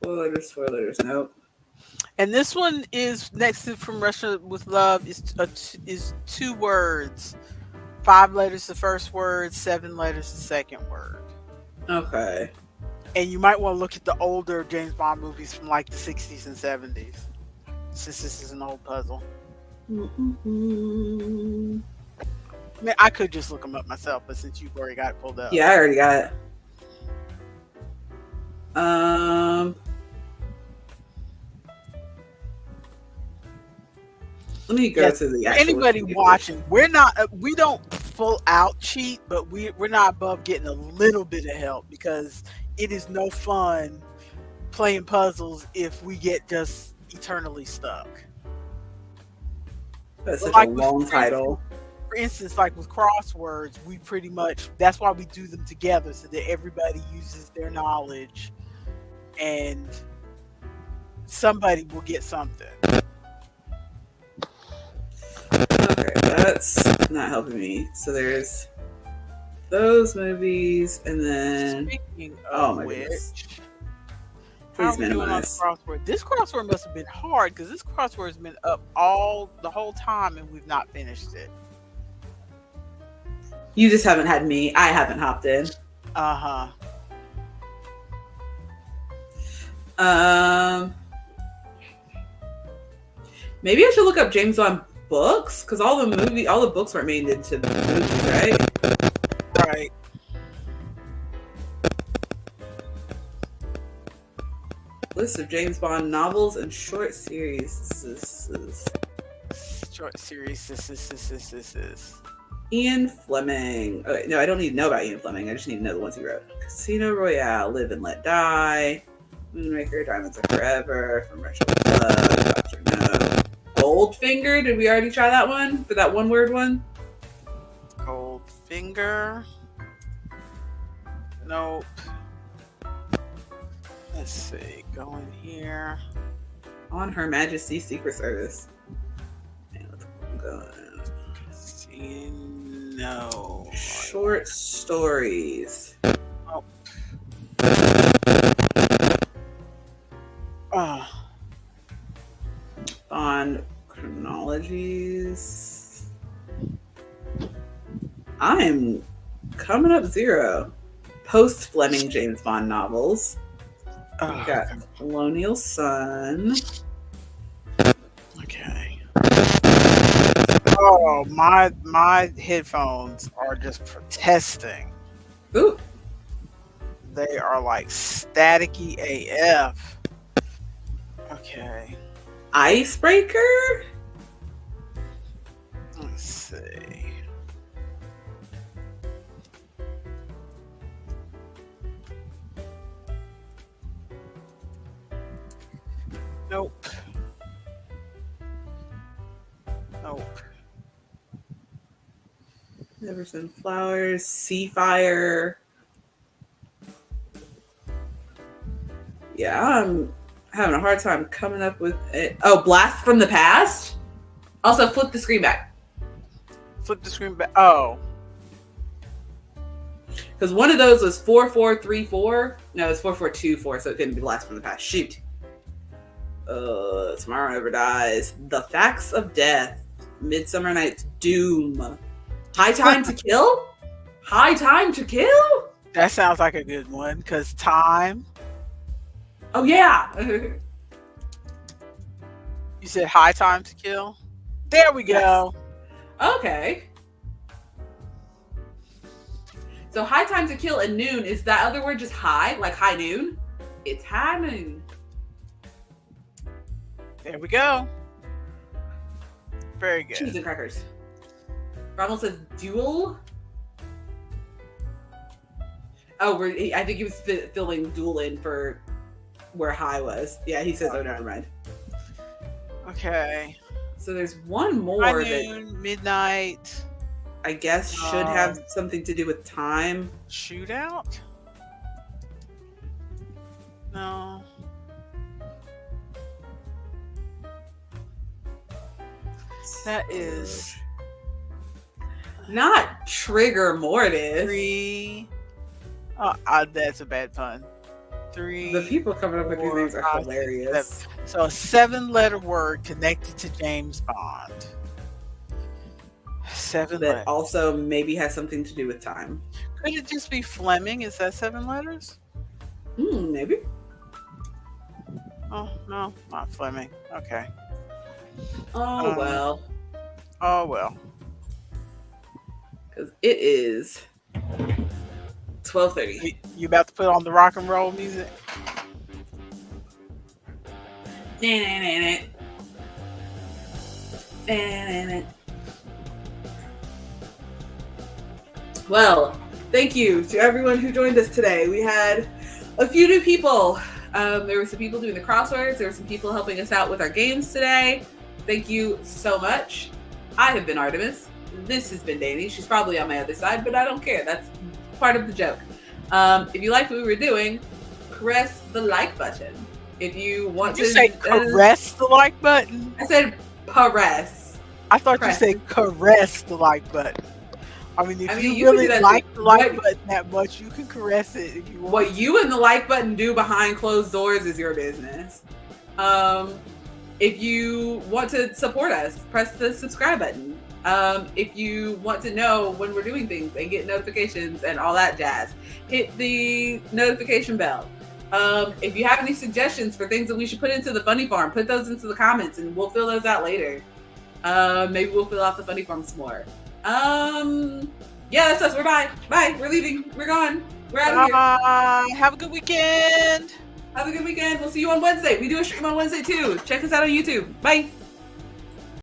4 letters, 4 letters. Nope. And this one is next to From Russia with Love is 2 words. 5 letters the first word, 7 letters the second word. Okay. And you might want to look at the older James Bond movies from like the 60s and 70s, since this is an old puzzle. Mm-hmm. I mean, I could just look them up myself, but since you've already got it pulled up. Yeah, I already got it. Let me go to the actual anybody watching. We don't full out cheat, but we're not above getting a little bit of help because it is no fun playing puzzles if we get just eternally stuck. That's such a long title. For instance, like with crosswords, we pretty much, that's why we do them together so that everybody uses their knowledge and somebody will get something. Okay, that's not helping me. So there's those movies, and then Speaking oh of my which, goodness. how are Please we doing on the minimize. crossword? This crossword must have been hard because this crossword has been up the whole time and we've not finished it. You just haven't had me. I haven't hopped in. Maybe I should look up James Bond books because all the books weren't made into the movies, right? Right. List of James Bond novels and short series. Short series. This is. Ian Fleming. Okay, no, I don't need to know about Ian Fleming. I just need to know the ones he wrote. Casino Royale, Live and Let Die, Moonraker, Diamonds Are Forever, From Russia with Love, Dr. No. Goldfinger, did we already try that one? For that one word one? Goldfinger. Nope. Let's see. Go in here. On Her Majesty's Secret Service. No. Short stories. Bond chronologies. I'm coming up 0. Post Fleming James Bond novels. We got Colonial Sun. Okay. Oh, my headphones are just protesting. Ooh. They are like staticky AF. Okay. icebreaker. Let's see. Nope. Never send flowers. Sea fire. Yeah, I'm having a hard time coming up with it. Oh, blast from the past. Also, flip the screen back. Flip the screen back. Oh. Because one of those was 4434. No, it's 4424, so it couldn't be blast from the past. Shoot. Tomorrow Never Dies. The Facts of Death. Midsummer Night's Doom. High Time to Kill? High Time to Kill? That sounds like a good one, because time. Oh, yeah. You said High Time to Kill? There we go. Yes. Okay. So High Time to Kill and noon, is that other word just high? Like high noon? It's high noon. There we go. Very good. Cheese and crackers. Ronald says duel. Oh, I think he was filling duel in for where high was. Yeah, he says, oh, never mind. Okay. So there's one more that midnight. I guess should have something to do with time. Shootout? No. That is not trigger mortis. 3. Oh, that's a bad pun. 3. The people coming up with these names are hilarious. So a 7-letter word connected to James Bond. 7 letters. Also maybe has something to do with time. Could it just be Fleming? Is that 7 letters? Maybe. Oh, no, not Fleming. Okay. Oh, well. Oh, well. Because it is 12:30. You about to put on the rock and roll music? Well, thank you to everyone who joined us today. We had a few new people. There were some people doing the crosswords. There were some people helping us out with our games today. Thank you so much. I have been Artemis. This has been Danny. She's probably on my other side, but I don't care. That's part of the joke. If you liked what we were doing, press the like button. If you want to say caress the like button. I said press. I thought you said caress the like button. I mean, if you really like the like button that much, you can caress it if you want. What you and the like button do behind closed doors is your business. If you want to support us, press the subscribe button. If you want to know when we're doing things and get notifications and all that jazz, hit the notification bell. If you have any suggestions for things that we should put into the funny farm, put those into the comments and we'll fill those out later. Maybe we'll fill out the funny farm some more. Yeah, that's us. We're bye. Bye. We're leaving. We're gone. We're out of here. Have a good weekend. Have a good weekend. We'll see you on Wednesday. We do a stream on Wednesday too. Check us out on YouTube. Bye.